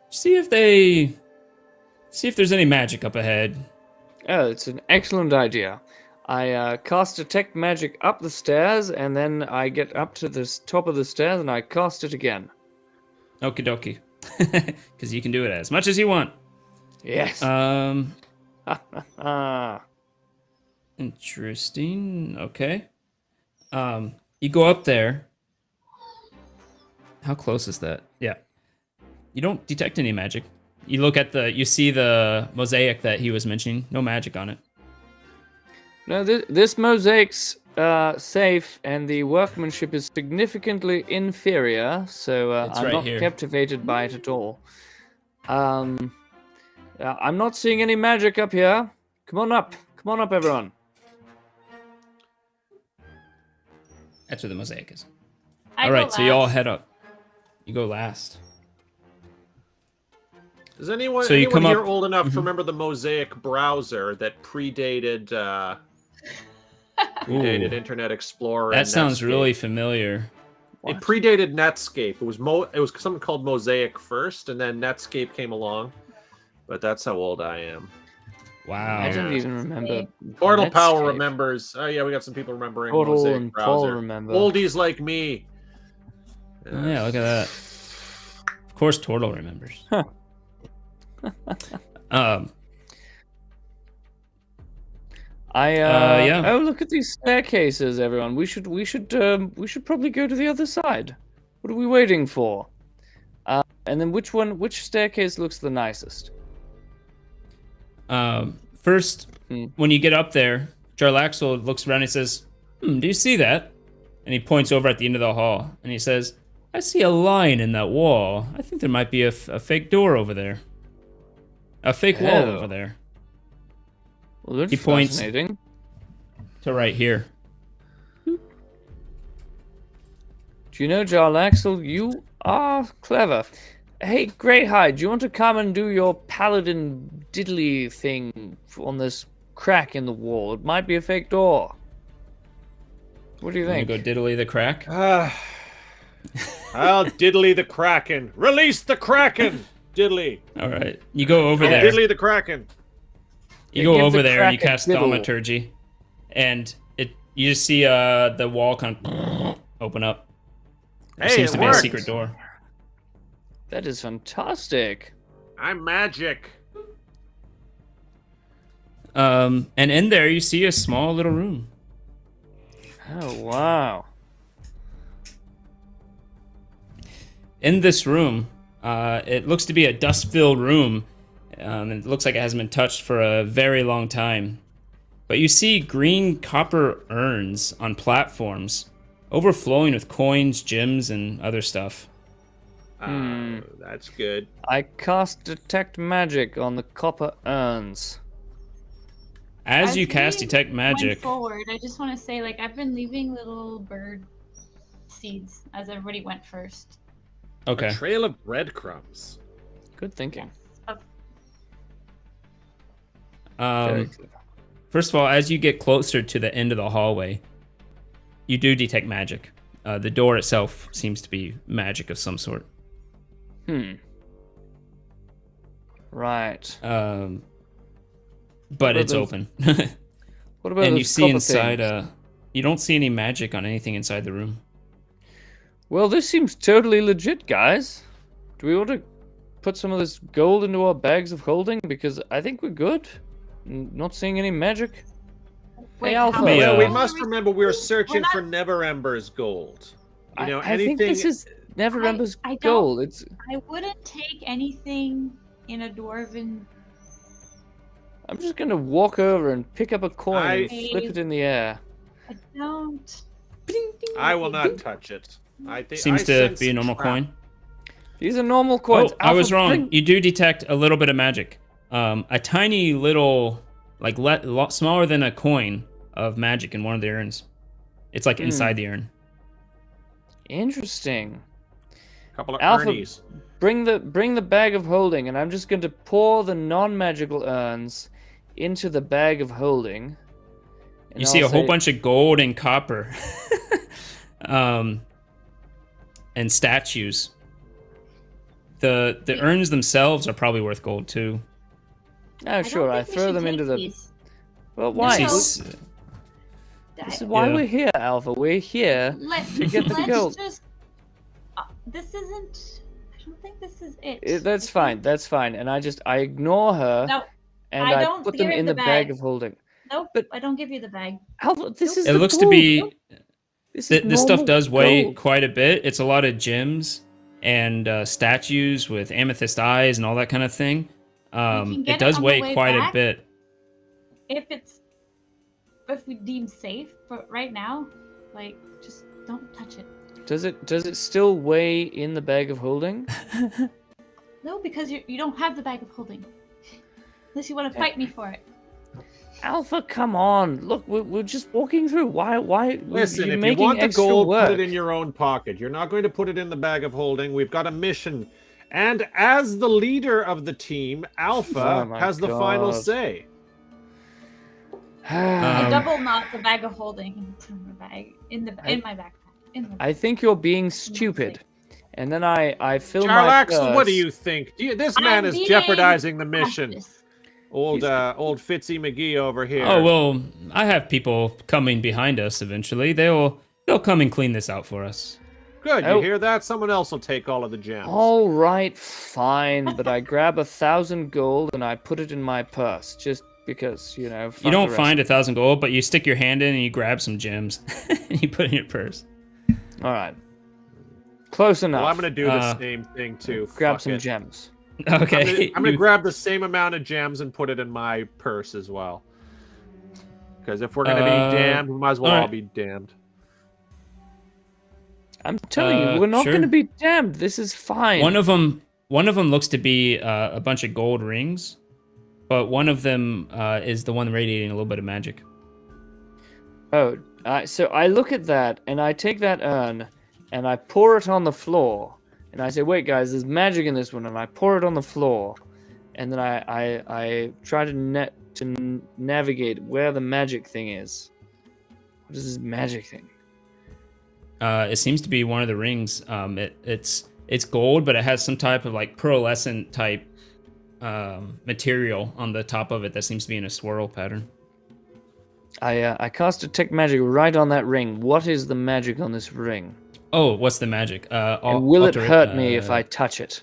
see if there's any magic up ahead. well. Oh, it's an excellent idea. I cast detect magic up the stairs, and then I get up to the top of the stairs, and I cast it again. Okie dokie. Because you can do it as much as you want. Yes. Interesting. Okay. You go up there. How close is that? Yeah. You don't detect any magic. You see the mosaic that he was mentioning. No magic on it. No, this mosaic's safe, and the workmanship is significantly inferior, so It's I'm right not here. captivated by it at all. I'm not seeing any magic up here. Come on up, everyone. That's where the mosaic is. I All go right, so you all last. head up. You go last. Does anyone So you come here up- old enough to remember the Mosaic browser that predated Ooh, Internet Explorer? that and sounds Netscape? really familiar. It predated Netscape. It was something called Mosaic first, and then Netscape came along. But that's how old I am. Wow. I don't even remember. Portal Power Netscape. remembers. Oh yeah, we got some people remembering Portal Mosaic and browser. Paul remember. Oldies like me. Oh, yeah, look at that. Of course, Tortle remembers. Yeah. Oh, look at these staircases, everyone. We should probably go to the other side. What are we waiting for? And then which staircase looks the nicest? First, when you get up there, Jarlaxle looks around and says, do you see that? And he points over at the end of the hall, and he says, I see a line in that wall. I think there might be a fake door over there. A fake wall Oh. over there. Well, that's He points- fascinating. To right here. Do you know, Jarlaxle, you are clever. Hey, Greyhide, do you want to come and do your paladin diddly thing on this crack in the wall? It might be a fake door. What do you I'm gonna think? go diddly the crack. I'll diddly the Kraken. Release the Kraken. Diddly. All right. You go over Oh, there. diddly the Kraken. You Yeah, go give over the there and you crack a cast diddle. thaumaturgy, and you just see the wall kind of open up. There Hey, seems it to be worked. a secret door. That is fantastic. I'm magic. And in there you see a small little room. Oh, wow. In this room, it looks to be a dust-filled room. It looks like it hasn't been touched for a very long time. But you see green copper urns on platforms, overflowing with coins, gems, and other stuff. That's good. I cast detect magic on the copper urns. As you we cast detect went magic, forward, I just want to say, like, I've been leaving little bird seeds as everybody went first. okay. A trail of breadcrumbs. Good thinking. Very clever. First of all, as you get closer to the end of the hallway, you do detect magic. The door itself seems to be magic of some sort. Right. But it's those- open. What about And those you see copper inside, things? you don't see any magic on anything inside the room. Well, this seems totally legit, guys. Do we want to put some of this gold into our bags of holding? Because I think we're good. Not seeing any magic. Wait, Alpha. how Me, much Well, we gold must are we remember we're spending? searching not- for Never Ember's gold. You know, I think this is Never Ember's I don't- gold. It's. I wouldn't take anything in a dwarven. I'm just gonna walk over and pick up a coin and I- flip it in the air. I don't. I will not touch it. I think Seems I to sense be a normal trap. coin. These are normal coins. Oh, I was Alpha, wrong. bring- You do detect a little bit of magic. A tiny little, like, lot smaller than a coin of magic in one of the urns. It's like inside the urn. Interesting. Couple of Alpha- Ernies. Bring the bag of holding, and I'm just going to pour the non-magical urns into the bag of holding. And You see a I'll whole say- bunch of gold and copper. And statues. The urns themselves are probably worth gold too. Oh, sure. I throw them into the. Well, why? You No. see This is why Yeah. we're here, Alpha. We're here. to get the let's gold. just. This isn't. I don't think this is it. That's I fine. think- That's fine. And I ignore her, No, and I I don't put them give in the the bag bag. of holding. nope. but- I don't give you the bag. Alpha, this is. It the looks to gold. be This is this stuff normal does weigh gold. quite a bit. It's a lot of gems and statues with amethyst eyes and all that kind of thing. can get It it does on the weigh way quite a back. bit. If we deem safe, but right now, like, just don't touch it. Does it still weigh in the bag of holding? No, because you don't have the bag of holding. Unless you want to fight me for it. Alpha, come on! Look, we're just walking through. Why? Listen, you're if you making want the extra gold, work. put it in your own pocket. You're not going to put it in the bag of holding. We've got a mission. And as the leader of the team, Alpha Oh my has the final God. say. I Um, double knot the bag of holding into my bag in my backpack. I think you're being stupid. And then I fill my Jarlaxle, what do purse. you think? This man I'm is being jeopardizing the mission. cautious. Old Fitzy McGee over here. Oh well, I have people coming behind us eventually. They'll come and clean this out for us. Good, you Oh. hear that? Someone else will take all of the gems. All right, fine, but I grab 1,000 gold and I put it in my purse just because, you know. fuck You don't the find 1,000 gold, but you stick your hand in and you grab some gems and you put it in your purse. rest. All right, close enough. Well, I'm going to do the Uh, same thing too. grab Fuck some it. gems. Okay. I'm gonna grab the same amount of gems and put it in my purse as well. Because if we're gonna be damned, we might as well all alright. be damned. I'm telling you, we're not sure. going to be damned. This is fine. One of them looks to be a bunch of gold rings, but one of them is the one radiating a little bit of magic. Oh, so I look at that and I take that urn and I pour it on the floor. And I say, wait, guys, there's magic in this one. And I pour it on the floor. And then I try to navigate where the magic thing is. What is this magic thing? It seems to be one of the rings. It's gold, but it has some type of like pearlescent type material on the top of it that seems to be in a swirl pattern. I cast detect magic right on that ring. What is the magic on this ring? Oh, what's the magic? And will it hurt me if I touch it?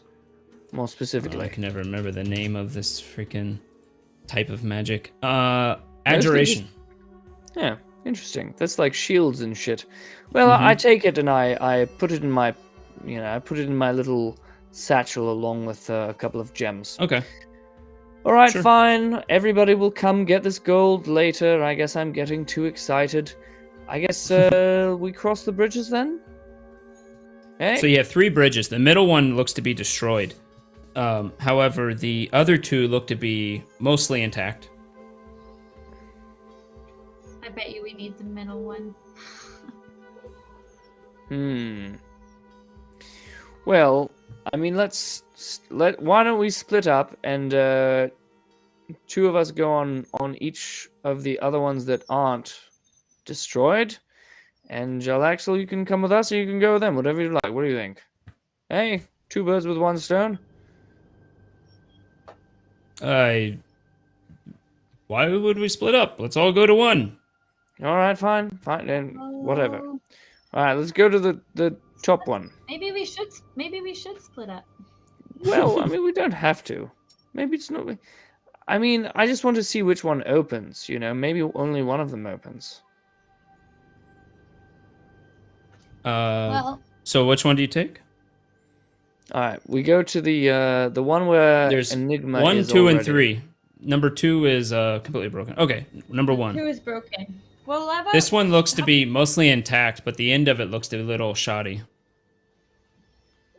More I specifically. can never remember the name of this freaking type of magic. was Adjuration. Yeah, interesting. That's like shields and shit. Well, Mm-hmm. I take it and I put it in my, I put it in my little satchel along with a couple of gems. Okay. All right, Sure. fine. Everybody will come get this gold later. I guess I'm getting too excited. I guess we cross the bridges then? Hey? So you have 3 bridges. The middle one looks to be destroyed. However, the other 2 look to be mostly intact. I bet you we need the middle one. Well, I mean, why don't we split up and 2 of us go on each of the other ones that aren't destroyed, and Jalaxel, you can come with us or you can go with them, whatever you like. What do you think? Hey, 2 birds with 1 stone. Why would we split up? Let's all go to one. All right, fine, then whatever. Oh, All right, let's go to the top one. maybe we should split up. Well, I mean, we don't have to. Maybe it's not. I mean, I just want to see which one opens. You know, maybe only one of them opens. Well, So which one do you take? All right, we go to the one where There's Enigma 1, is 2, and already. 3. Number 2 is completely broken. Okay, number 1. who is broken? Well, how about This one looks to be mostly intact, but the end of it looks a little shoddy.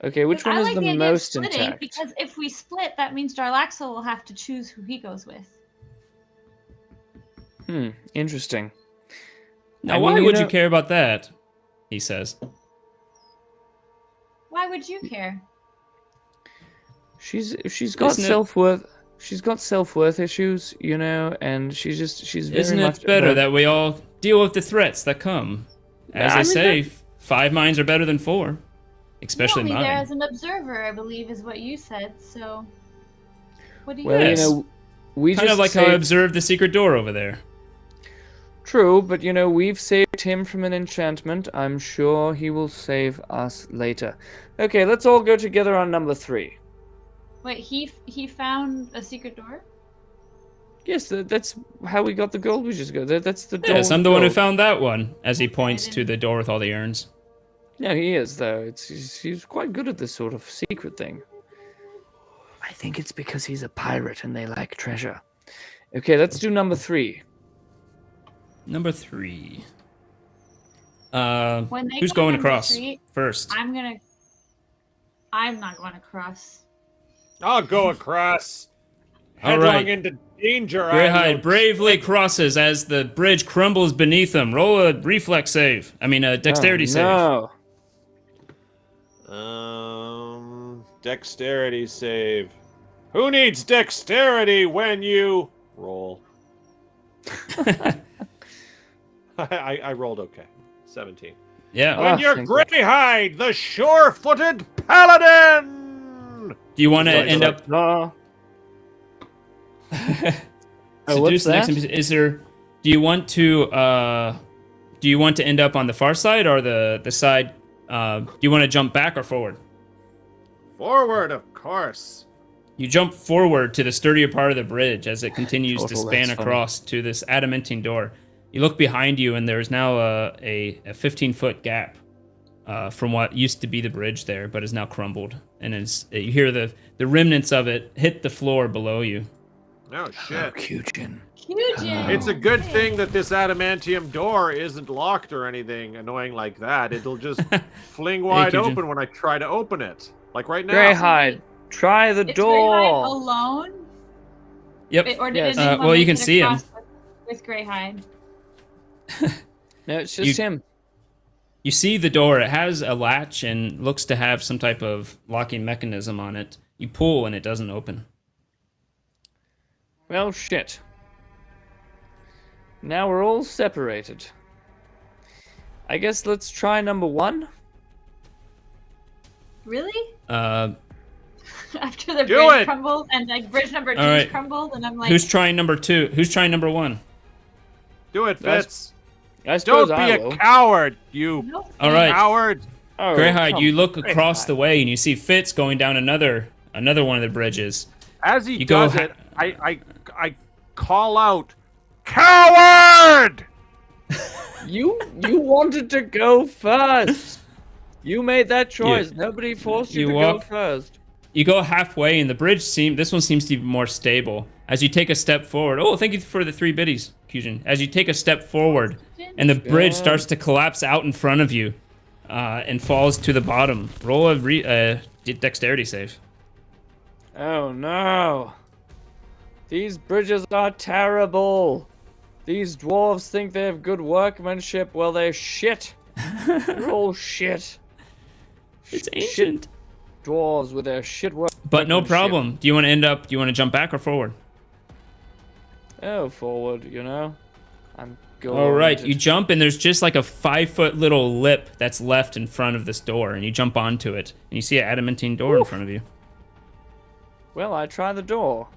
Okay, which one I is like the idea of most splitting, intact? because if we split, that means Jarlaxle will have to choose who he goes with. Interesting. Now, I mean, why you would know- you care about that? He says. Why would you care? She's got Isn't it- self-worth. She's got self-worth issues, you know, and she's very Isn't much it better her- that we all deal with the threats that come? As I I mean, say, 5 minds are better than 4. Especially You're only there mine. as an observer, I believe, is what you said. So, what do you? Well, Yes. you know, we Kind just of like how I saved- observed the secret door over there. True, but you know, we've saved him from an enchantment. I'm sure he will save us later. Okay, let's all go together on number 3. Wait, he found a secret door. Yes, that's how we got the gold we just got. That's the door. Yes, with I'm the one who gold. found that one, as he points to the door with all the urns. Yeah, he is though. He's quite good at this sort of secret thing. I think it's because he's a pirate and they like treasure. Okay, let's do number 3. Number 3. When they Who's go going number across 3, first? I'm not going across. I'll go across. All Headlong right. into danger. Greyhide bravely crosses as the bridge crumbles beneath him. Roll a reflex save. I mean, a dexterity save. No. Dexterity save. Who needs dexterity when you roll? I rolled okay. 17. Yeah. Oh. When you're thank you. Greyhide, the sure-footed paladin. Do you want to Like- end up? No. Oh, Seduce what's next. that? Is there? Do you want to? Do you want to end up on the far side or the side? Do you want to jump back or forward? Forward, of course. You jump forward to the sturdier part of the bridge as it continues to Total, span that's funny. across to this adamantine door. You look behind you, and there's now a 15-foot gap from what used to be the bridge there, but is now crumbled. And you hear the remnants of it hit the floor below you. Oh, shit. Kyujin. Kyujin. It's a good thing that this adamantium door isn't locked or anything annoying like that. It'll just fling wide Kyujin. open when I try to open it. Like right now. Greyhide, try the It's door. Greyhide alone, Yep. or did Yes. anyone Well, you make can it see him. across with Greyhide? No, it's just You- him. You see the door. It has a latch and looks to have some type of locking mechanism on it. You pull and it doesn't open. Well, shit. Now we're all separated. I guess let's try number 1. Really? Uh, After the Do bridge it! crumbled and like bridge number 2 right. crumbled, and I'm like, who's trying number 2? Who's trying number 1? Do it, That's- Fitz. I suppose Don't be I a will. coward, you no, All right. coward. Oh, Greyhide, come- you look across Greyhide. the way and you see Fitz going down another one of the bridges. As he You go does ha- it, I call out, coward! You wanted to go first. You made that choice. Nobody forced you you to walk- go first. You go halfway and the bridge this one seems to be more stable. As you take a step forward, oh, thank you for the 3 biddies, Kyujin. As you take a step forward and the bridge starts to collapse out in front of you and falls to the bottom. Roll a dexterity save. Oh no. These bridges are terrible. These dwarves think they have good workmanship. Well, they're shit. They're all shit. It's Shit ancient. dwarves with their shit work. But no workmanship. problem. Do you want to jump back or forward? Oh, forward, you know. I'm going. All right, to- you jump and there's just like a 5-foot little lip that's left in front of this door, and you jump onto it, and you see an adamantine door in front of you. Well, I try the door.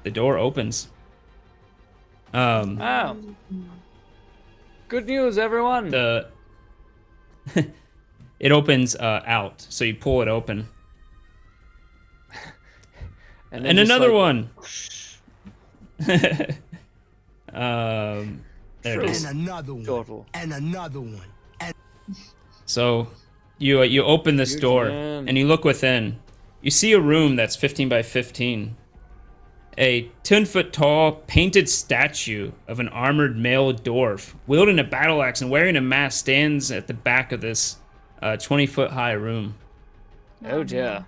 The door opens. Wow. Good news, everyone. The it opens out, so you pull it open, then and just another like- one. There it is. And another one. Total. And another one. So you open this door man. and you look within. You see a room that's 15 by 15. A 10-foot tall painted statue of an armored male dwarf wielding a battle axe and wearing a mask stands at the back of this 20-foot high room. Oh dear.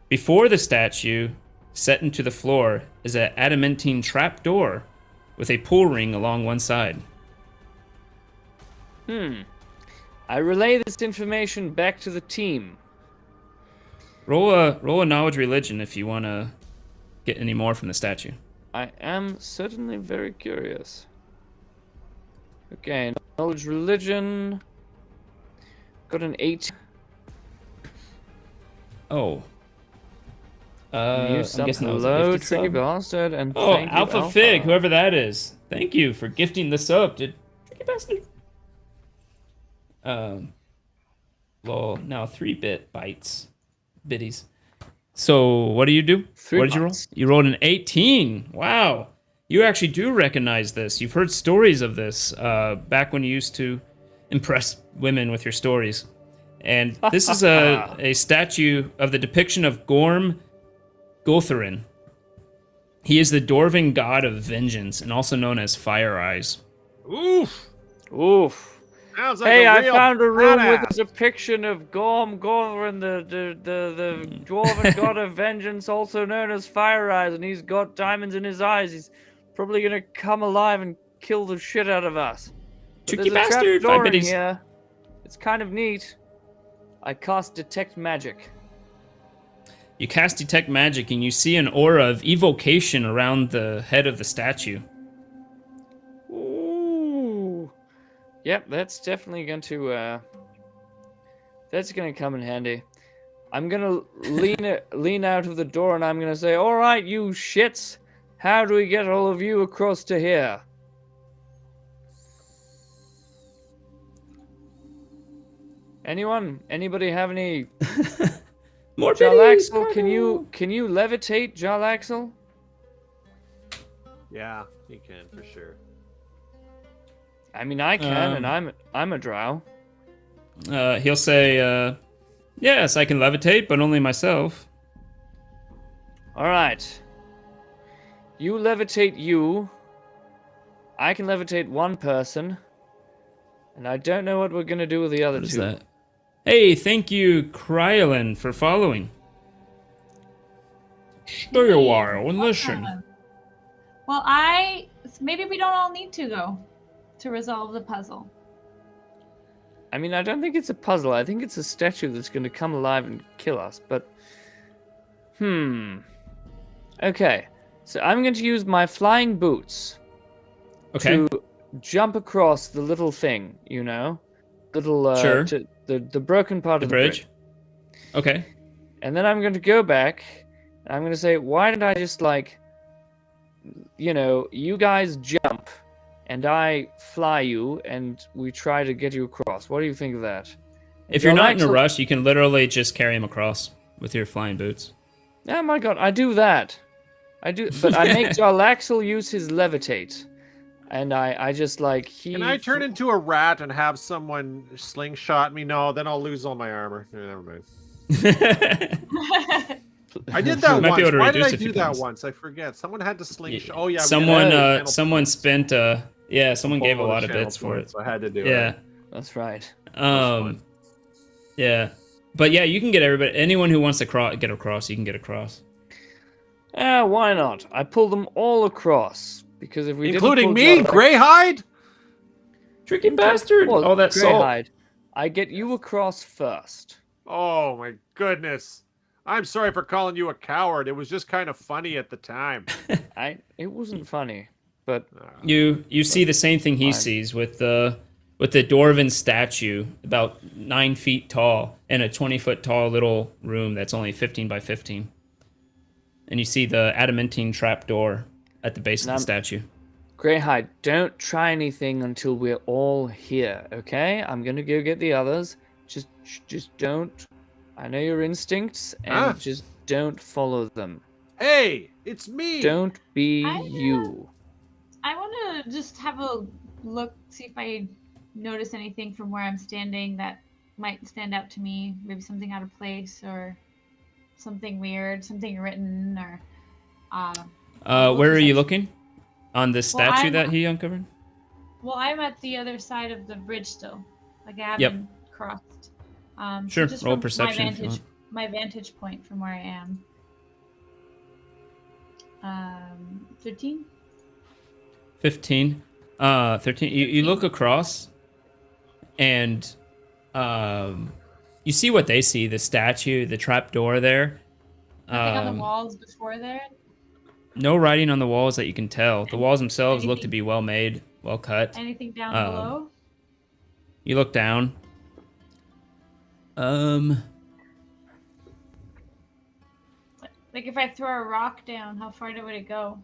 Before the statue, set into the floor, is an adamantine trap door with a pull ring along one side. I relay this information back to the team. Roll a knowledge religion if you want to get any more from the statue. I am certainly very curious. Okay, knowledge religion. Got an 8. Oh. You I'm guessing that was a hello, gifted tricky sub. bastard, and Oh, thank you, Alpha Fig, whoever that is. Thank you for gifting the sub to Tricky Bastard. Well, now 3-bit bytes. Biddies. So, what do you do? Three What did you roll? bytes. You rolled an 18. Wow. You actually do recognize this. You've heard stories of this back when you used to impress women with your stories. And this is a statue of the depiction of Gorm Gulthurin. He is the Dwarven god of vengeance and also known as Fire Eyes. Oof. Oof. Sounds like Hey, a I real found a room badass. with a depiction of Gorm Gulthurin, the dwarven god of vengeance, also known as Fire Eyes, and he's got diamonds in his eyes. He's probably gonna come alive and kill the shit out of us. But Tricky there's a trap bastard, door 5 in biddies. here. It's kind of neat. I cast Detect Magic. You cast Detect Magic and you see an aura of evocation around the head of the statue. Ooh. Yep, that's definitely going to that's going to come in handy. I'm going to lean out of the door and I'm going to say, "All right, you shits. How do we get all of you across to here?" Anyone? Anybody have any? More biddies! Jalaxel, can you levitate, Jalaxel? Yeah, he can for sure. I mean, I can, and I'm a drow. He'll say, yes, I can levitate, but only myself. All right. You levitate you. I can levitate one person. And I don't know what we're going to do with the other What is two. that? Hey, thank you, Kryolin, for following. Stay a while and listen. Well, maybe we don't all need to go to resolve the puzzle. I mean, I don't think it's a puzzle. I think it's a statue that's going to come alive and kill us. But, okay. So I'm going to use my flying boots Okay. to jump across the little thing, you know? Little, Sure. the broken part The of the bridge? Okay. And then I'm going to go back, and I'm going to say, why did I just, like, you know, you guys jump, and I fly you, and we try to get you across. What do you think of that? If you're not in a Jalaxel- rush, you can literally just carry him across with your flying boots. Oh my god, I do that. I do, but I make Jalaxel use his levitate. And I just, like, Can I turn into a rat and have someone slingshot me? No, then I'll lose all my armor. Never mind. I did that You might once. be able to Why did reduce I a few do that times. once? I forget. Someone had to slingshot. Oh yeah. we Someone, had channel someone points. spent, someone gave a All the lot of channel bits for it. points, so I had to do Yeah. it. That's right. fun. Yeah. But yeah, you can get everybody. Anyone who wants to get across, you can get across. Why not? I pull them all across. Because if we Including didn't me, pull Greyhide. Tricky bastard! Well, All that salt. Greyhide, I get you across first. Oh my goodness. I'm sorry for calling you a coward. It was just kind of funny at the time. It wasn't funny, but You see the same thing he Fine. sees with the dwarven statue, about 9 feet tall, in a 20-foot tall little room that's only 15 by 15. And you see the adamantine trap door at the base of the Now- statue. Greyhide, don't try anything until we're all here, okay? I'm gonna go get the others. Just don't. I know your instincts, and Huh? just don't follow them. Hey, it's me. Don't be I, you. I want to just have a look, see if I notice anything from where I'm standing that might stand out to me. Maybe something out of place or something weird, something written or. Where are you looking? On the Well, statue I'm- that he uncovered? Well, I'm at the other side of the bridge still. Like I Yep. haven't crossed. Sure, So just roll from perception if you my vantage point from where I am. 13. 15. 13. You look across, and you see what they see, the statue, the trap door there. Nothing on the walls before there. No writing on the walls that you can tell. The walls themselves look to anything- be well made, well cut. Anything down Um, below? You look down. Like if I throw a rock down, how far would it go?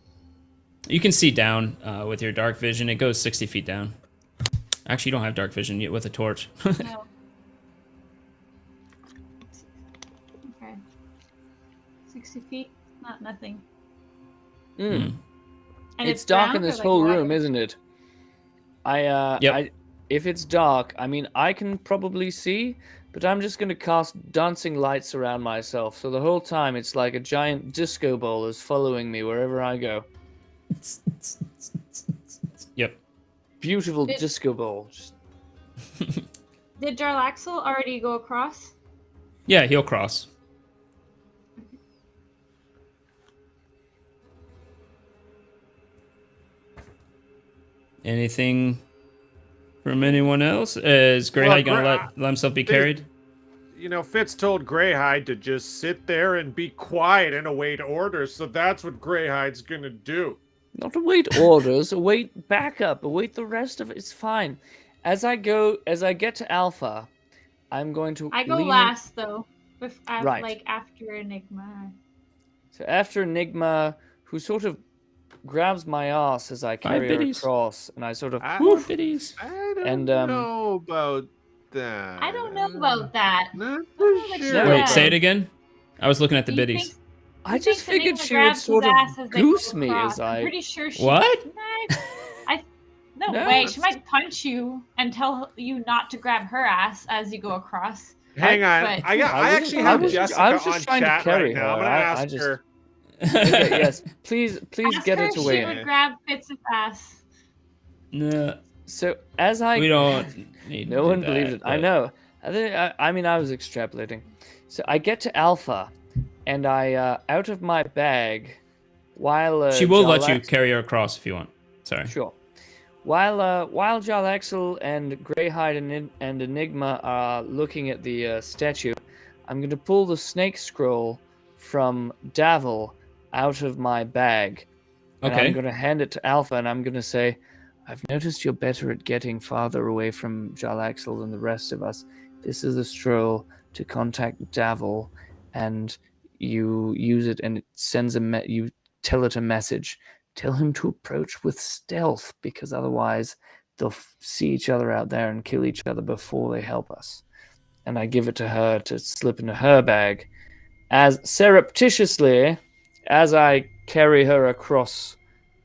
You can see down with your dark vision. It goes 60 feet down. Actually, you don't have dark vision yet with a torch. No. Okay. 60 feet? Not nothing. Mm. And It's dark brown in or, this like, whole white? room, isn't it? Yep. If it's dark, I mean, I can probably see, but I'm just gonna cast dancing lights around myself. So the whole time, it's like a giant disco ball is following me wherever I go. Yep. Beautiful It- disco ball. Just- Did Jarlaxle already go across? Yeah, he'll cross. Anything from anyone else? Is Greyhide Well, gonna let himself be carried? You know, Fitz told Greyhide to just sit there and be quiet and await orders, so that's what Greyhide's gonna do. Not await orders, await backup, await the rest of it. It's fine. As I get to Alpha, I'm going to. I go lean in- last though. Right. Like after Enigma. So after Enigma, who sort of grabs my ass as I carry her biddies. across, and I sort of I- poof, Biddies. I don't And, know about that. I don't know about that. Not I for don't know that sure. you Wait, Yeah. say it again. I was looking at the He biddies. thinks- I he just thinks figured Enigma she would grabs his sort of ass as they go goose me across. as I'm I. pretty sure she. What? No No, way. She might punch you and tell you not to grab her ass as you go across. Hang on. But- I actually I have was- Jessica I was just on trying to chat carry right now. I'm her. gonna I ask just- her. Okay, yes, please Ask get her her if to she weigh would in. grab Fitz's ass. No, So as I we don't need to No do one that, believes it. I but- know. I mean, I was extrapolating. So I get to Alpha, and I out of my bag, while She will let you Jarlaxle- carry her across if you want. Sorry. Sure. While Jarlaxle and Greyhide and Enigma are looking at the statue, I'm going to pull the snake scroll from Davil out of my bag. And Okay. I'm going to hand it to Alpha, and I'm going to say, I've noticed you're better at getting farther away from Jarlaxle than the rest of us. This is a scroll to contact Davil, and you use it, and it sends you tell it a message. Tell him to approach with stealth, because otherwise they'll see each other out there and kill each other before they help us. And I give it to her to slip into her bag, as surreptitiously as I carry her across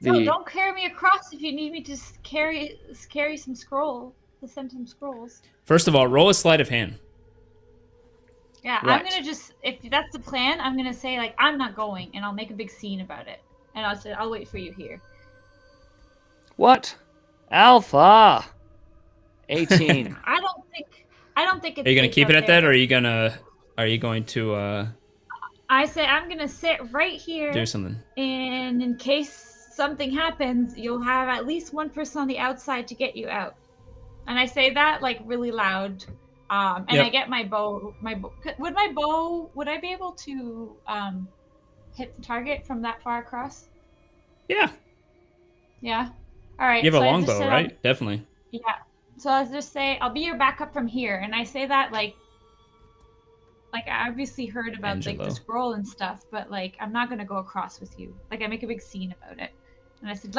the. No, don't carry me across if you need me to carry some scroll. To send some scrolls. First of all, roll a sleight of hand. Yeah, Right. I'm gonna just if that's the plan, I'm gonna say like I'm not going, and I'll make a big scene about it, and I'll say I'll wait for you here. What? Alpha. 18. I don't think it's. Are you gonna safe keep it out at that, there. or are you going to I say I'm gonna sit right here, do something? and in case something happens, you'll have at least one person on the outside to get you out. And I say that like really loud. And Yep. I get my bow. Would I be able to hit the target from that far across? Yeah. Yeah. All right. You have a so I just longbow, said right? Definitely. Yeah. So I'll just say I'll be your backup from here, and I say that like I obviously heard about like Angelo. the scroll and stuff, but like I'm not gonna go across with you. Like I make a big scene about it, And I said,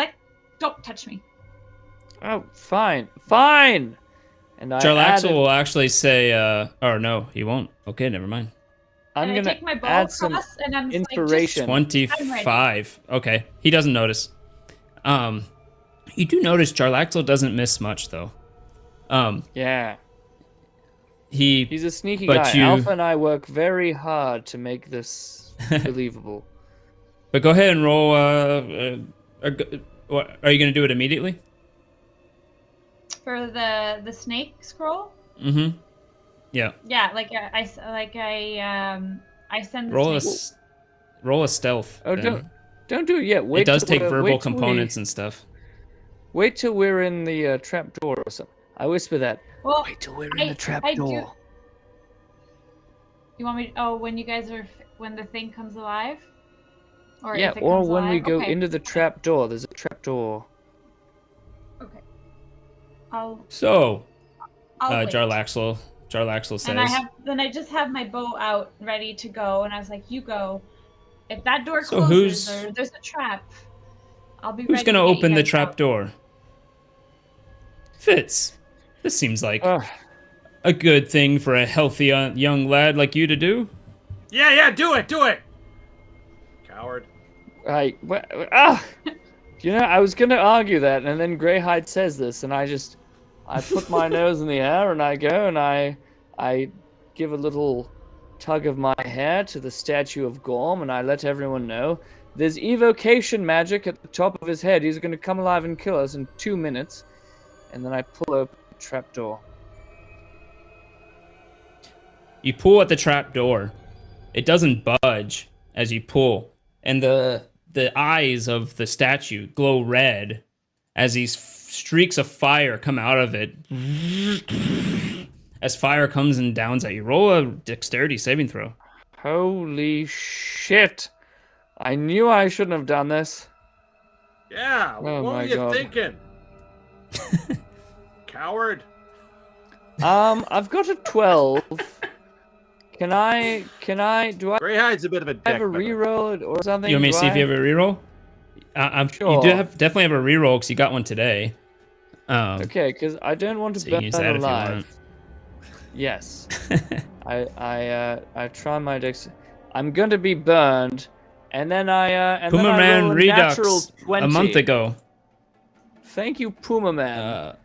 don't touch me. Oh, fine. Fine! And I Jarlaxle added, will actually say, or no, he won't. Okay, never mind. I'm And I gonna take my bow add across, some and I'm just inspiration. I'm ready. 25. Okay, he doesn't notice. You do notice Jarlaxle doesn't miss much though. Yeah. He's He's a sneaky but guy. you- Alpha and I work very hard to make this believable. But go ahead and roll. What, are you gonna do it immediately? For the snake scroll. Mm-hmm. Yeah. Yeah, I send the Roll snake. roll a stealth. Oh, then. don't do it yet. Wait It does till take verbal wait till components and stuff. Wait till we're in the trap door or something. I whisper that. Well, Wait till we're in the trap I do- door. You want me? When you guys are when the thing comes alive. Or Yeah, if it or comes when we alive? go Okay. into the trap door. There's a trap door. Okay. I'll So, wait. Jarlaxle says. And I just have my bow out ready to go, and I was like, "You go. If that door So closes or there's a trap, I'll be ready." Who's gonna to get open you the guys trap out." door? Fitz. This seems like Ugh. a good thing for a healthy young lad like you to do. Yeah, do it. Coward. You know, I was gonna argue that, and then Greyhide says this, and I put my nose in the air, and I go, and I give a little tug of my hair to the statue of Gorm, and I let everyone know there's evocation magic at the top of his head. He's gonna come alive and kill us in 2 minutes, and then I pull open the trapdoor. You pull at the trap door. It doesn't budge as you pull, and the eyes of the statue glow red as these streaks of fire come out of it. As fire comes and downs at you. Roll a dexterity saving throw. Holy shit! I knew I shouldn't have done this. Yeah, Oh what were my you God. thinking? Coward. I've got a 12. Can I, do I Greyhide's a bit of a dick. have a by the way. reroll or something? You want me to Do see if you I- have a reroll? You Sure. definitely have a reroll because you got one today. Okay, because I don't want to So you can burn use that if you alive. want. Yes. I try my dex. I'm going to be burned, and then I Puma roll Man a Redux natural 20. a month ago. Thank you, Puma Man.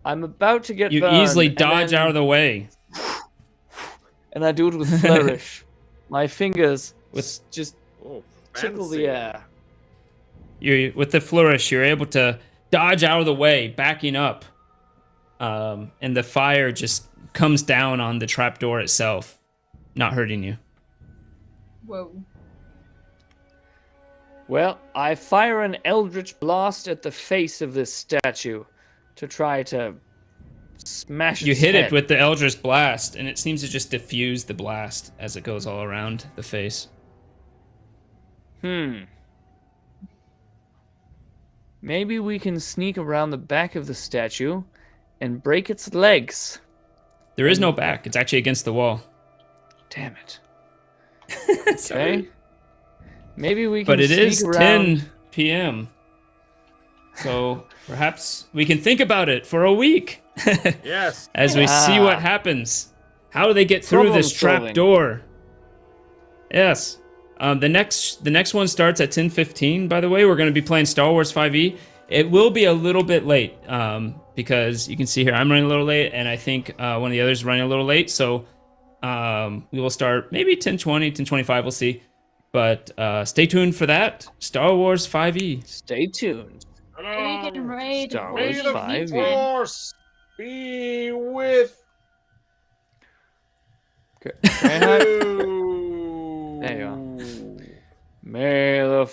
I'm about to get You burned. easily dodge out of the way. And I do it with flourish. My fingers With- just Oh, tickle fancy. the air. With the flourish, you're able to dodge out of the way, backing up, and the fire just comes down on the trapdoor itself, not hurting you. Whoa. Well, I fire an eldritch blast at the face of this statue to try to smash You its hit head. it with the Eldritch Blast, and it seems to just diffuse the blast as it goes all around the face. Maybe we can sneak around the back of the statue and break its legs. There is no back. It's actually against the wall. Damn it. Okay. Maybe we can But it sneak is around. 10 p.m. So perhaps we can think about it for a week Yes. as we see what happens. How do they get through this Problem trap door? Yes. The next one starts at 10:15. By the way, we're going to be playing Star Wars 5e. It will be a little bit late because you can see here I'm running a little late, and I think one of the others is running a little late. So we will start maybe 10:20, 10:25. We'll see. But stay tuned for that. Star Wars 5e. Stay tuned. Maybe you can raid. Star May Wars the 5e. Force be with Okay. Greyhide, you. There you are. May the